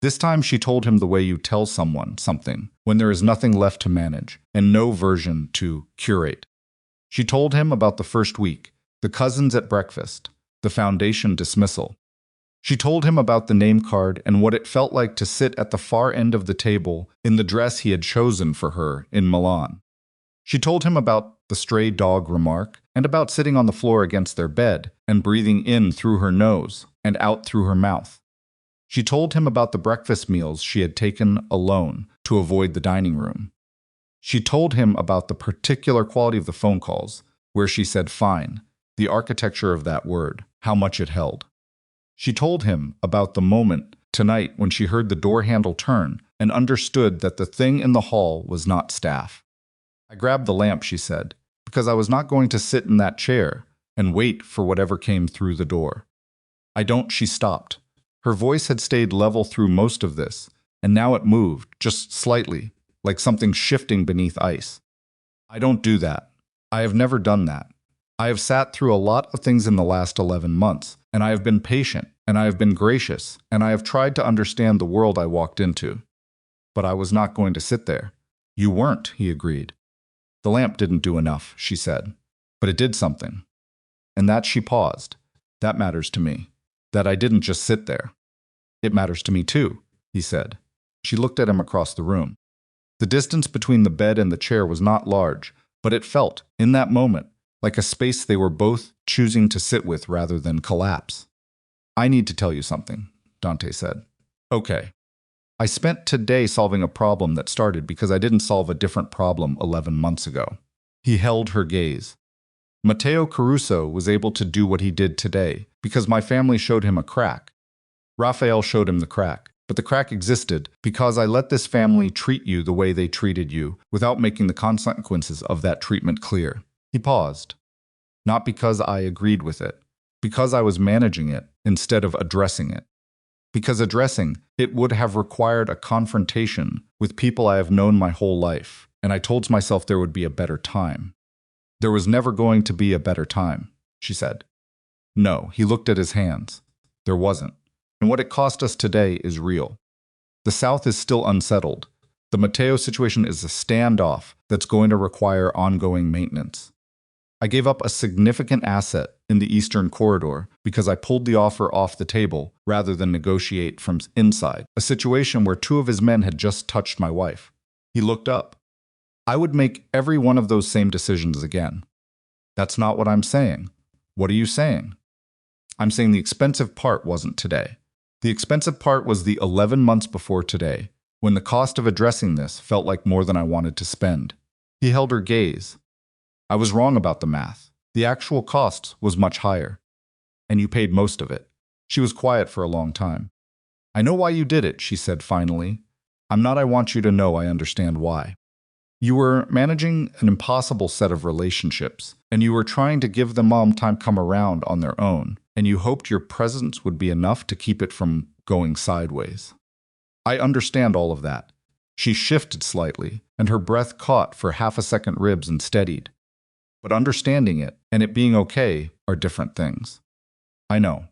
This time she told him the way you tell someone something when there is nothing left to manage and no version to curate. She told him about the first week, the cousins at breakfast, the foundation dismissal. She told him about the name card and what it felt like to sit at the far end of the table in the dress he had chosen for her in Milan. She told him about the stray dog remark and about sitting on the floor against their bed and breathing in through her nose and out through her mouth. She told him about the breakfast meals she had taken alone to avoid the dining room. She told him about the particular quality of the phone calls, where she said fine, the architecture of that word, how much it held. She told him about the moment tonight when she heard the door handle turn and understood that the thing in the hall was not staff. "I grabbed the lamp," she said, "because I was not going to sit in that chair and wait for whatever came through the door. I don't..." She stopped. Her voice had stayed level through most of this, and now it moved, just slightly, like something shifting beneath ice. "I don't do that. I have never done that. I have sat through a lot of things in the last 11 months, and I have been patient, and I have been gracious, and I have tried to understand the world I walked into. But I was not going to sit there." "You weren't," he agreed. "The lamp didn't do enough," she said. "But it did something." And that she paused. "That matters to me. That I didn't just sit there." "It matters to me too," he said. She looked at him across the room. The distance between the bed and the chair was not large, but it felt, in that moment, like a space they were both choosing to sit with rather than collapse. "I need to tell you something," Dante said. "Okay. I spent today solving a problem that started because I didn't solve a different problem 11 months ago." He held her gaze. "Matteo Caruso was able to do what he did today because my family showed him a crack. Raphael showed him the crack But the crack existed because I let this family treat you the way they treated you without making the consequences of that treatment clear. He paused. Not because I agreed with it, because I was managing it instead of addressing it. Because addressing it would have required a confrontation with people I have known my whole life, and I told myself there would be a better time. There was never going to be a better time, she said. No, he looked at his hands. There wasn't. And what it cost us today is real. The South is still unsettled. The Mateo situation is a standoff that's going to require ongoing maintenance. I gave up a significant asset in the Eastern Corridor because I pulled the offer off the table rather than negotiate from inside, a situation where 2 of his men had just touched my wife. He looked up. I would make every one of those same decisions again. That's not what I'm saying. What are you saying? I'm saying the expensive part wasn't today. The expensive part was the 11 months before today, when the cost of addressing this felt like more than I wanted to spend. He held her gaze. I was wrong about the math. The actual cost was much higher. And you paid most of it. She was quiet for a long time. I know why you did it, she said finally. I want you to know I understand why. You were managing an impossible set of relationships, and you were trying to give them all time come around on their own, and you hoped your presence would be enough to keep it from going sideways. I understand all of that. She shifted slightly, and her breath caught for half a second ribs and steadied. But understanding it and it being okay are different things. I know.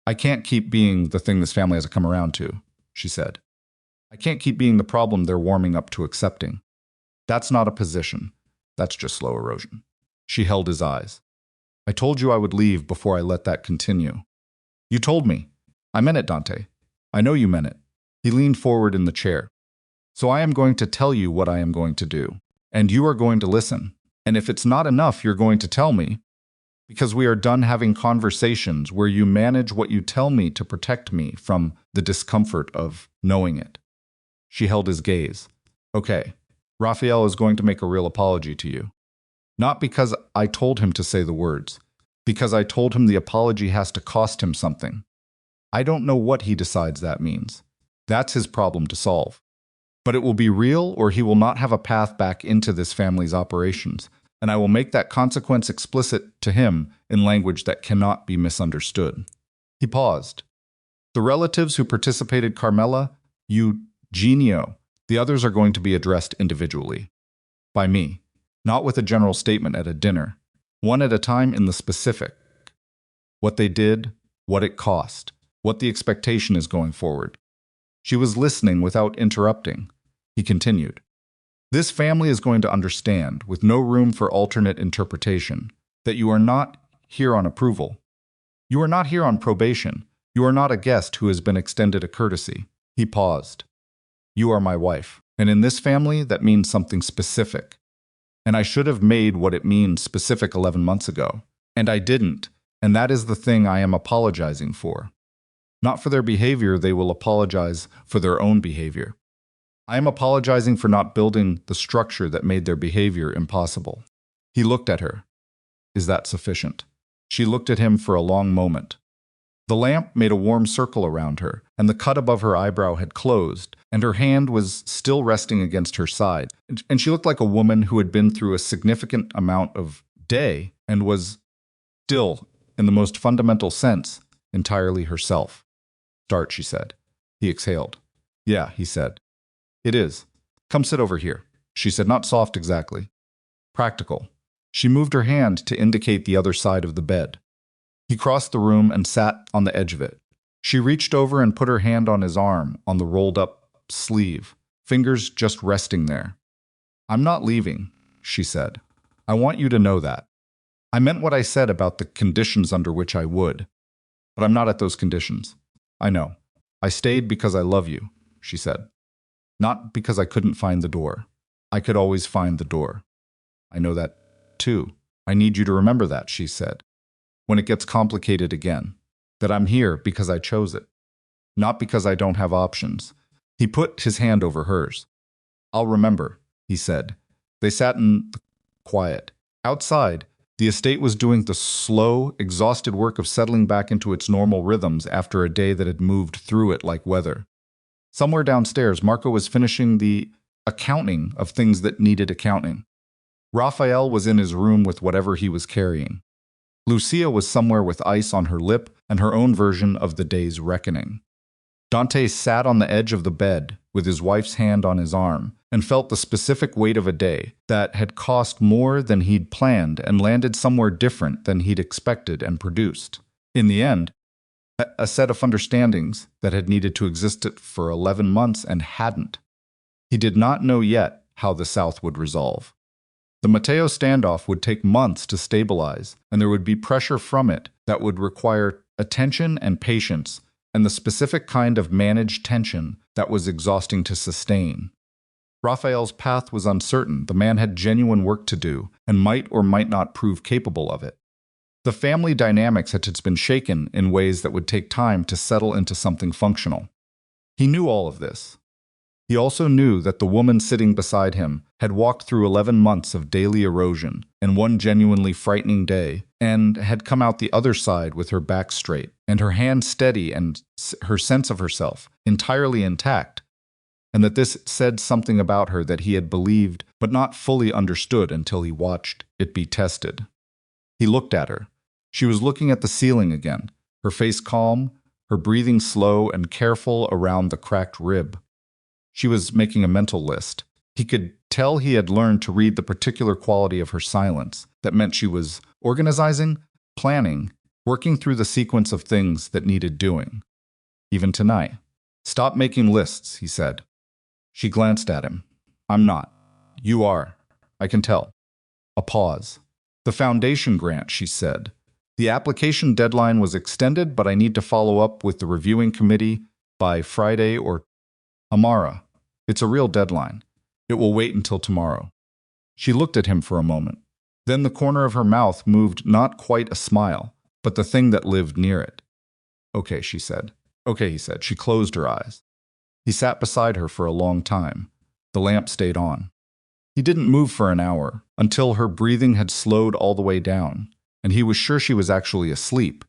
I can't keep being the thing this family has come around to, she said. I can't keep being the problem they're warming up to accepting. That's not a position. That's just slow erosion. She held his eyes. I told you I would leave before I let that continue. You told me. I meant it, Dante. I know you meant it. He leaned forward in the chair. So I am going to tell you what I am going to do. And you are going to listen. And if it's not enough, you're going to tell me. Because we are done having conversations where you manage what you tell me to protect me from the discomfort of knowing it. She held his gaze. Okay, Raphael is going to make a real apology to you. Not because I told him to say the words. Because I told him the apology has to cost him something. I don't know what he decides that means. That's his problem to solve. But it will be real, or he will not have a path back into this family's operations, and I will make that consequence explicit to him in language that cannot be misunderstood. He paused. The relatives who participated, Carmela, Eugenio, the others are going to be addressed individually. By me, not with a general statement at a dinner, one at a time in the specific. What they did, what it cost, what the expectation is going forward. She was listening without interrupting. He continued. This family is going to understand, with no room for alternate interpretation, that you are not here on approval. You are not here on probation. You are not a guest who has been extended a courtesy. He paused. You are my wife, and in this family that means something specific. And I should have made what it means specific 11 months ago. And I didn't, and that is the thing I am apologizing for. Not for their behavior, they will apologize for their own behavior. I am apologizing for not building the structure that made their behavior impossible. He looked at her. Is that sufficient? She looked at him for a long moment. The lamp made a warm circle around her, and the cut above her eyebrow had closed, and her hand was still resting against her side, and she looked like a woman who had been through a significant amount of day and was still, in the most fundamental sense, entirely herself. Start, she said. He exhaled. Yeah, he said. It is. Come sit over here, she said, not soft exactly. Practical. She moved her hand to indicate the other side of the bed. He crossed the room and sat on the edge of it. She reached over and put her hand on his arm, on the rolled-up sleeve, fingers just resting there. I'm not leaving, she said. I want you to know that. I meant what I said about the conditions under which I would. But I'm not at those conditions. I know. I stayed because I love you, she said. Not because I couldn't find the door. I could always find the door. I know that, too. I need you to remember that, she said. When it gets complicated again. That I'm here because I chose it. Not because I don't have options. He put his hand over hers. I'll remember, he said. They sat in the quiet. Outside, the estate was doing the slow, exhausted work of settling back into its normal rhythms after a day that had moved through it like weather. Somewhere downstairs, Marco was finishing the accounting of things that needed accounting. Raphael was in his room with whatever he was carrying. Lucia was somewhere with ice on her lip and her own version of the day's reckoning. Dante sat on the edge of the bed with his wife's hand on his arm and felt the specific weight of a day that had cost more than he'd planned and landed somewhere different than he'd expected and produced. In the end, a set of understandings that had needed to exist for 11 months and hadn't. He did not know yet how the South would resolve. The Mateo standoff would take months to stabilize, and there would be pressure from it that would require attention and patience, and the specific kind of managed tension that was exhausting to sustain. Raphael's path was uncertain. The man had genuine work to do, and might or might not prove capable of it. The family dynamics had been shaken in ways that would take time to settle into something functional. He knew all of this. He also knew that the woman sitting beside him had walked through 11 months of daily erosion and one genuinely frightening day, and had come out the other side with her back straight and her hand steady and her sense of herself entirely intact, and that this said something about her that he had believed but not fully understood until he watched it be tested. He looked at her. She was looking at the ceiling again, her face calm, her breathing slow and careful around the cracked rib. She was making a mental list. He could tell he had learned to read the particular quality of her silence. That meant she was organizing, planning, working through the sequence of things that needed doing. Even tonight. "Stop making lists," he said. She glanced at him. "I'm not. You are. I can tell." A pause. "The foundation grant," she said. "The application deadline was extended, but I need to follow up with the reviewing committee by Friday or Amara. It's a real deadline. It will wait until tomorrow." She looked at him for a moment. Then the corner of her mouth moved not quite a smile, but the thing that lived near it. "Okay," she said. "Okay," he said. She closed her eyes. He sat beside her for a long time. The lamp stayed on. He didn't move for an hour, until her breathing had slowed all the way down, and he was sure she was actually asleep.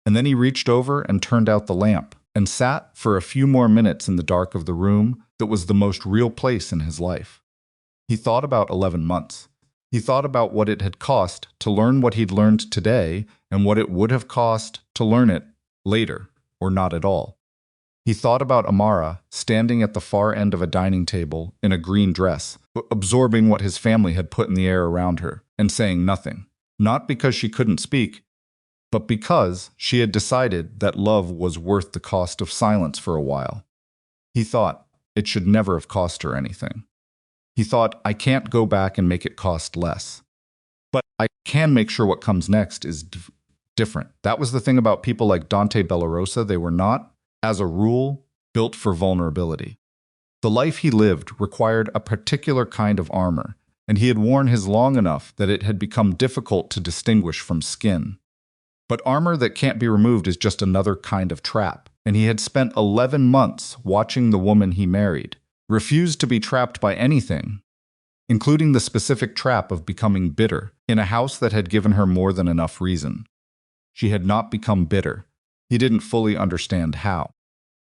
And then he reached over and turned out the lamp, and sat for a few more minutes in the dark of the room that was the most real place in his life. He thought about 11 months. He thought about what it had cost to learn what he'd learned today and what it would have cost to learn it later, or not at all. He thought about Amara standing at the far end of a dining table in a green dress, absorbing what his family had put in the air around her, and saying nothing. Not because she couldn't speak, but because she had decided that love was worth the cost of silence for a while. He thought it should never have cost her anything. He thought, I can't go back and make it cost less. But I can make sure what comes next is different. That was the thing about people like Dante Bellarosa. They were not, as a rule, built for vulnerability. The life he lived required a particular kind of armor, and he had worn his long enough that it had become difficult to distinguish from skin. But armor that can't be removed is just another kind of trap, and he had spent 11 months watching the woman he married, refused to be trapped by anything, including the specific trap of becoming bitter in a house that had given her more than enough reason. She had not become bitter. He didn't fully understand how,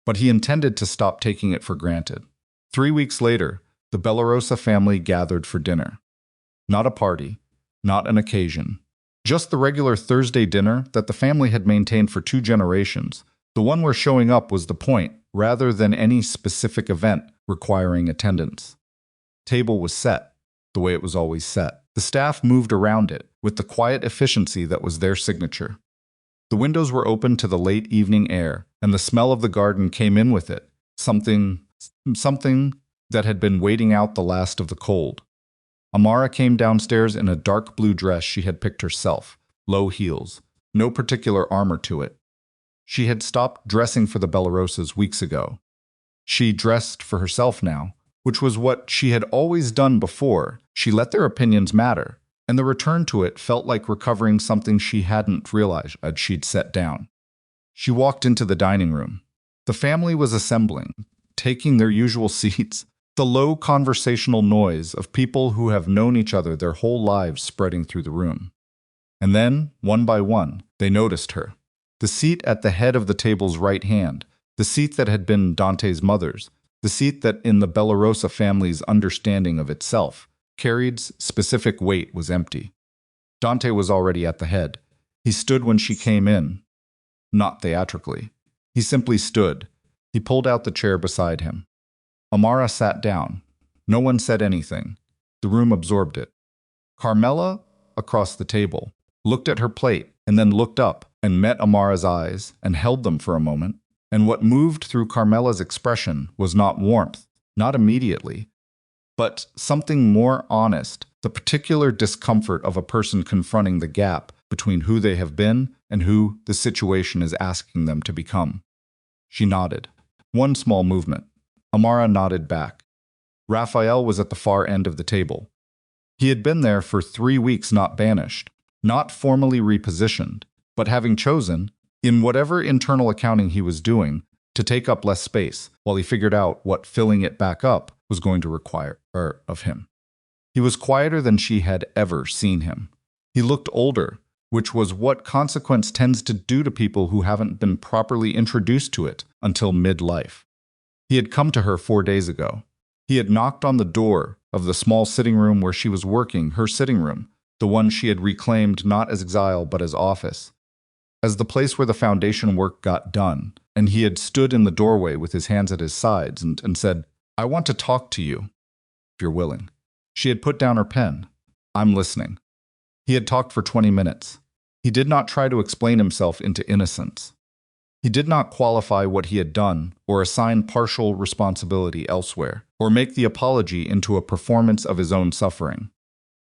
but he intended to stop taking it for granted. 3 weeks later, the Bellarosa family gathered for dinner. Not a party, not an occasion. Just the regular Thursday dinner that the family had maintained for 2 generations. The one where showing up was the point, rather than any specific event requiring attendance. Table was set, the way it was always set. The staff moved around it, with the quiet efficiency that was their signature. The windows were open to the late evening air, and the smell of the garden came in with it, something that had been waiting out the last of the cold. Amara came downstairs in a dark blue dress she had picked herself, low heels, no particular armor to it. She had stopped dressing for the Bellarosas weeks ago. She dressed for herself now, which was what she had always done before. She let their opinions matter, and the return to it felt like recovering something she hadn't realized she'd set down. She walked into the dining room. The family was assembling, taking their usual seats, the low conversational noise of people who have known each other their whole lives spreading through the room. And then, one by one, they noticed her. The seat at the head of the table's right hand, The seat that had been Dante's mother's, the seat that in the Bellarosa family's understanding of itself carried specific weight, was empty. Dante was already at the head. He stood when she came in, not theatrically. He simply stood. He pulled out the chair beside him. Amara sat down. No one said anything. The room absorbed it. Carmela, across the table, looked at her plate and then looked up and met Amara's eyes and held them for a moment. And what moved through Carmela's expression was not warmth, not immediately, but something more honest, the particular discomfort of a person confronting the gap between who they have been and who the situation is asking them to become. She nodded. One small movement. Amara nodded back. Raphael was at the far end of the table. He had been there for 3 weeks, not banished, not formally repositioned, but having chosen, in whatever internal accounting he was doing, to take up less space while he figured out what filling it back up was going to require of him. He was quieter than she had ever seen him. He looked older, which was what consequence tends to do to people who haven't been properly introduced to it until midlife. He had come to her 4 days ago. He had knocked on the door of the small sitting room where she was working, her sitting room, the one she had reclaimed not as exile but as office, as the place where the foundation work got done, and he had stood in the doorway with his hands at his sides and said, "I want to talk to you, if you're willing." She had put down her pen. "I'm listening." He had talked for 20 minutes. He did not try to explain himself into innocence. He did not qualify what he had done or assign partial responsibility elsewhere, or make the apology into a performance of his own suffering.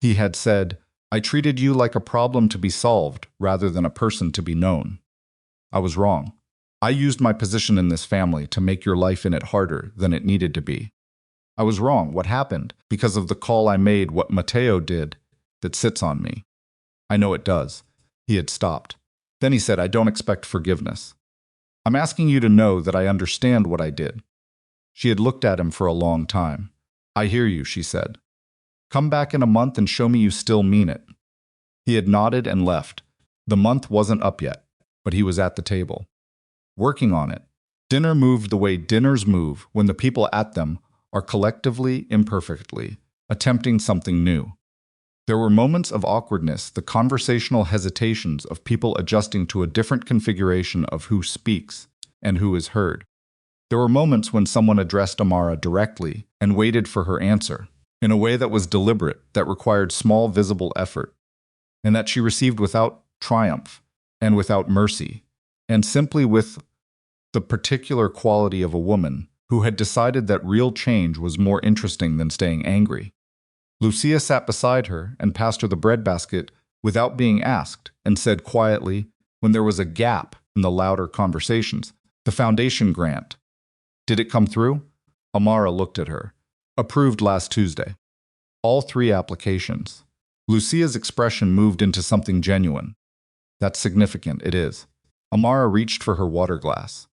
He had said, "I treated you like a problem to be solved rather than a person to be known. I was wrong. I used my position in this family to make your life in it harder than it needed to be. I was wrong. What happened because of the call I made, what Matteo did, that sits on me. I know it does." He had stopped. Then he said, "I don't expect forgiveness. I'm asking you to know that I understand what I did." She had looked at him for a long time. "I hear you," she said. "Come back in a month and show me you still mean it." He had nodded and left. The month wasn't up yet, but he was at the table, working on it. Dinner moved the way dinners move when the people at them are collectively, imperfectly, attempting something new. There were moments of awkwardness, the conversational hesitations of people adjusting to a different configuration of who speaks and who is heard. There were moments when someone addressed Amara directly and waited for her answer, in a way that was deliberate, that required small visible effort, and that she received without triumph and without mercy, and simply with the particular quality of a woman who had decided that real change was more interesting than staying angry. Lucia sat beside her and passed her the breadbasket without being asked, and said quietly, when there was a gap in the louder conversations, "The foundation grant. Did it come through?" Amara looked at her. "Approved last Tuesday. All 3 applications." Lucia's expression moved into something genuine. "That's significant, it is." Amara reached for her water glass.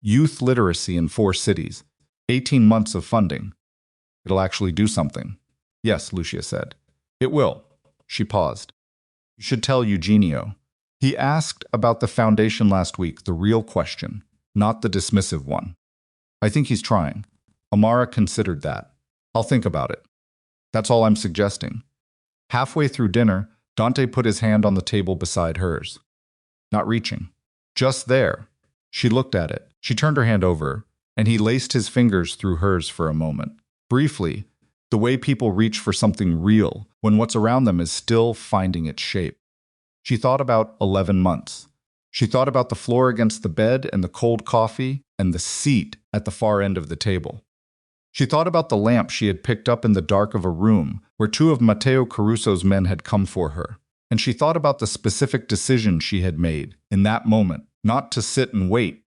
"Youth literacy in 4 cities. 18 months of funding. It'll actually do something." "Yes," Lucia said. "It will." She paused. "You should tell Eugenio." He asked about the foundation last week, the real question, not the dismissive one. "I think he's trying." Amara considered that. "I'll think about it. That's all I'm suggesting." Halfway through dinner, Dante put his hand on the table beside hers. Not reaching. Just there. She looked at it. She turned her hand over, and he laced his fingers through hers for a moment. Briefly, the way people reach for something real when what's around them is still finding its shape. She thought about 11 months. She thought about the floor against the bed and the cold coffee and the seat at the far end of the table. She thought about the lamp she had picked up in the dark of a room where 2 of Matteo Caruso's men had come for her. And she thought about the specific decision she had made in that moment, not to sit and wait,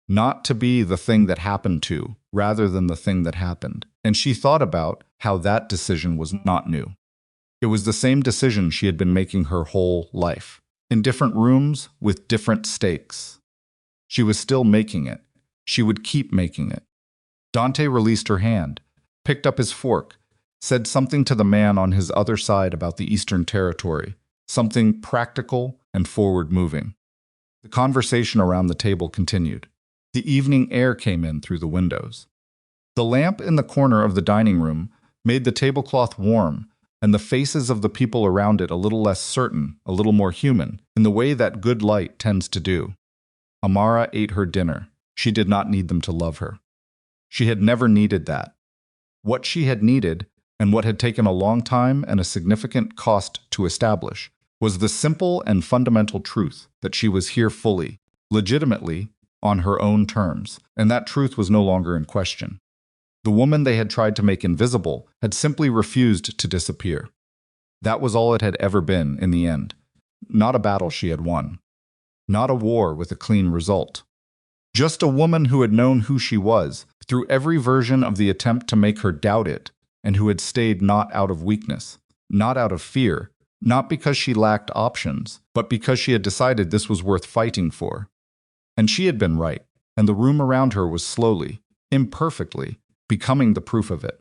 not to be the thing that happened to, rather than the thing that happened. And she thought about how that decision was not new. It was the same decision she had been making her whole life, in different rooms with different stakes. She was still making it. She would keep making it. Dante released her hand, picked up his fork, said something to the man on his other side about the Eastern Territory, something practical and forward-moving. The conversation around the table continued. The evening air came in through the windows. The lamp in the corner of the dining room made the tablecloth warm, and the faces of the people around it a little less certain, a little more human, in the way that good light tends to do. Amara ate her dinner. She did not need them to love her. She had never needed that. What she had needed, and what had taken a long time and a significant cost to establish, was the simple and fundamental truth that she was here fully, legitimately, on her own terms, and that truth was no longer in question. The woman they had tried to make invisible had simply refused to disappear. That was all it had ever been in the end. Not a battle she had won. Not a war with a clean result. Just a woman who had known who she was through every version of the attempt to make her doubt it, and who had stayed not out of weakness, not out of fear, not because she lacked options, but because she had decided this was worth fighting for. And she had been right, and the room around her was slowly, imperfectly, becoming the proof of it.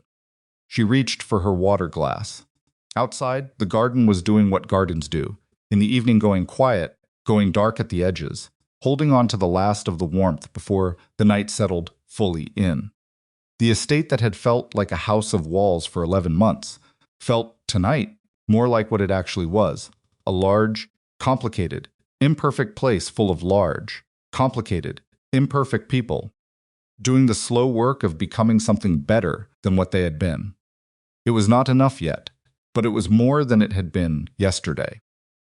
She reached for her water glass. Outside, the garden was doing what gardens do, in the evening going quiet, going dark at the edges, holding on to the last of the warmth before the night settled fully in. The estate that had felt like a house of walls for 11 months felt, tonight, more like what it actually was, a large, complicated, imperfect place full of large, complicated, imperfect people, doing the slow work of becoming something better than what they had been. It was not enough yet, but it was more than it had been yesterday.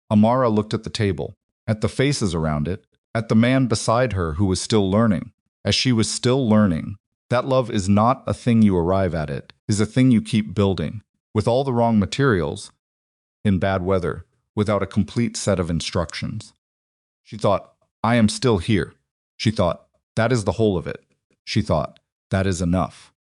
Amara looked at the table, at the faces around it, at the man beside her who was still learning. As she was still learning, that love is not a thing you arrive at, it is a thing you keep building, with all the wrong materials, in bad weather, without a complete set of instructions. She thought, I am still here. She thought, that is the whole of it. She thought, that is enough.